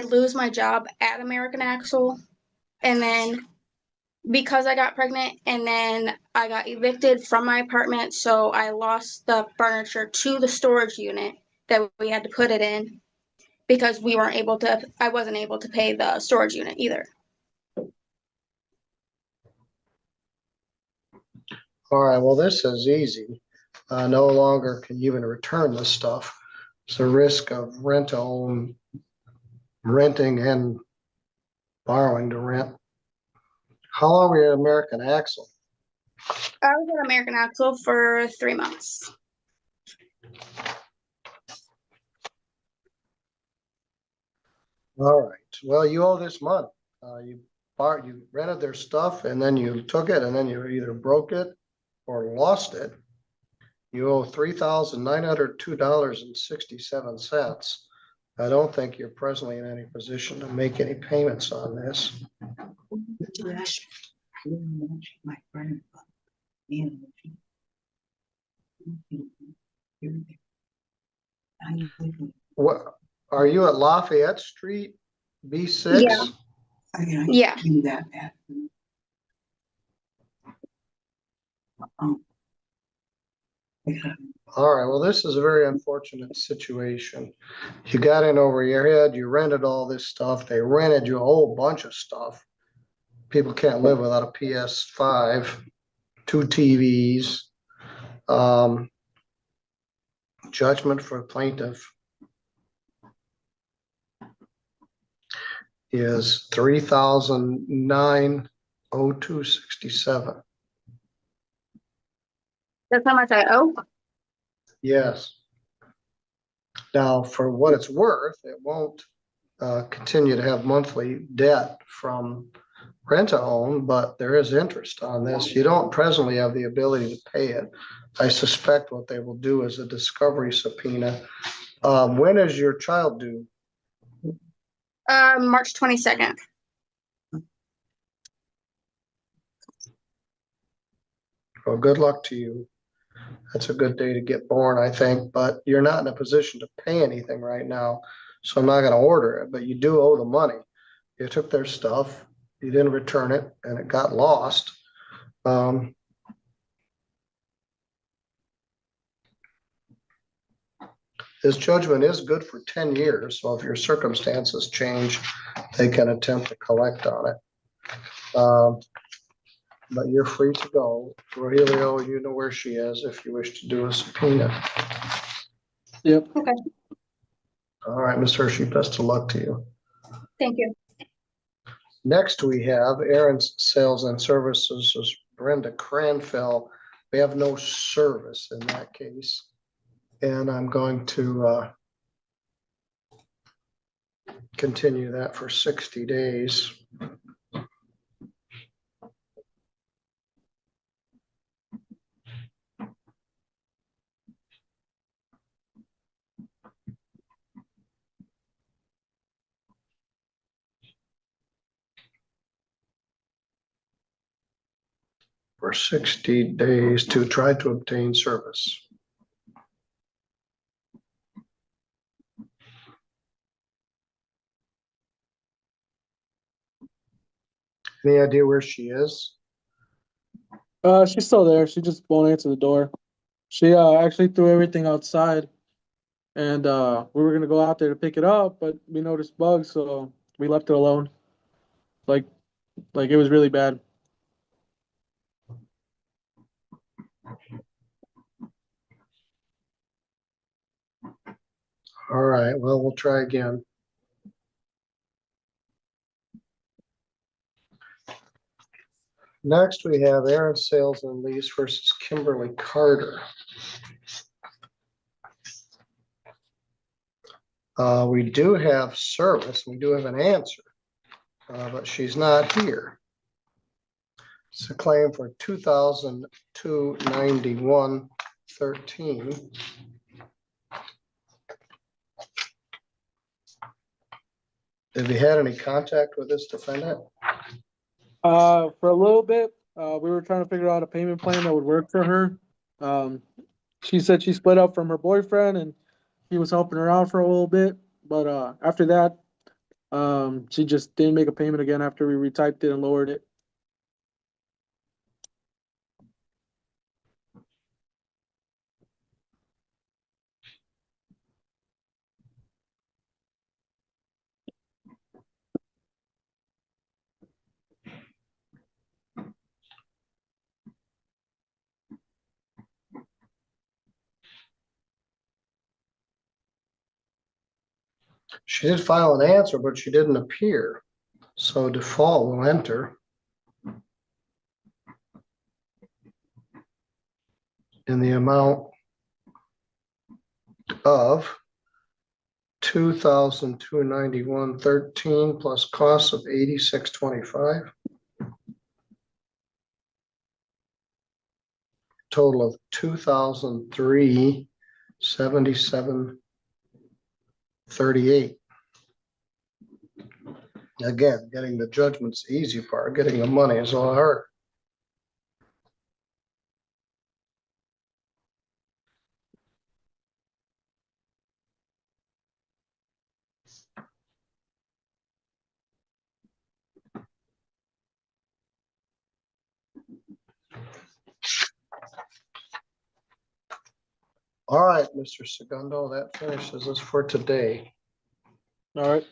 lose my job at American Axle, and then because I got pregnant, and then I got evicted from my apartment, so I lost the furniture to the storage unit that we had to put it in because I wasn't able to pay the storage unit either. All right, well, this is easy. No longer can you even return this stuff. It's a risk of rent-to-own, renting and borrowing to rent. How long were you at American Axle? I was at American Axle for 3 months. All right, well, you owe this money. You rented their stuff and then you took it and then you either broke it or lost it. You owe $3,902.67. I don't think you're presently in any position to make any payments on this. What, are you at Lafayette Street, B6? Yeah. Yeah. All right, well, this is a very unfortunate situation. You got in over your head, you rented all this stuff, they rented you a whole bunch of stuff. People can't live without a PS5, 2 TVs. Judgment for plaintiff is $3,902.67. That's how much I owe? Yes. Now, for what it's worth, it won't continue to have monthly debt from rent-to-own, but there is interest on this. You don't presently have the ability to pay it. I suspect what they will do is a discovery subpoena. When is your child due? March 22nd. Well, good luck to you. That's a good day to get born, I think, but you're not in a position to pay anything right now. So I'm not going to order it, but you do owe the money. You took their stuff, you didn't return it, and it got lost. This judgment is good for 10 years. So if your circumstances change, they can attempt to collect on it. But you're free to go. Rogelio, you know where she is if you wish to do a subpoena. Yep. Okay. All right, Ms. Hershey, best of luck to you. Thank you. Next, we have Aaron's Sales and Services is Brenda Cranfell. We have no service in that case. And I'm going to continue that for 60 days. for 60 days to try to obtain service. Any idea where she is? She's still there. She just won't answer the door. She actually threw everything outside, and we were gonna go out there to pick it up, but we noticed bugs, so we left it alone. Like it was really bad. All right, well, we'll try again. Next, we have Aaron Sales and Lease versus Kimberly Carter. We do have service, we do have an answer, but she's not here. It's a claim for $2,291.13. Have you had any contact with this defendant? For a little bit, we were trying to figure out a payment plan that would work for her. She said she split up from her boyfriend and he was helping her out for a little bit, but after that, she just didn't make a payment again after we retyped it and lowered it. She did file an answer, but she didn't appear. So default will enter in the amount of $2,291.13 plus costs of $86.25. Total of $2,377.38. Again, getting the judgment's the easy part. Getting the money is all hard. All right, Mr. Segundo, that finishes us for today. All right.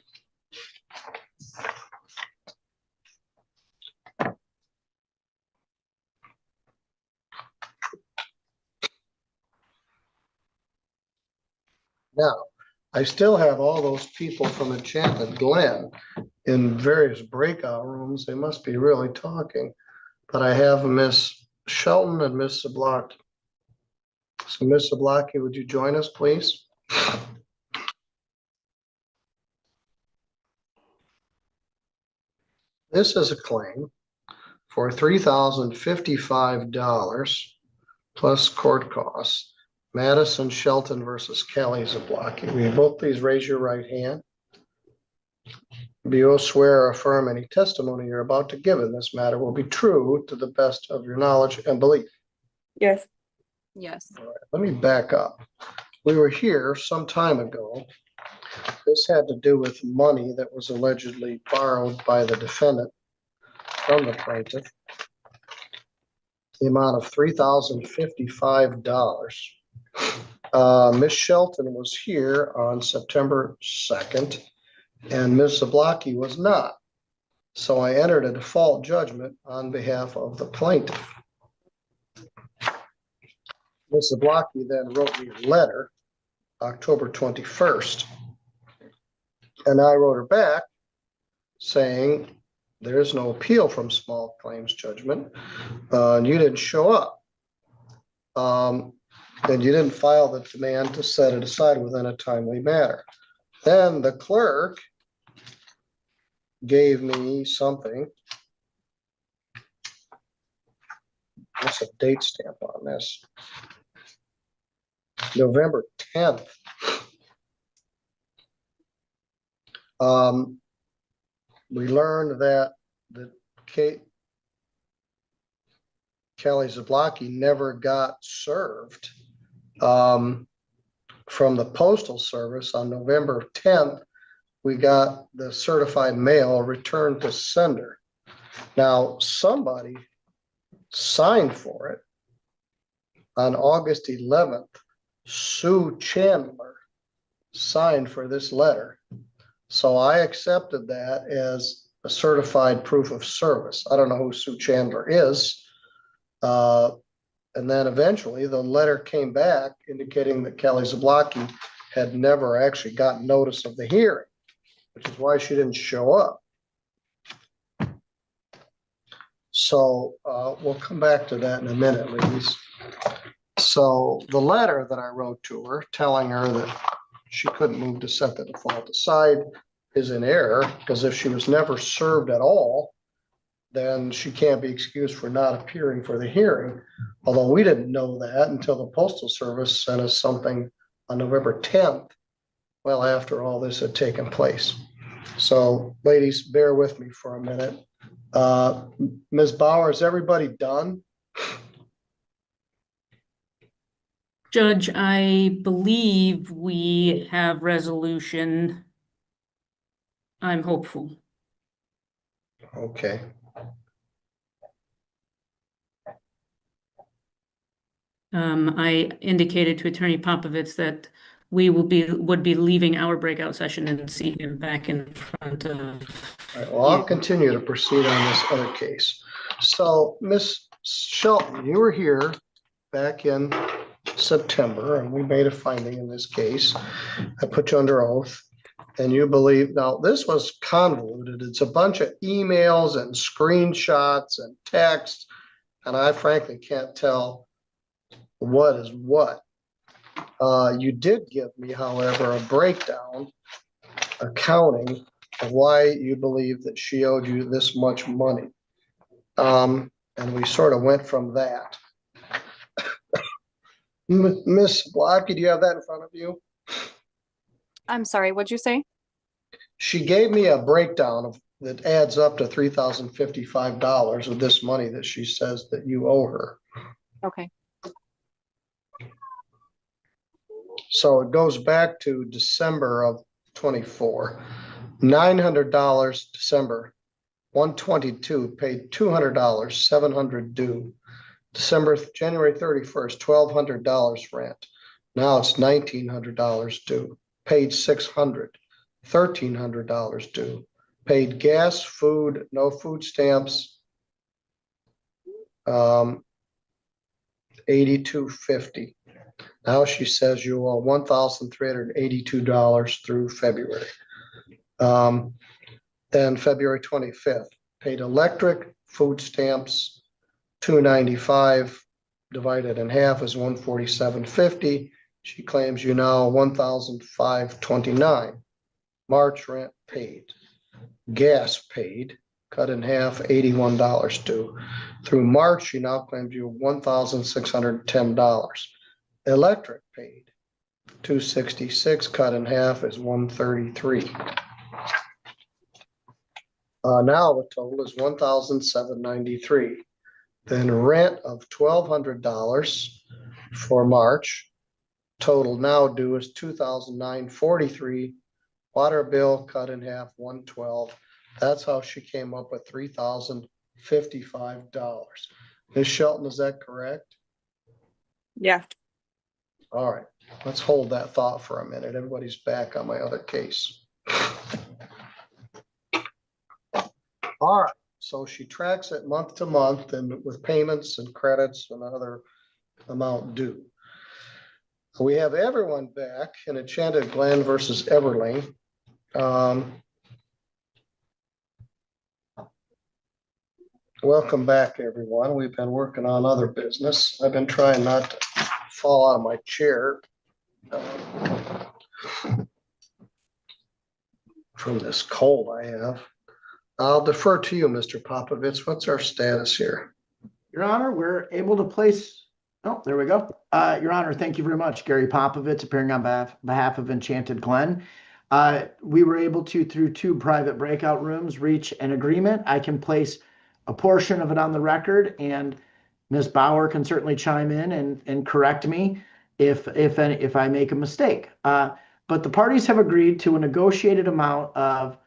Now, I still have all those people from Enchanted Glen in various breakout rooms. They must be really talking. But I have Miss Shelton and Miss Zablocki. So Miss Zablocki, would you join us, please? This is a claim for $3,055 plus court costs. Madison Shelton versus Kelly Zablocki. Will you both please raise your right hand? Do you swear or affirm any testimony you're about to give in this matter will be true to the best of your knowledge and belief? Yes. Yes. All right, let me back up. We were here some time ago. This had to do with money that was allegedly borrowed by the defendant from the plaintiff. The amount of $3,055. Ms. Shelton was here on September 2nd, and Ms. Zablocki was not. So I entered a default judgment on behalf of the plaintiff. Ms. Zablocki then wrote me a letter, October 21st, and I wrote her back saying there is no appeal from small claims judgment, and you didn't show up. And you didn't file the demand to set it aside within a timely manner. Then the clerk gave me something. What's a date stamp on this? November 10th. We learned that the case, Kelly Zablocki never got served from the Postal Service on November 10th. We got the certified mail returned to sender. Now, somebody signed for it on August 11th. Sue Chandler signed for this letter. So I accepted that as a certified proof of service. I don't know who Sue Chandler is. And then eventually the letter came back indicating that Kelly Zablocki had never actually gotten notice of the hearing, which is why she didn't show up. So we'll come back to that in a minute, ladies. So the letter that I wrote to her telling her that she couldn't move to set the default aside is in error, because if she was never served at all, then she can't be excused for not appearing for the hearing. Although we didn't know that until the Postal Service sent us something on November 10th, well after all this had taken place. So ladies, bear with me for a minute. Ms. Bauer, is everybody done? Judge, I believe we have resolution. I'm hopeful. Okay. I indicated to Attorney Popovits that we would be leaving our breakout session and see him back in front of. All right, well, I'll continue to proceed on this other case. So, Ms. Shelton, you were here back in September, and we made a finding in this case. I put you under oath, and you believe, now this was convoluted. It's a bunch of emails and screenshots and text, and I frankly can't tell what is what. You did give me, however, a breakdown accounting of why you believe that she owed you this much money. And we sort of went from that. Miss Blocky, do you have that in front of you? I'm sorry, what'd you say? She gave me a breakdown of that adds up to $3,055 of this money that she says that you owe her. Okay. So it goes back to December of 24. $900 December, 122 paid $200, $700 due. January 31st, $1,200 rent. Now it's $1,900 due. Paid $600, $1,300 due. Paid gas, food, no food stamps. $82.50. Now she says you owe $1,382 through February. Then February 25th, paid electric, food stamps, $295 divided in half is $147.50. She claims you now $1,529. March rent paid, gas paid, cut in half, $81 due. Through March, she now claims you $1,610. Electric paid, $266, cut in half is $133. Now the total is $1,793. Then rent of $1,200 for March. Total now due is $2,943. Water bill cut in half, $112. That's how she came up with $3,055. Ms. Shelton, is that correct? Yeah. All right, let's hold that thought for a minute. Everybody's back on my other case. All right, so she tracks it month to month and with payments and credits and other amount due. We have everyone back in Enchanted Glen versus Everling. Welcome back, everyone. We've been working on other business. I've been trying not to fall out of my chair from this cold I have. I'll defer to you, Mr. Popovits. What's our status here? Your Honor, we're able to place, oh, there we go. Your Honor, thank you very much. Gary Popovits appearing on behalf of Enchanted Glen. We were able to, through 2 private breakout rooms, reach an agreement. I can place a portion of it on the record, and Ms. Bauer can certainly chime in and correct me if I make a mistake. But the parties have agreed to a negotiated amount of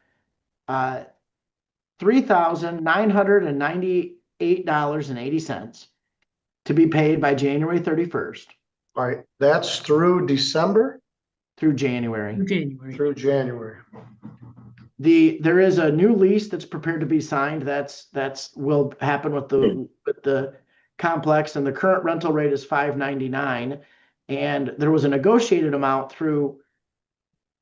$3,998.80 to be paid by January 31st. All right, that's through December? Through January. Through January. There is a new lease that's prepared to be signed. That's will happen with the complex, and the current rental rate is $5.99. And there was a negotiated amount through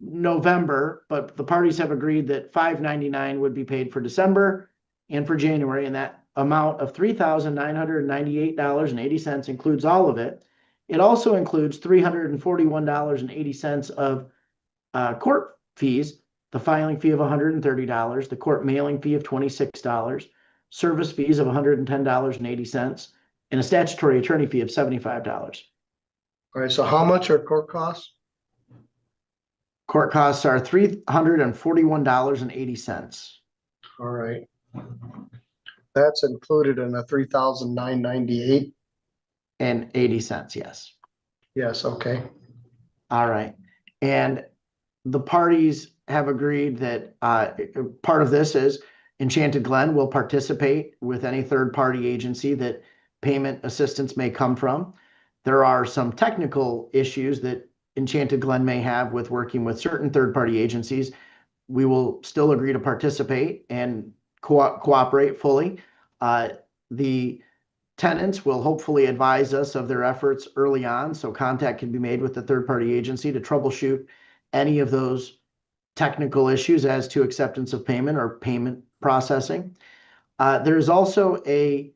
November, but the parties have agreed that $5.99 would be paid for December and for January, and that amount of $3,998.80 includes all of it. It also includes $341.80 of court fees, the filing fee of $130, the court mailing fee of $26, service fees of $110.80, and a statutory attorney fee of $75. All right, so how much are court costs? Court costs are $341.80. All right. That's included in the 3,998. And 80 cents, yes. Yes, okay. All right. And the parties have agreed that part of this is Enchanted Glen will participate with any third-party agency that payment assistance may come from. There are some technical issues that Enchanted Glen may have with working with certain third-party agencies. We will still agree to participate and cooperate fully. The tenants will hopefully advise us of their efforts early on, so contact can be made with the third-party agency to troubleshoot any of those technical issues as to acceptance of payment or payment processing. There's also a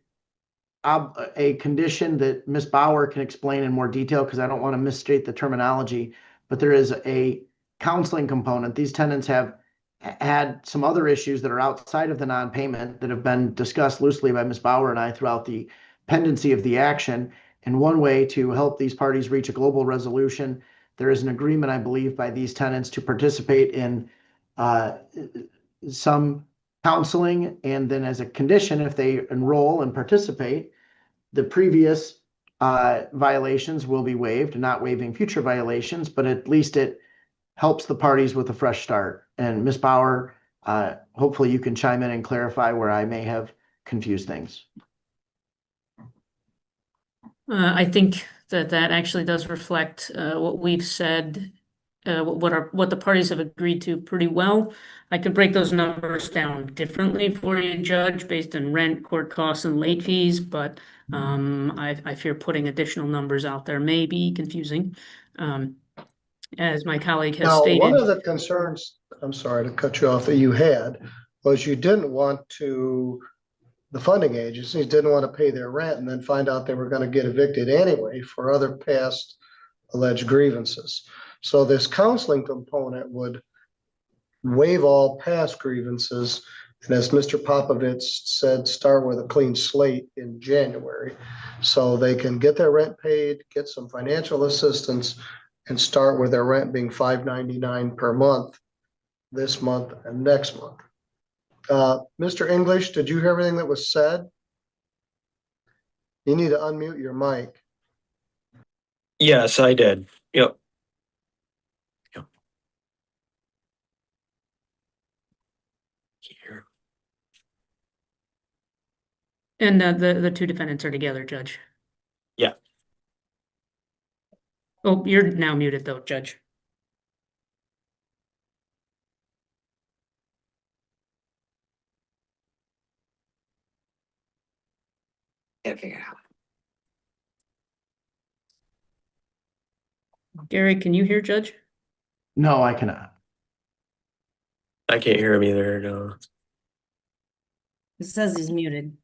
condition that Ms. Bauer can explain in more detail, because I don't want to misstate the terminology, but there is a counseling component. These tenants have had some other issues that are outside of the non-payment that have been discussed loosely by Ms. Bauer and I throughout the pendency of the action. And one way to help these parties reach a global resolution, there is an agreement, I believe, by these tenants to participate in some counseling, and then as a condition, if they enroll and participate, the previous violations will be waived, not waiving future violations, but at least it helps the parties with a fresh start. And Ms. Bauer, hopefully you can chime in and clarify where I may have confused things. I think that actually does reflect what we've said, what the parties have agreed to pretty well. I could break those numbers down differently for you, Judge, based on rent, court costs, and late fees, but I fear putting additional numbers out there may be confusing. As my colleague has Now, stated. one of the concerns, I'm sorry to cut you off, that you had was you didn't want to, the funding agencies didn't want to pay their rent and then find out they were going to get evicted anyway for other past alleged grievances. So this counseling component would waive all past grievances. And as Mr. Popovich said, start with a clean slate in January. So they can get their rent paid, get some financial assistance, and start with their rent being $5.99 per month this month and next month. Mr. English, did you hear everything that was said? You need to unmute your mic. Yes, I did. Yep. Here. And the two defendants are together, Judge. Yeah. Oh, you're now muted though, Judge. Can't figure it out. Gary, can you hear Judge? No, I cannot. I can't hear him either, no. It says he's muted.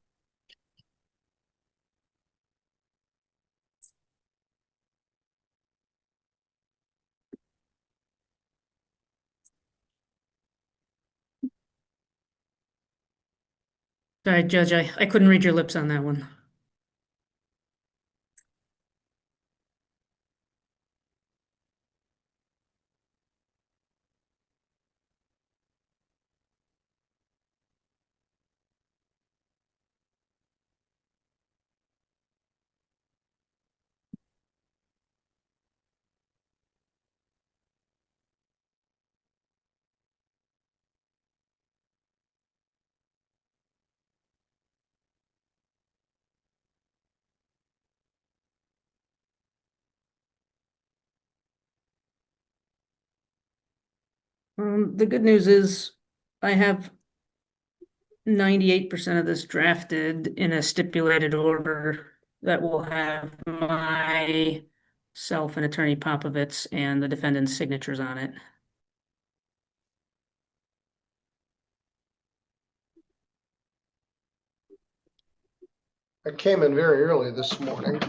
Sorry, Judge, I couldn't read your lips on that one. The good news is I have 98% of this drafted in a stipulated order that will have my self and Attorney Popovitz and the defendant's signatures on it. I came in very early this morning.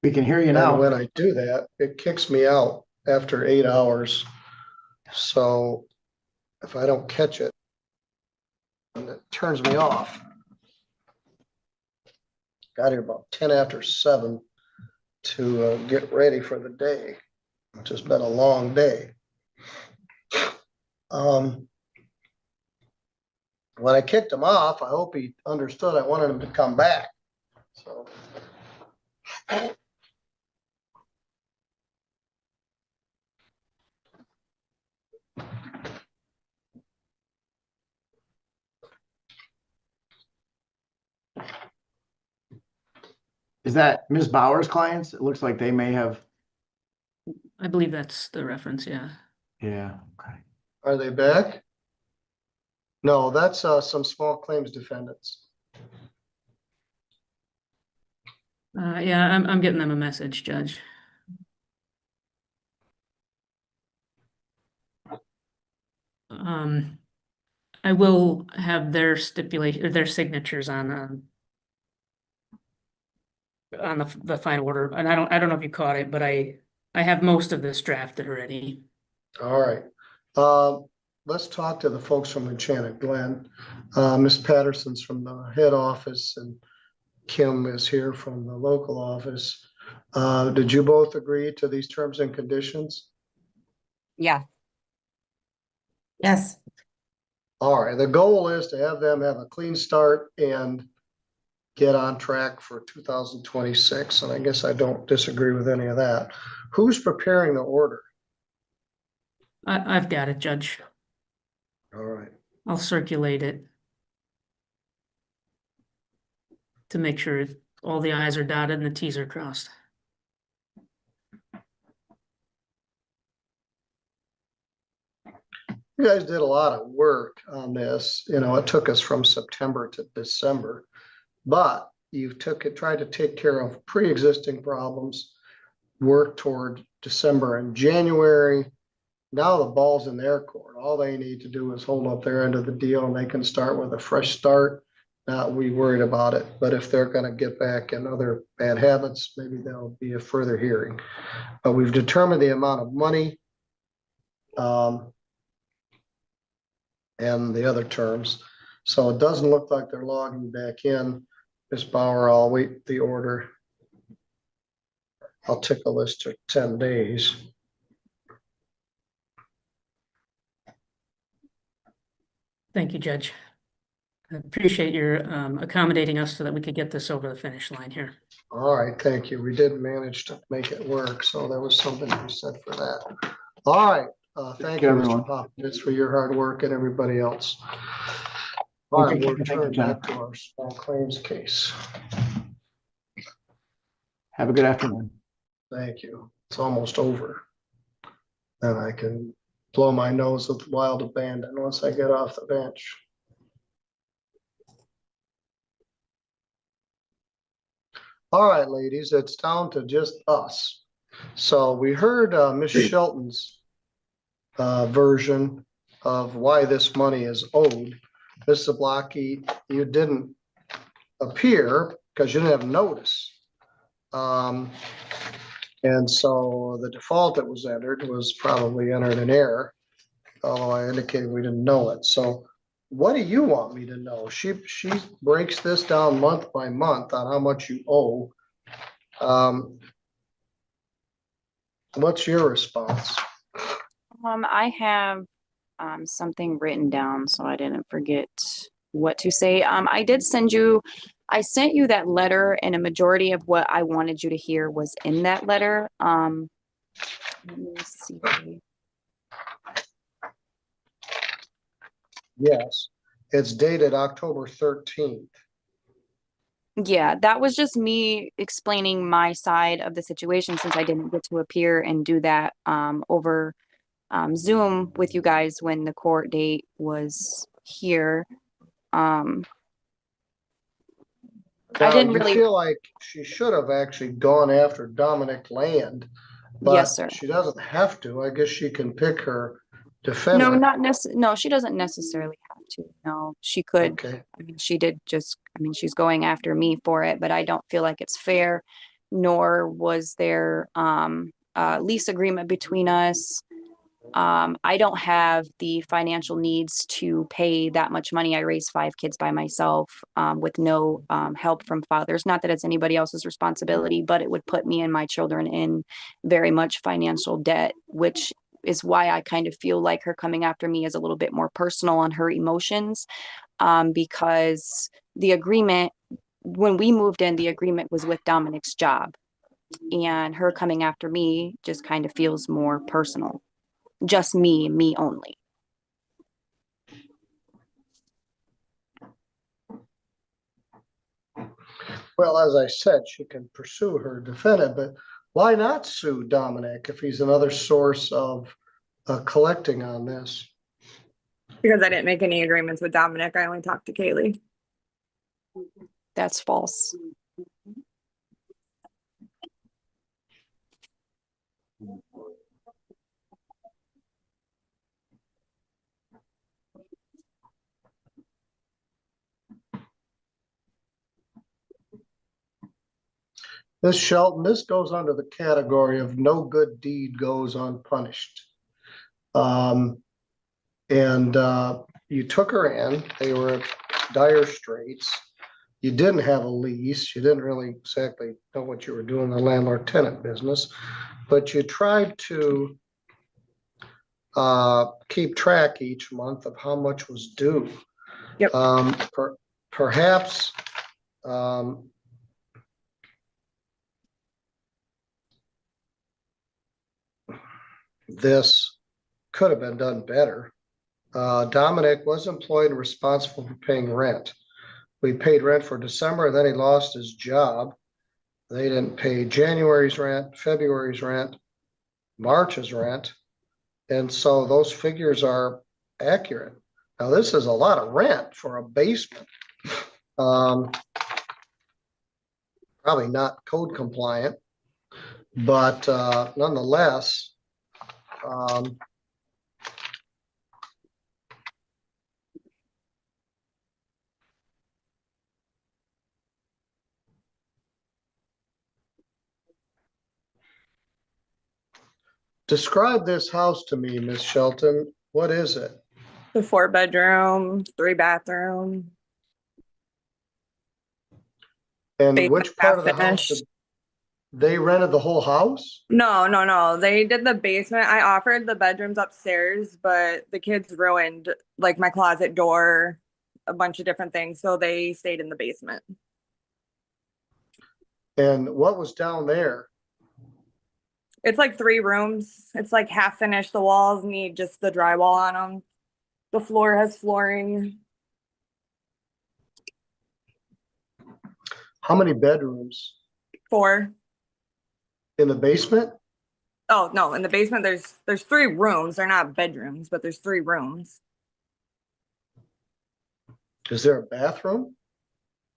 We can hear you And now. when I do that, it kicks me out after 8 hours. So if I don't catch it, it turns me off. Got here about 10 after 7 to get ready for the day, which has been a long day. When I kicked him off, I hope he understood I wanted him to come back. So. Is that Ms. Bauer's clients? It looks like they may have. I believe that's the reference, yeah. Yeah, okay. Are they back? No, that's some small claims defendants. Yeah, I'm getting them a message, Judge. I will have their stipulation, their signatures on the final order, and I don't know if you caught it, but I have most of this drafted already. All right. Let's talk to the folks from Enchanted Glen. Ms. Patterson's from the head office and Kim is here from the local office. Did you both agree to these terms and conditions? Yeah. Yes. All right. The goal is to have them have a clean start and get on track for 2026. And I guess I don't disagree with any of that. Who's preparing the order? I've got it, Judge. All right. I'll circulate it to make sure all the I's are dotted and the T's are crossed. You guys did a lot of work on this. You know, it took us from September to December, but you've tried to take care of pre-existing problems, work toward December and January. Now the ball's in their court. All they need to do is hold up their end of the deal and they can start with a fresh start. Not we worried about it, but if they're going to get back in other bad habits, maybe there'll be a further hearing. But we've determined the amount of money and the other terms. So it doesn't look like they're logging back in. Ms. Bauer, I'll wait the order. I'll tick a list to 10 days. Thank you, Judge. I appreciate your accommodating us so that we could get this over the finish line here. All right, thank you. We did manage to make it work, so there was something to be said for that. All right, thank you, everyone. Mr. Popovitz, for your hard work and everybody else. All right, we'll return back to our small claims case. Have a good afternoon. Thank you. It's almost over. And I can blow my nose with wild abandon once I get off the bench. All right, ladies, it's down to just us. So we heard Ms. Shelton's version of why this money is owed. Ms. Zablocki, you didn't appear because you didn't have notice. And so the default that was entered was probably entered in error, although I indicated we didn't know it. So what do you want me to know? She breaks this down month by month on how much you owe. What's your response? I have something written down so I didn't forget what to say. I sent you that letter, and a majority of what I wanted you to hear was in that letter. Let me see. Yes, it's dated October 13th. Yeah, that was just me explaining my side of the situation since I didn't get to appear and do that over Zoom with you guys when the court date was here. I Now, didn't you really, feel like she should have actually gone after Dominic Land, yes, but sir. she doesn't have to. I guess she can pick her No, defendant. no, she doesn't necessarily have to. No, she could. Okay. I mean, she did just, I mean, she's going after me for it, but I don't feel like it's fair, nor was there lease agreement between us. I don't have the financial needs to pay that much money. I raised 5 kids by myself with no help from fathers. Not that it's anybody else's responsibility, but it would put me and my children in very much financial debt, which is why I kind of feel like her coming after me is a little bit more personal on her emotions because the agreement, when we moved in, the agreement was with Dominic's job. And her coming after me just kind of feels more personal. Just me only. Well, as I said, she can pursue her defendant, but why not sue Dominic if he's another source of collecting on this? Because I didn't make any agreements with Dominic. I only talked to Kaylee. That's false. Miss Shelton, this goes under the category of no good deed goes unpunished. You took her in, they were at dire straits. You didn't have a lease. You didn't really exactly know what you were doing in the landlord-tenant business, but you tried to keep track each month of how much was due. Yep. Perhaps this could have been done better. Dominic was employed and responsible for paying rent. We paid rent for December, and then he lost his job. They didn't pay January's rent, February's rent, March's rent. And so those figures are accurate. Now, this is a lot of rent for a basement. Probably not code compliant, but nonetheless, describe this house to me, Miss Shelton. What is it? The 4-bedroom, 3-bathroom. And Basement which part of the half house finished. they rented the whole house? No. They did the basement. I offered the bedrooms upstairs, but the kids ruined like my closet door, a bunch of different things. So they stayed in the basement. And what was down there? It's like 3 rooms. It's like half finished. The walls need just the drywall on them. The floor has flooring. How many bedrooms? 4. In the basement? Oh, no, in the basement there's 3 rooms. They're not bedrooms, but there's 3 rooms. Is there a bathroom?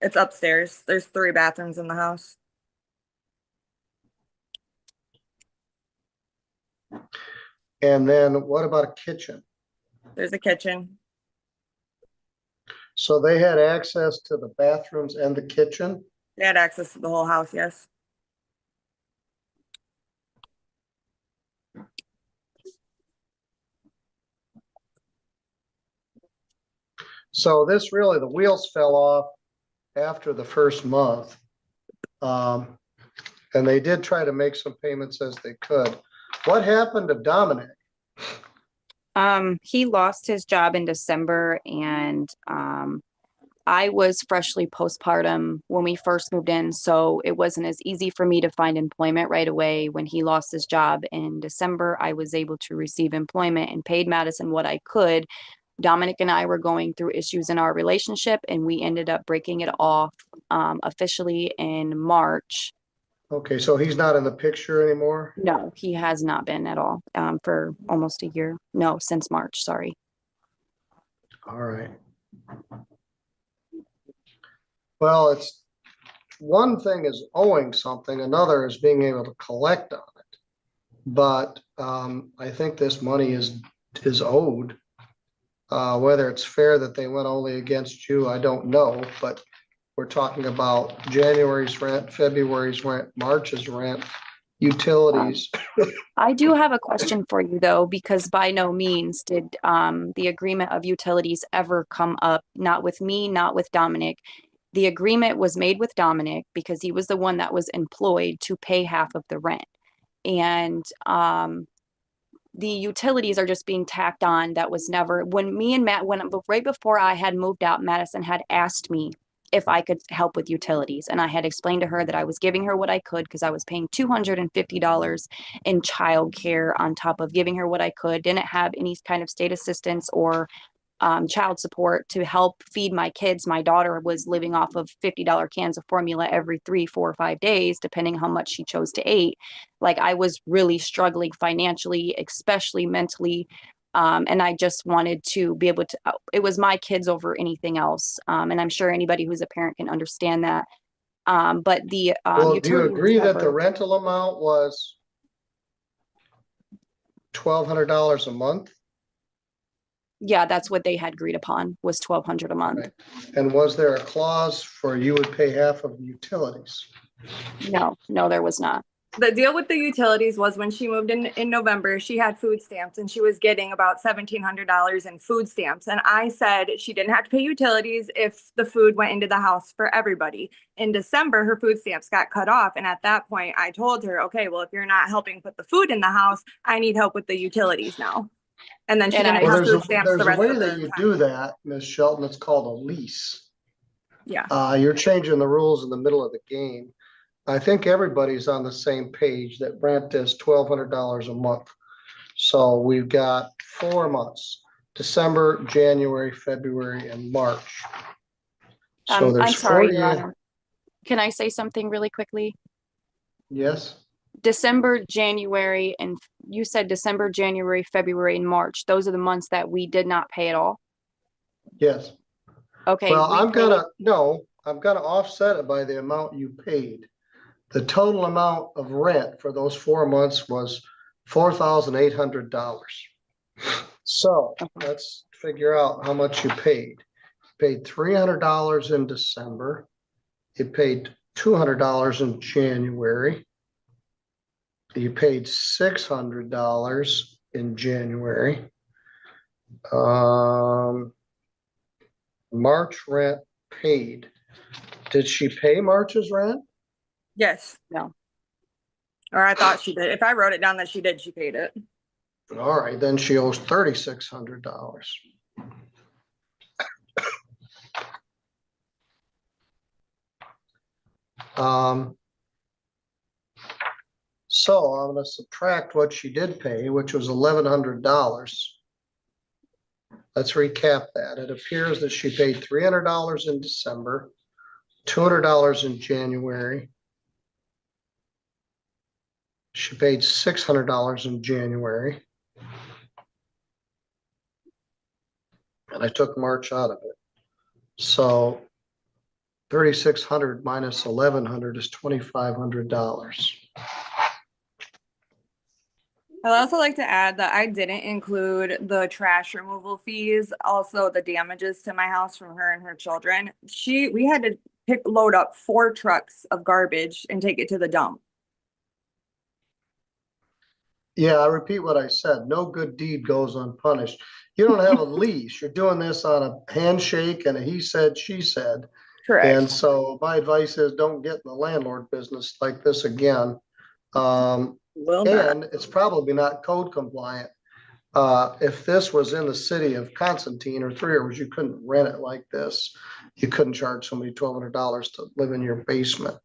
It's upstairs. There's 3 bathrooms in the house. And then what about a kitchen? There's a kitchen. So they had access to the bathrooms and the kitchen? They had access to the whole house, yes. So this really, the wheels fell off after the first month. And they did try to make some payments as they could. What happened to Dominic? He lost his job in December and I was freshly postpartum when we first moved in, so it wasn't as easy for me to find employment right away. When he lost his job in December, I was able to receive employment and paid Madison what I could. Dominic and I were going through issues in our relationship, and we ended up breaking it off officially in March. Okay, so he's not in the picture anymore? No, he has not been at all for almost a year. No, since March, sorry. All right. Well, it's one thing is owing something, another is being able to collect on it. But I think this money is owed. Whether it's fair that they went only against you, I don't know, but we're talking about January's rent, February's rent, March's rent, utilities. I do have a question for you though, because by no means did the agreement of utilities ever come up, not with me, not with Dominic. The agreement was made with Dominic because he was the one that was employed to pay half of the rent. And the utilities are just being tacked on. That was never, when me and Matt, right before I had moved out, Madison had asked me if I could help with utilities. And I had explained to her that I was giving her what I could because I was paying $250 in childcare on top of giving her what I could. Didn't have any kind of state assistance or child support to help feed my kids. My daughter was living off of $50 cans of formula every 3, 4, or 5 days, depending how much she chose to eat. Like I was really struggling financially, especially mentally. And I just wanted to be able to, it was my kids over anything else. And I'm sure anybody who's a parent can understand that. But the Well, do you utilities agree that the never- rental amount was $1,200 a month? Yeah, that's what they had agreed upon, was $1,200 a month. Right. And was there a clause for you would pay half of the utilities? No, there was not. The deal with the utilities was when she moved in November, she had food stamps and she was getting about $1,700 in food stamps. And I said she didn't have to pay utilities if the food went into the house for everybody. In December, her food stamps got cut off. And at that point, I told her, okay, well, if you're not helping put the food in the house, I need help with the utilities now. And then she didn't have food stamps the rest There's a way of that the you time. do that, Ms. Shelton. It's called a lease. Yeah. You're changing the rules in the middle of the game. I think everybody's on the same page that rent is $1,200 a month. So we've got 4 months, December, January, February, and March. So there's I'm sorry, 40. Your Honor. Can I say something really quickly? Yes. December, January, and you said December, January, February, and March. Those are the months that we did not pay at all. Yes. Okay. Well, I'm gonna offset it by the amount you paid. The total amount of rent for those 4 months was $4,800. So let's figure out how much you paid. You paid $300 in December. You paid $200 in January. You paid $600 in January. March rent paid. Did she pay March's rent? Yes. No. Or I thought she did. If I wrote it down that she did, she paid it. All right, then she owes $3,600. So I'm gonna subtract what she did pay, which was $1,100. Let's recap that. It appears that she paid $300 in December, $200 in January. She paid $600 in January. And I took March out of it. So 3,600 minus 1,100 is $2,500. I'd also like to add that I didn't include the trash removal fees, also the damages to my house from her and her children. We had to load up 4 trucks of garbage and take it to the dump. Yeah, I repeat what I said. No good deed goes unpunished. You don't have a lease. You're doing this on a handshake and a he said, she said. Correct. And so my advice is don't get in the landlord business like this again. And it's probably not code compliant. If this was in the city of Constantine or Three Rivers, you couldn't rent it like this. You couldn't charge somebody $1,200 to live in your basement.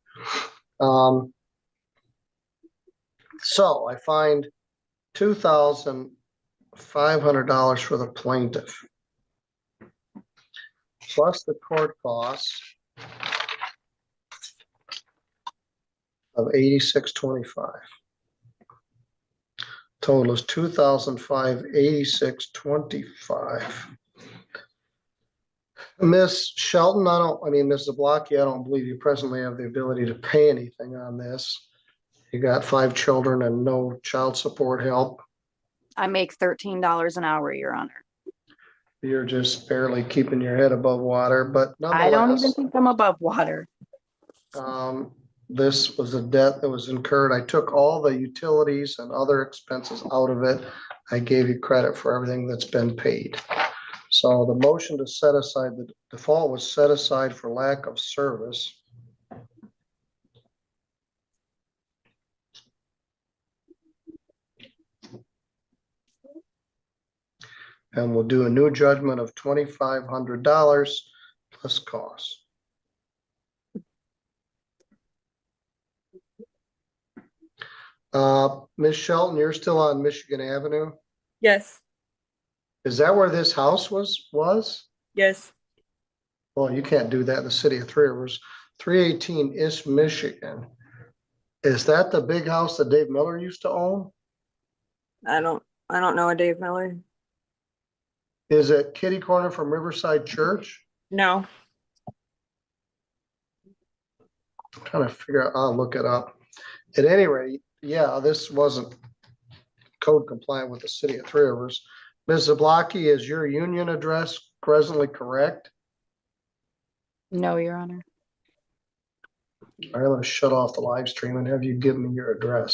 So I find $2,500 for the plaintiff. plus the court costs of $86.25. Total is $2,586.25. Miss Shelton, Ms. Zablocki, I don't believe you presently have the ability to pay anything on this. You got 5 children and no child support help. I make $13 an hour, Your Honor. You're just barely keeping your head above water, but I don't even nonetheless, think I'm above water. this was a debt that was incurred. I took all the utilities and other expenses out of it. I gave you credit for everything that's been paid. So the motion to set aside, the default was set aside for lack of service. And we'll do a new judgment of $2,500 plus costs. Ms. Shelton, you're still on Michigan Avenue? Yes, Is that where this house was? yes. Well, you can't do that in the city of Three Rivers. 318 East Michigan. Is that the big house that Dave Miller used to own? I don't know a Dave Miller. Is it kitty corner from Riverside Church? No. I'm trying to figure out, I'll look it up. At any rate, yeah, this wasn't code compliant with the city of Three Rivers. Ms. Zablocki, is your union address presently correct? No, Your Honor. I'm going to shut off the live stream and have you give me your address.